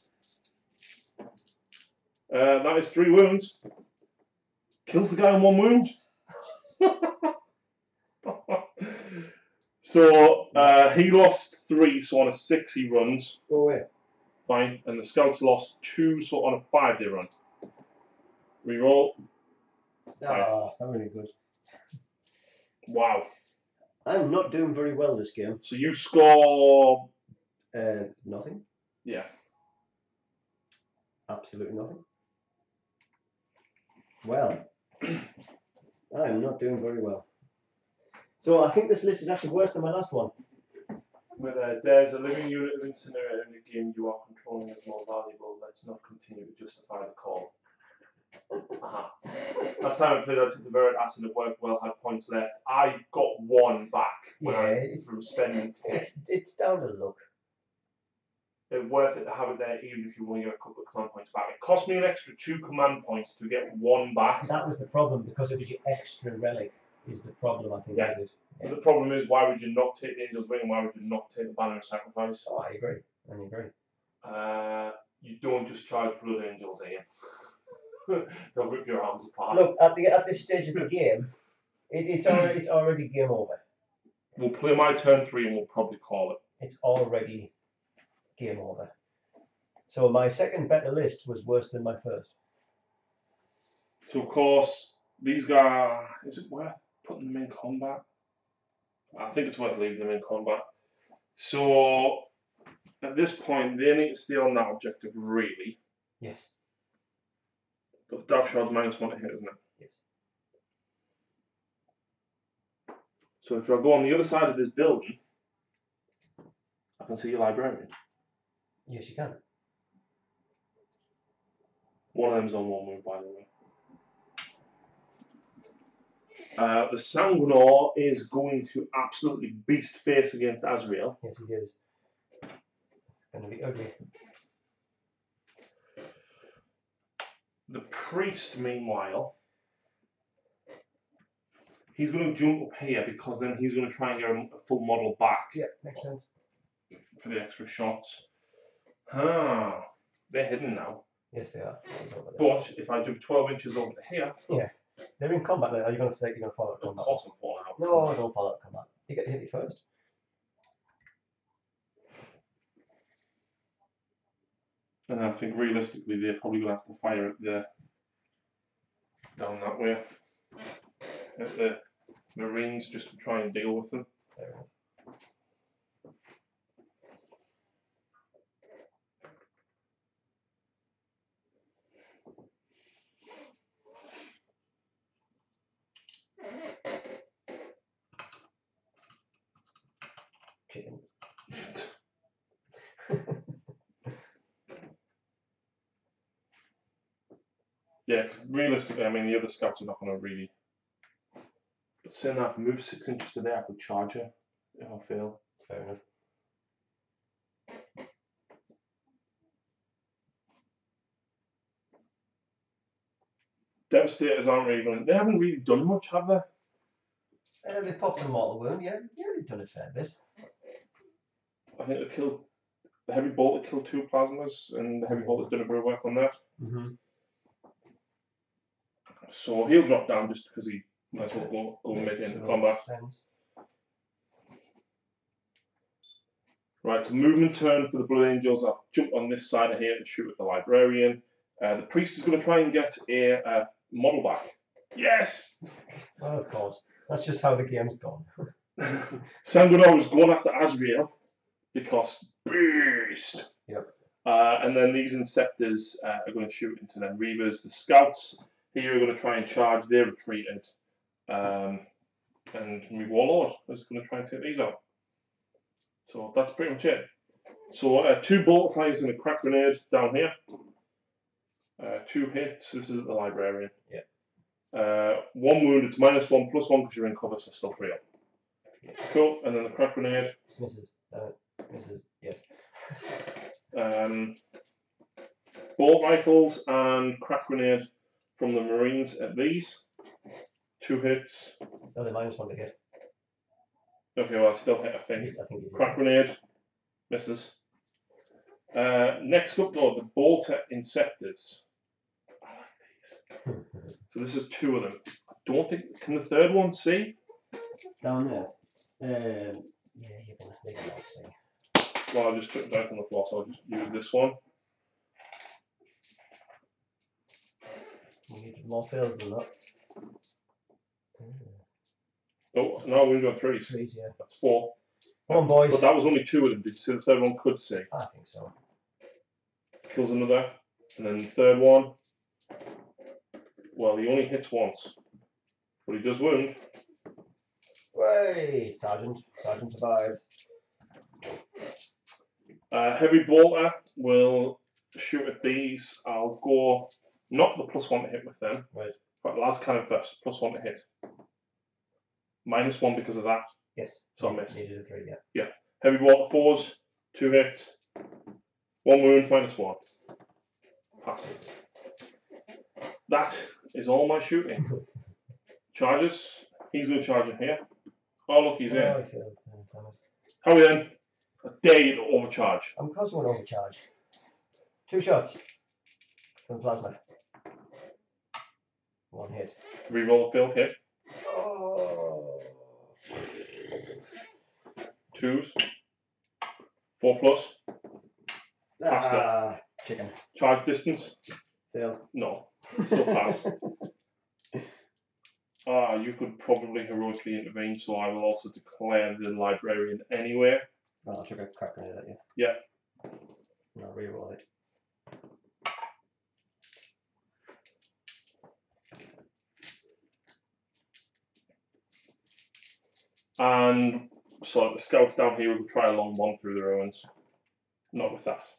That is 3 wounds. Kills the guy on 1 wound. So he lost 3, so on a 6 he runs. Go away. Fine. And the scouts lost 2, so on a 5 they run. Reroll. Ah, that really good. Wow. I'm not doing very well this game. So you score. Nothing. Yeah. Absolutely nothing. Well, I'm not doing very well. So I think this list is actually worse than my last one. With there's a living unit of incinerator in the game you are controlling is more valuable. Let's not continue to justify the call. Last time I played, I took the Dark Artisan, it worked well, had points left. I got 1 back from spending 10. It's down to luck. It's worth it to have it there, even if you want to get a couple of command points back. It cost me an extra 2 command points to get 1 back. That was the problem, because it was your extra relic is the problem, I think, with it. Yeah. The problem is, why would you not take the Angel's Wing and why would you not take the Banner of Sacrifice? Oh, I agree. You don't just charge Blood Angels, Ian. They'll rip your arms apart. Look, at this stage of the game, it's already game over. We'll play my turn 3 and we'll probably call it. It's already game over. So my second better list was worse than my first. So of course, these guys, is it worth putting them in combat? I think it's worth leaving them in combat. So at this point, they need to stay on that objective, really. Yes. But Dark Shard's -1 to hit, isn't it? Yes. So if I go on the other side of this building, I can see your librarian. Yes, you can. One of them's on 1 move, by the way. The Sanguinor is going to absolutely beast face against Azrael. Yes, he is. It's going to be ugly. The priest, meanwhile, he's going to jump up here because then he's going to try and get a full model back. Yeah, makes sense. For the extra shots. Ah, they're hidden now. Yes, they are. But if I jump 12 inches over to here, yeah, they're in combat now. Are you going to think you're going to follow up combat? Of course I'm falling out. No, don't follow up combat. You get to hit me first. And I think realistically they're probably going to have to fire it there. Down that way. At the Marines just to try and deal with them. Fair enough. Chickens. Yeah, because realistically, I mean, the other scouts are not going to really. But saying that, if I move 6 inches to there, I could charge her if I fail. That's fair enough. Devastators aren't really going to. They haven't really done much, have they? They popped some mortal wound, yeah. Yeah, they've done a fair bit. I think they killed. The heavy bolt that killed 2 plasmas, and the heavy bolt has done a bit of work on that. Mm-hmm. So he'll drop down just because he might as well go mid into combat. Sense. Right, so movement turn for the Blood Angels. I'll jump on this side of here and shoot at the Librarian. The Priest is going to try and get a model back. Yes! Well, of course. That's just how the game's gone. Sanguinor is going after Azrael because Beast! Yep. And then these Inceptors are going to shoot into them Reavers. The Scouts here are going to try and charge. They're retreated. And my Warlord is going to try and take these out. So that's pretty much it. So 2 bolt fires and a crack grenade down here. 2 hits. This is at the Librarian. Yeah. 1 wound. It's -1 +1 because you're in cover, so still 3 up. Yeah. Cool. And then the crack grenade. Misses. Misses. Yes. Bolt rifles and crack grenade from the Marines at these. 2 hits. Oh, they're -1 to hit. Okay, well, I still hit, I think. Crack grenade. Misses. Next up, though, the Bolter Inceptors. I like these. So this is 2 of them. I don't think... Can the third one see? Down there. Yeah, you can see. Well, I'll just put it back on the floor, so I'll just use this one. We need more fails than that. Oh, no, wound on 3s. 3s, yeah. That's 4. Come on, boys. But that was only 2 of them. Did you see the third one could see? I think so. Kills another. And then the third one. Well, he only hits once. But he does wound. Way, Sergeant. Sergeant survived. Heavy bolter will shoot at these. I'll go not the +1 to hit with them. Right. But last cannon first. +1 to hit. -1 because of that. Yes. So I missed. Needed a 3, yeah. Yeah. Heavy bolter 4s. 2 hits. 1 wound, -1. Pass. That is all my shooting. Charges. He's going to charge in here. Oh, look, he's in. I failed. Damn it. How are we then? A day to overcharge. I'm causing one overcharge. 2 shots from plasma. 1 hit. Reroll the field hit. Oh. 2s. 4+. Faster. Chicken. Charge distance. Fail. No. Still pass. You could probably heroically intervene, so I will also declare the Librarian anyway. Well, I'll chuck a crack grenade at you. Yeah. And I'll reroll it. And so the scouts down here will try a long one through the ruins. Not with that.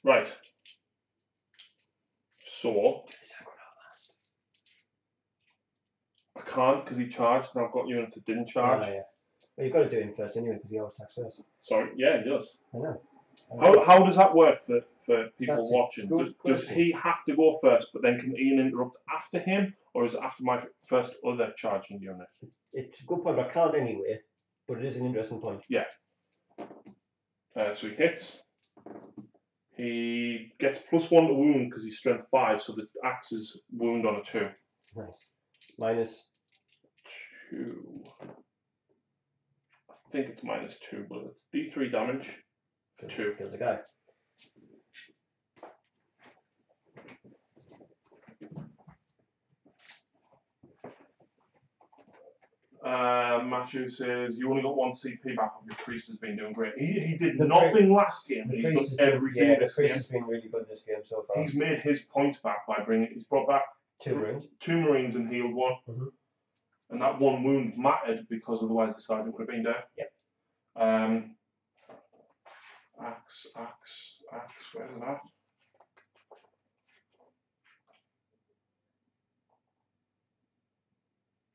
Right. So I can't because he charged and I've got units that didn't charge. Yeah. Well, you've got to do him first anyway because he always attacks first. Sorry, yeah, he does. I know. How does that work for people That's watching? Does he have to go first, but then can Ian interrupt after him, or is it after my first other charging unit? It's a good point, but I can't anyway. But it is an interesting point. Yeah. So he hits. He gets +1 to wound because he's strength 5, so the axe is wound on a 2. Nice. -2. I think it's -2, but it's D3 damage. 2. Kills a guy. Matthew says you only got 1 CP back. Your priest has been doing great. He did nothing last game. He's done everything this the priest game. has been really good this game so far. He's made his points back by bringing. He's brought back 2 Marines. 2 Marines and healed 1. Mm-hmm. And that 1 wound mattered because otherwise the sergeant would have been dead. Yep. Axe. Where's it at?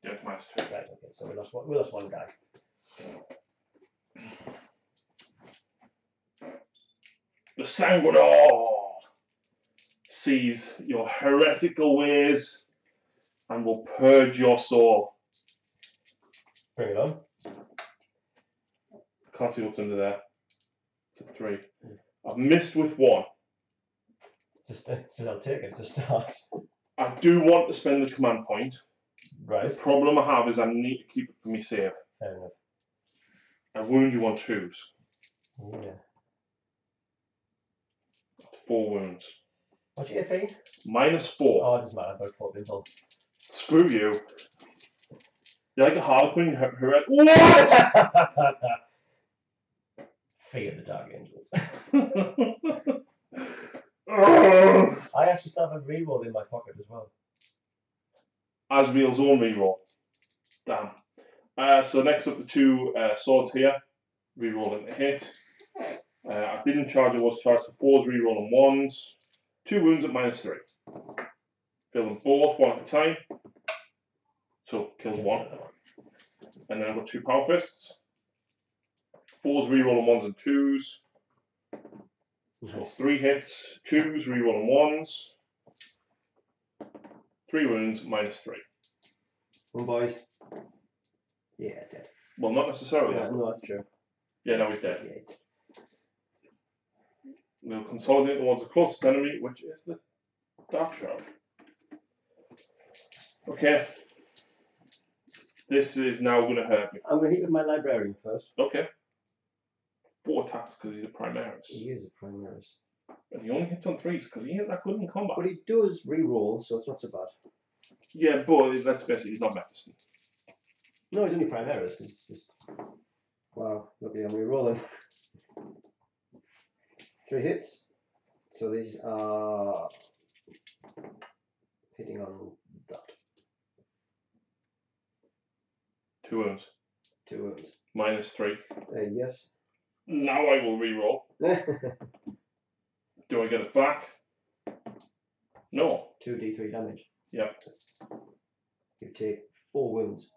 Yeah, it's -2. Right. Okay. So we lost one guy. The Sanguinor sees your heretical ways and will purge your soul. Bring it on. Can't see what's under there. It's a 3. I've missed with 1. I'll take it. It's a start. I do want to spend the command point. Right. The problem I have is I need to keep it for me save. Fair enough. I wound you on 2s. Yeah. 4 wounds. What's your AP? -4. Oh, it doesn't matter. I've got 4 pinball. Screw you. You're like a Harlequin. What? Fear the Dark Angels. Ugh. I actually still have a reroll in my pocket as well. Asriel's own reroll. Damn. So next up the 2 swords here. Rerolling the hit. I didn't charge, I was charged for 4s, rerolling 1s. 2 wounds at -3. Fill them both one at a time. So kills 1. And then I've got 2 power fists. 4s, rerolling 1s and 2s. So 3 hits, 2s, rerolling 1s. 3 wounds, -3. One boys. Yeah, dead. Well, not necessarily. No, that's true. Yeah, no, he's dead. Yeah. We'll consolidate towards the closest enemy, which is the Dark Shroud. Okay. This is now going to hurt me. I'm going to hit with my librarian first. Okay. 4 attacks because he's a Primaris. He is a Primaris. And he only hits on 3s because he ain't that good in combat. But he does re-roll, so it's not so bad. Yeah, but let's face it, he's not Mephiston. No, he's only Primaris. It's just... Wow, look at him re-rolling. 3 hits. So these are hitting on that. 2 wounds. 2 wounds. -3. Yes. Now I will re-roll. Do I get it back? No. 2d3 damage. Yep. You take 4 wounds.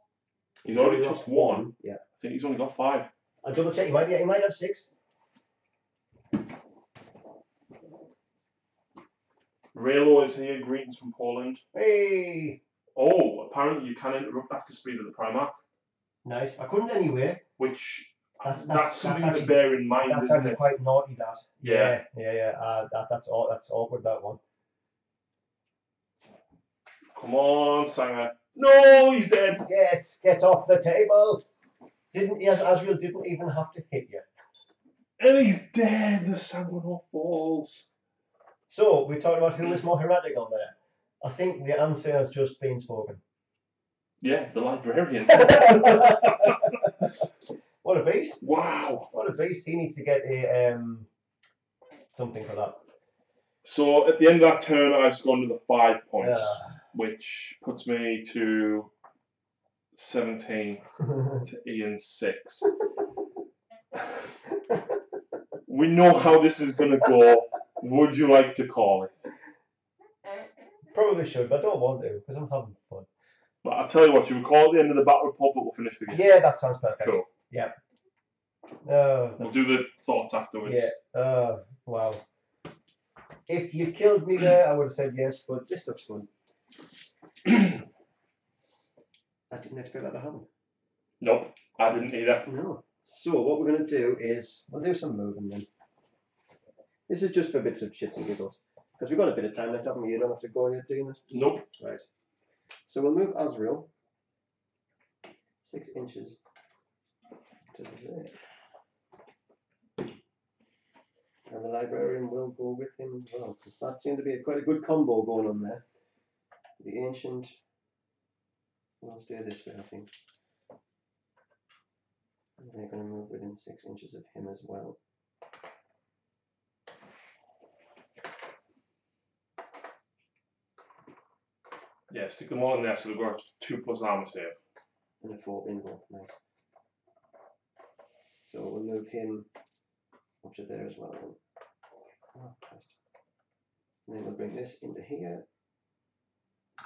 He's already took 1. Yeah. I think he's only got 5. I'll double check. He might have 6. Raylo is here. Greetings from Poland. Hey! Oh, apparently you can interrupt after speed of the Primarch. Nice. I couldn't anyway. Which That's something actually, to bear in mind, that's isn't actually it? quite naughty, that. Yeah. That's awkward, that one. Come on, Sanger. No, he's dead. Yes, get off the table. Asriel didn't even have to hit you. And he's dead. The Sanguinor falls. So, we talked about who was more heretical there. I think the answer has just been spoken. Yeah, the librarian. What a beast. Wow. What a beast. He needs to get a something for that. So, at the end of that turn, I scored the 5 points, Yeah. which puts me to 17 to Ian's 6. We know how this is going to go. Would you like to call it? Probably should, but I don't want to because I'm having fun. But I'll tell you what, should we call it the end of the battle report, but we'll finish the game? Yeah, that sounds perfect. Cool. Yeah. We'll do the thoughts afterwards. Yeah. Wow. If you killed me there, I would have said yes, but this looks fun. I didn't expect that to happen. Nope, I didn't either. No. So what we're going to do is we'll do some moving then. This is just for bits of shits and giggles because we've got a bit of time left, haven't we? You don't have to go yet doing it. Nope. Right. So we'll move Asriel 6 inches to there. And the librarian will go with him as well, because that seemed to be quite a good combo going on there. The ancient will stay this way, I think. And they're going to move within 6 inches of him as well. Yeah, stick them all in there so they've got 2+ armor save. And a 4 invul, nice. So we'll move him up to there as well then. Oh, Christ. And then we'll bring this into here.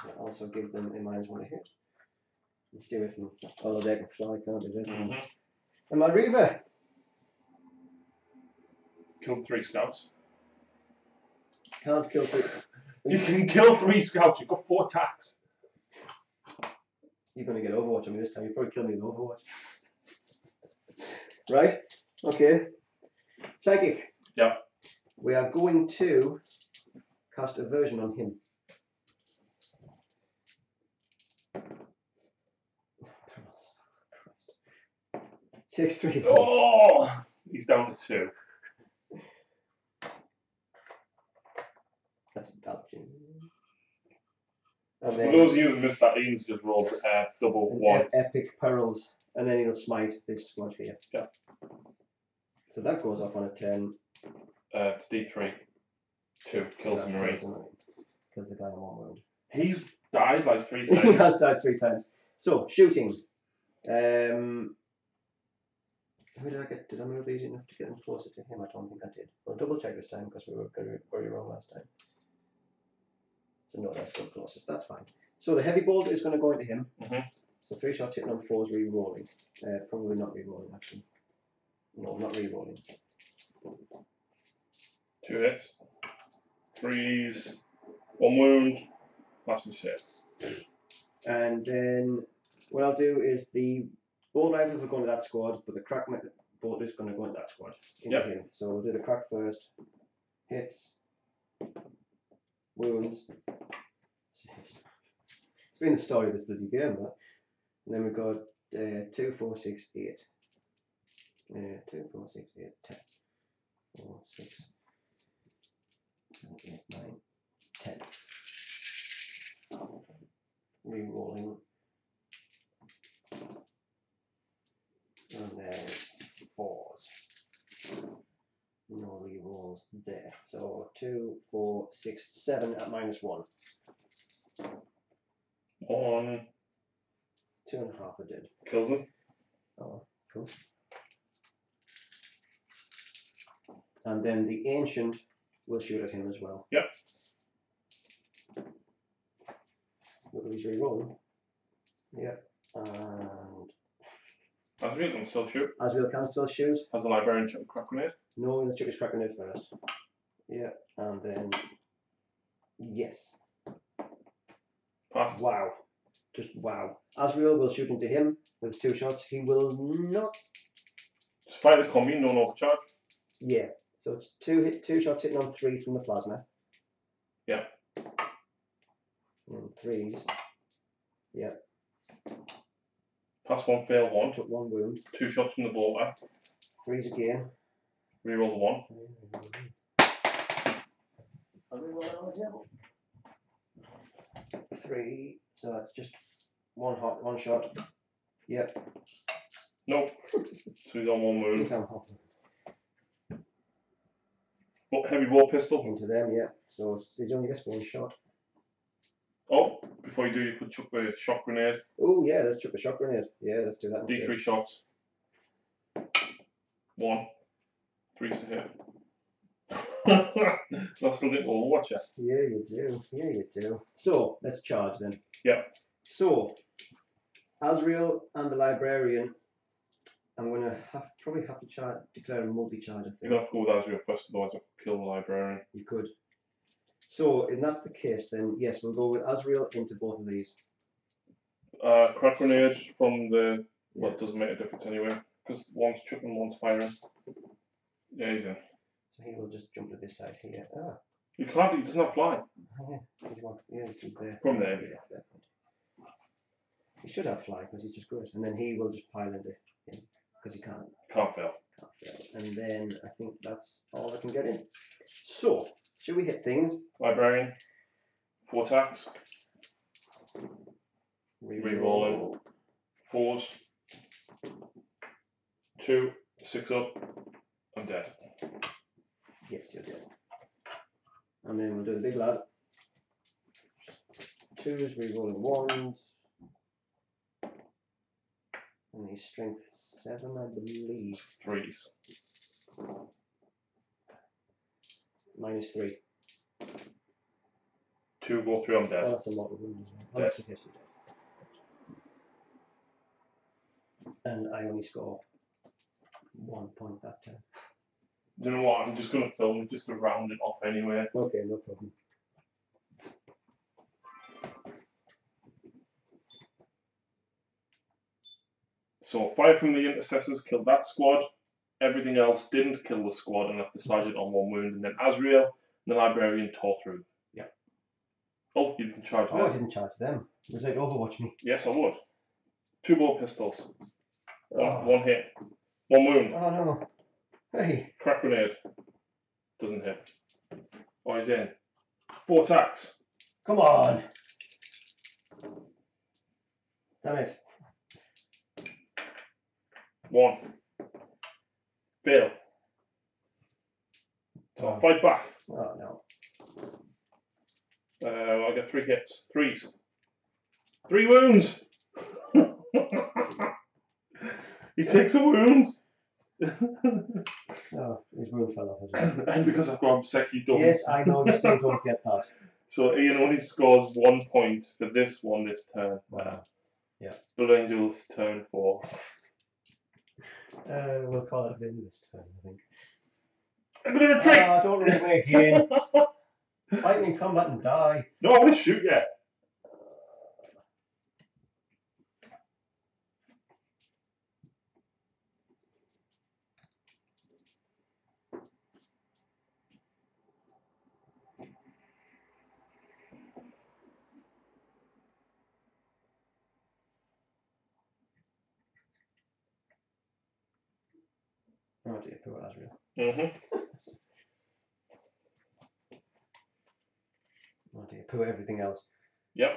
That also give them a -1 to hit. And stay away from all they can fly, can't they? And my Reaver! Killed 3 scouts. Can't kill 3. You can kill 3 scouts, you've got 4 attacks. You're going to get Overwatch on me this time. You probably kill me in Overwatch. Right? Okay. Psychic. Yep. We are going to cast Aversion on him. Takes 3 points. Oh! He's down to 2. That's a dodging. So for those of you who missed that, Ian's just rolled double 1. Epic Pearls, and then he'll smite this squad here. Yeah. So that goes off on a 10. It's D3. 2 kills the Marine. Kills the guy in 1 wound. He's died like 3 He times. has died 3 times. So shooting. How did I get? Did I move these enough to get them closer to him? I don't think I did. I'll double check this time because we were very wrong last time. So no, that's still closest. That's fine. So the heavy bolt is going to go into him. So 3 shots hitting on 4s, re-rolling. Probably not re-rolling actually. No, not re-rolling. 2 hits. 3s. 1 wound. That's my save. And then what I'll do is the bolt rifles will go into that squad, but the crack bolt is going to go into that squad. Into him. So we'll do the crack first. Hits. Wounds. It's been the story of this bloody game, that. And then we've got 2, 4, 6, 8. 2, 4, 6, 8, 10. 4, 6, 7, 8, 9, 10. Re-rolling. And then 4s. No re-rolls there. So 2, 4, 6, 7 at -1. 1. 2.5 are dead. Kills him. Oh, cool. And then the ancient will shoot at him as well. Yep. Look at his re-rolling. Yep. And Asriel can still shoot. Asriel can still shoot. Has the librarian chuck a crack grenade? No, let's chuck his crack grenade first. Yeah, and then yes. Pass. Wow. Just wow. Asriel will shoot into him with 2 shots. He will not. Despite the combi, no overcharge. Yeah. So it's 2 shots hitting on 3 from the plasma. Yeah. And 3s. Yeah. Pass 1, fail 1. Took 1 wound. 2 shots from the bolter. 3s again. Reroll the 1. I'll reroll it on the table. 3. So that's just 1 shot. Yep. Nope. So he's on 1 wound. He's on hot. Heavy ball pistol. Into them, yeah. So he only gets 1 shot. Oh, before you do, you could chuck the shock grenade. Oh yeah, let's chuck the shock grenade. Yeah, let's do that. D3 shots. 1. 3's to hit. That's a little Overwatch, yeah. Yeah, you do. Yeah, you do. So let's charge then. Yeah. So Asriel and the librarian, I'm gonna probably have to declare a multi-charge. I think You're gonna have to go with Asriel first, otherwise I'll kill the librarian. you could. So if that's the case, then yes, we'll go with Asriel into both of these. Crack grenade from the. Well, it doesn't make a difference anyway, because one's chucking, one's firing. Yeah, he's in. So he will just jump to this side here. Ah. You can't, he doesn't have fly. Yeah, he's there. From there. Yeah, fair point. He should have fly because he's just good, and then he will just pile into him because he can't. Can't fail. Can't fail. And then I think that's all I can get in. So should we hit things? Librarian. 4 attacks. Rerolling. 4s. 2. 6 up. I'm dead. Yes, you're dead. And then we'll do the big lad. 2s, rerolling 1s. And he's strength 7, I believe. 3s. -3. 2 go through, I'm dead. Oh, that's a lot of wounds as well. Dead. That's to hit you dead. And I only score 1 point that time. Do you know what? I'm just going to film just to round it off anyway. Okay, no problem. So 5 from the intercessors killed that squad. Everything else didn't kill the squad and left the sergeant on 1 wound. And then Asriel and the librarian tore through. Yeah. Oh, you didn't charge Oh, I them. didn't charge them. Would they Overwatch me? Yes, I would. 2 ball pistols. Oh. One hit. 1 wound. Oh no. Hey. Crack grenade. Doesn't hit. Oh, he's in. 4 attacks. Come on. Damn it. 1. Fail. So I'll fight back. Oh no. I'll get 3 hits. 3s. 3 wounds. He takes a wound. Oh, his wound fell off. As And because I've got Obsec, he don't. Yes, I know. You still don't get that. So Ian only scores 1 point for this one this turn. Wow. Yeah. Blood Angel's turn 4. We'll call it the end of this turn, I think. A bit of a trick! Ah, don't run away again. Fight me in combat and die. No, I want to shoot you. Oh dear, poor Azrael. Oh dear, poor everything else. Yep.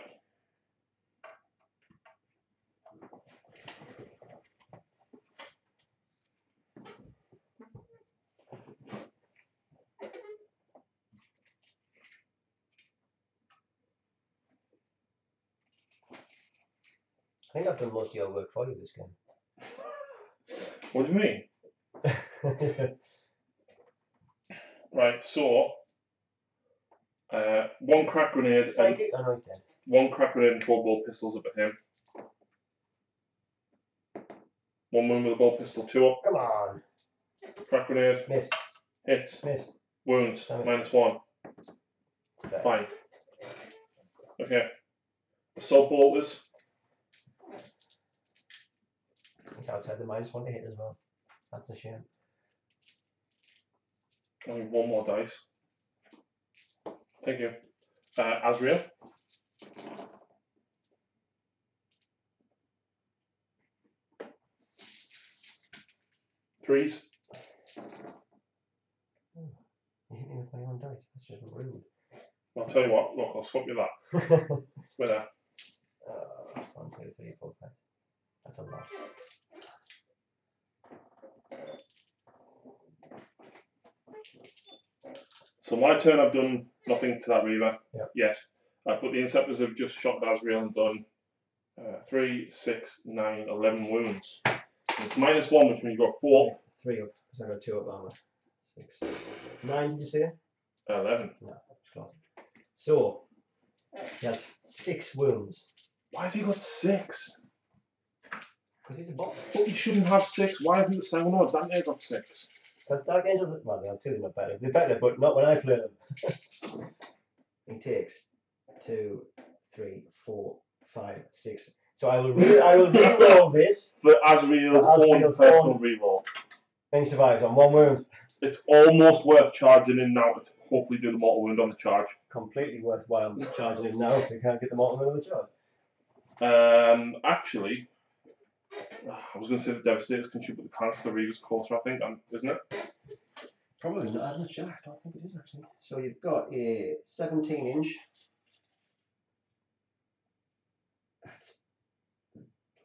I think I've done most of your work for you this game. What do you mean? Right, so 1 crack grenade and Psychic? Oh no, he's dead. 1 crack grenade and 4 ball pistols up at him. 1 wound with a ball pistol, 2 up. Come on. Crack grenade. Miss. Hits. Miss. Wounds. Damn it. -1. It's dead. Fine. Okay. Assault bolters. It's outside the -1 to hit as well. That's a shame. Only 1 more dice. Thank you. Azrael. Threes. You hit me with my own dice. That's just rude. I'll tell you what. Look, I'll swap you that. With that. 1, 2, 3, 4, 5. That's a lot. So my turn, I've done nothing to that Reaver yet. But the Inceptors have just shot Azrael and done 3, 6, 9, 11 wounds. And it's -1, which means you've got 4. 3 up, because I've got 2 up armor. 6. 9, did you say? 11. No, it's close. So, he has 6 wounds. Why has he got 6? Because he's a bot. But he shouldn't have 6. Why hasn't the second one? That guy got 6. Because Dark Angels, well, they're still not better. They're better, but not when I play them. He takes 2, 3, 4, 5, 6. So I will re-roll this. For Azrael's own personal reroll. And he survives on 1 wound. It's almost worth charging in now to hopefully do the mortal wound on the charge. Completely worthwhile charging him now if you can't get the mortal wound on the charge. Actually, I was going to say the Devastators can shoot, but the Canister Reaver's closer, I think, isn't it? Probably not. I'm not sure. I don't think it is actually. So you've got a 17-inch. That's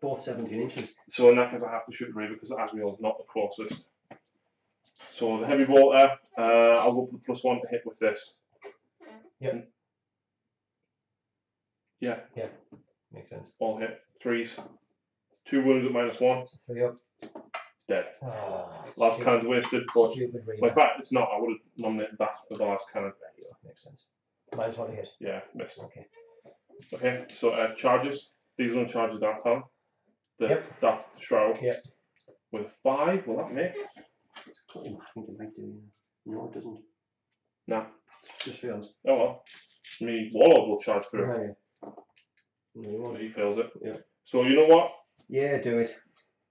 both 17 inches. So in that case, I have to shoot the Reaver because Azrael's not the closest. So the heavy bolter, I'll go for the +1 to hit with this. Yep. Yeah. Yeah. Makes sense. All hit. 3s. 2 wounds at -1. So 3 up. Dead. Oh, Last cannon's wasted, but stupid Reaver. well, in fact, it's not. I would have nominated that for the last cannon. There you go. Makes sense. -1 to hit. Yeah, missed. Okay. Okay, so charges. These are going to charge the Dark Talon. Yep. Dark Shroud. Yep. With a 5, will that make? I think it might do. No, it doesn't. Nah. It just fails. Oh well. Me Warlord will charge through. Yeah. No, you So won't. he fails it. Yeah. So you know what? Yeah, do it.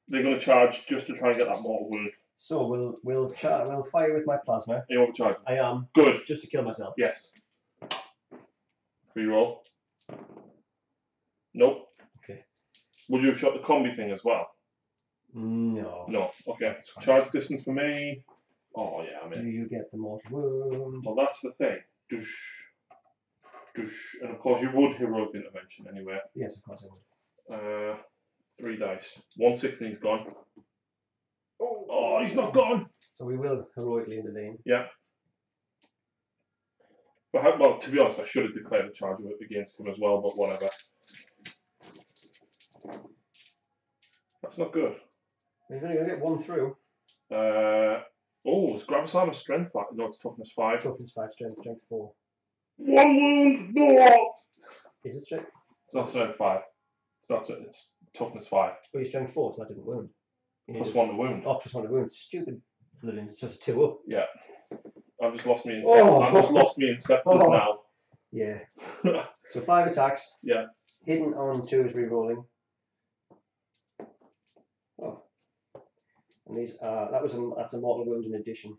They're going to charge just to try and get that mortal wound. So we'll fire with my plasma. Are you overcharging? I am. Good. Just to kill myself. Yes. Reroll. Nope. Okay. Would you have shot the combi thing as well? No. No. Okay. So charge distance for me. Oh yeah, I Do mean. you get the mortal wound? Well, that's the thing. Doosh, doosh. And of course, you would heroic intervention anyway. Yes, of course I would. 3 dice. 116 he's gone. Oh, he's not gone. So we will heroically intervene. Yeah. Well, to be honest, I should have declared a charge against him as well, but whatever. That's not good. He's only going to get 1 through. It's Gravis Armor Strength 5. No, it's Toughness 5. Toughness 5, strength 4. 1 wound! No! Is it strength? It's not Strength 5. It's not. It's Toughness 5. Well, you're strength 4, so that didn't wound. Plus 1 to wound. Oh, plus 1 to wound. Stupid. It's just 2 up. Yeah. I've just lost me in Inceptors Oh. now. Yeah. So 5 attacks. Yeah. Hidden on 2 is re-rolling. Oh. And these that's a mortal wound in addition.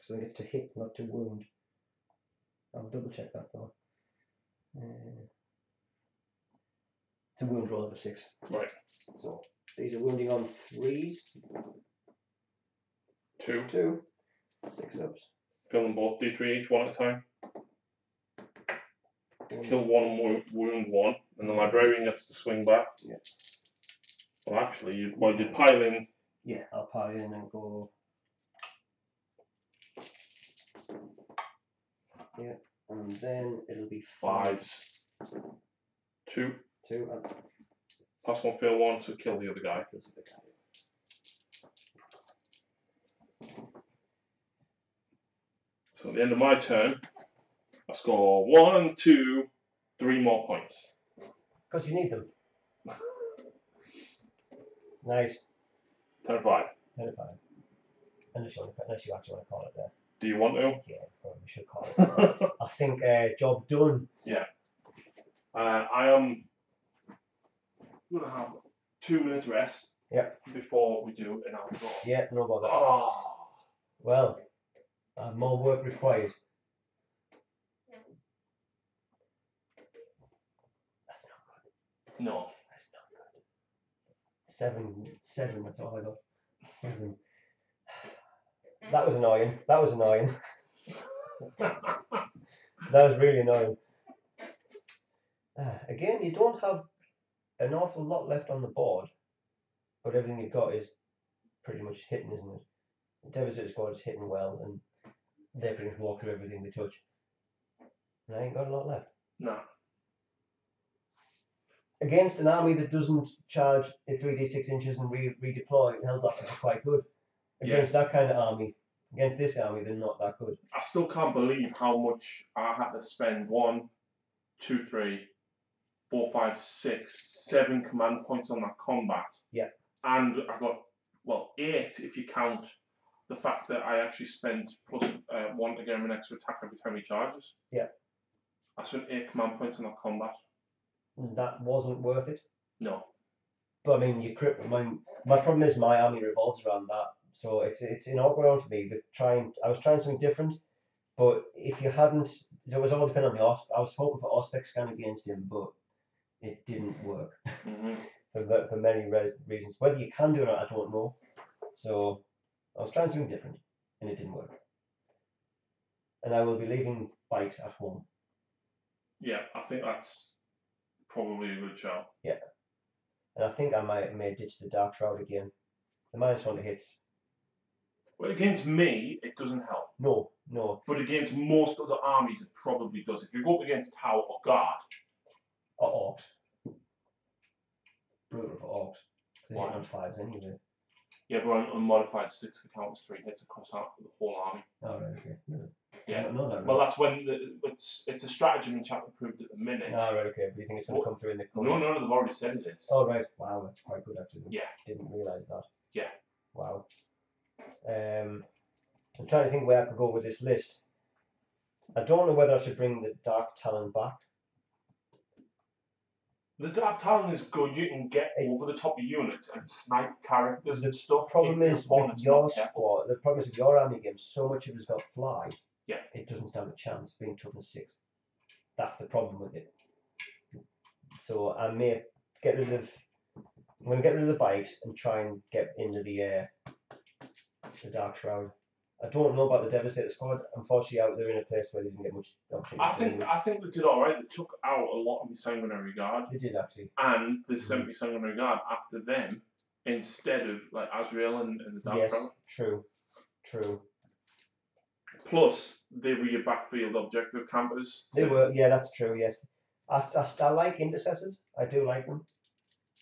So I think it's to hit, not to wound. I'll double check that though. It's a wound roll of a 6. Right. So these are wounding on 3s. 2. 2. 6 ups. Kill them both. D3 each, 1 at a time. Kill 1 and wound 1. And the librarian gets to swing back. Yeah. Well, actually, you pile in. Yeah, I'll pile in and go. Yeah, and then it'll be 5s. 2. 2 and Pass 1, fail 1 to kill the other guy. kills the guy. So at the end of my turn, I score 1, 2, 3 more points. Because you need them. Nice. 10 and 5. 10 and 5. Unless you actually want to call it there. Do you want to? Yeah, probably should call it. I think job done. Yeah. I am going to have 2 minutes rest. Yeah. Before we do an outro. Yeah, no bother. Oh. Well, more work required. That's not good. No. That's not good. 7, that's all I got. 7. That was annoying. That was really annoying. Again, you don't have an awful lot left on the board, but everything you've got is pretty much hitting, isn't it? The Devastator squad is hitting well, and they pretty much walk through everything they touch. And I ain't got a lot left. No. Against an army that doesn't charge a 3d6 inches and redeploy, Hellblasters are quite good. Against that kind of army, against this army, they're not that good. I still can't believe how much I had to spend 1, 2, 3, 4, 5, 6, 7 command points on that combat. Yeah. And I got, 8 if you count the fact that I actually spent plus 1 to get him an extra attack every time he charges. Yeah. I spent 8 command points on that combat. That wasn't worth it. No. But I mean, my problem is my army revolves around that. So it's an awkward one for me with I was trying something different, but if you hadn't, it was all dependent on the I was hoping for Auspex scan against him, but it didn't work for many reasons. Whether you can do it or not, I don't know. So I was trying something different, and it didn't work. And I will be leaving bikes at home. Yeah, I think that's probably a good shout. Yeah. And I think I may ditch the Dark Shroud again. The -1 to hits. Well, against me, it doesn't help. No. But against most other armies, it probably does. If you go up against Tau or Guard. Or Orcs. Brutal for Orcs. Because they Why? hit on 5s anyway. Yeah, but on modified 6, the count was 3 hits across the whole army. Oh, right, okay. No. Yeah. I don't know that. Well, that's when it's a stratagem in chapter approved at the minute. Oh, right, okay. But you think it's going to come through in the code? No, they've already said it is. Oh, right. Wow, that's quite good, actually. Yeah. Didn't realise that. Yeah. Wow. I'm trying to think where I could go with this list. I don't know whether I should bring the Dark Talon back. The Dark Talon is good. You can get over the top of units and snipe characters and stuff. The problem is with your squad, the problem is with your army game, so much of it has got fly. Yeah. It doesn't stand a chance being toughness 6. That's the problem with it. So I may I'm going to get rid of the bikes and try and get into the Dark Shroud. I don't know about the Devastator squad. Unfortunately, they're in a place where they didn't get much opportunity. I think they did all right. They took out a lot of the Sanguinary Guard. They did actually. And they sent me Sanguinary Guard after them instead of like Azrael and the Dark Traveler. True. Plus, they were your backfield objective campers. They were, yeah, that's true. Yes, I like intercessors. I do like them,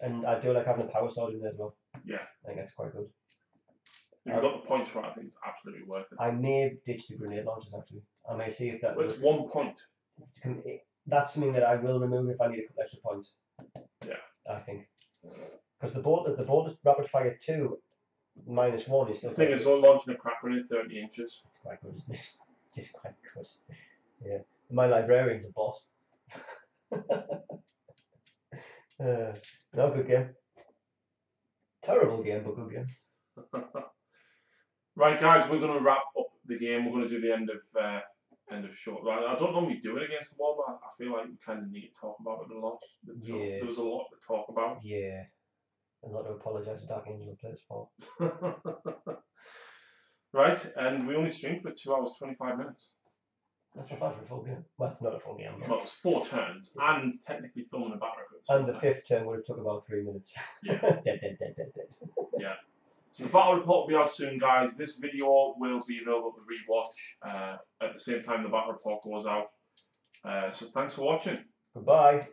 and I do like having a power sword in there as well. Yeah, I think that's quite good. If you've got the points for it, I think it's absolutely worth it. I may ditch the grenade launchers actually. I may see if that. Well, it's 1 point. That's something that I will remove if I need a couple extra points. Yeah, I think because the bolt rapid fire 2 -1 is still. The thing is, launching a crack grenade 30 inches. It's quite good, isn't it? It's quite good. Yeah, my librarian's a boss. No, good game. Terrible game, but good game. Right, guys, we're going to wrap up the game. We're going to do the end of short. I don't normally do it against the wall, but I feel like we kind of need to talk about it a lot. Yeah. There was a lot to talk about. Yeah. A lot to apologise to Dark Angel players for. Right, and we only streamed for 2 hours 25 minutes. That's not bad for a full game. Well, it's not a full game. But... Well, it was 4 turns, and technically filming a Batreps. And the 5th turn would have took about 3 minutes. Yeah. dead. Yeah. So the battle report will be out soon, guys. This video will be available to rewatch at the same time the battle report goes out. So thanks for watching. Goodbye.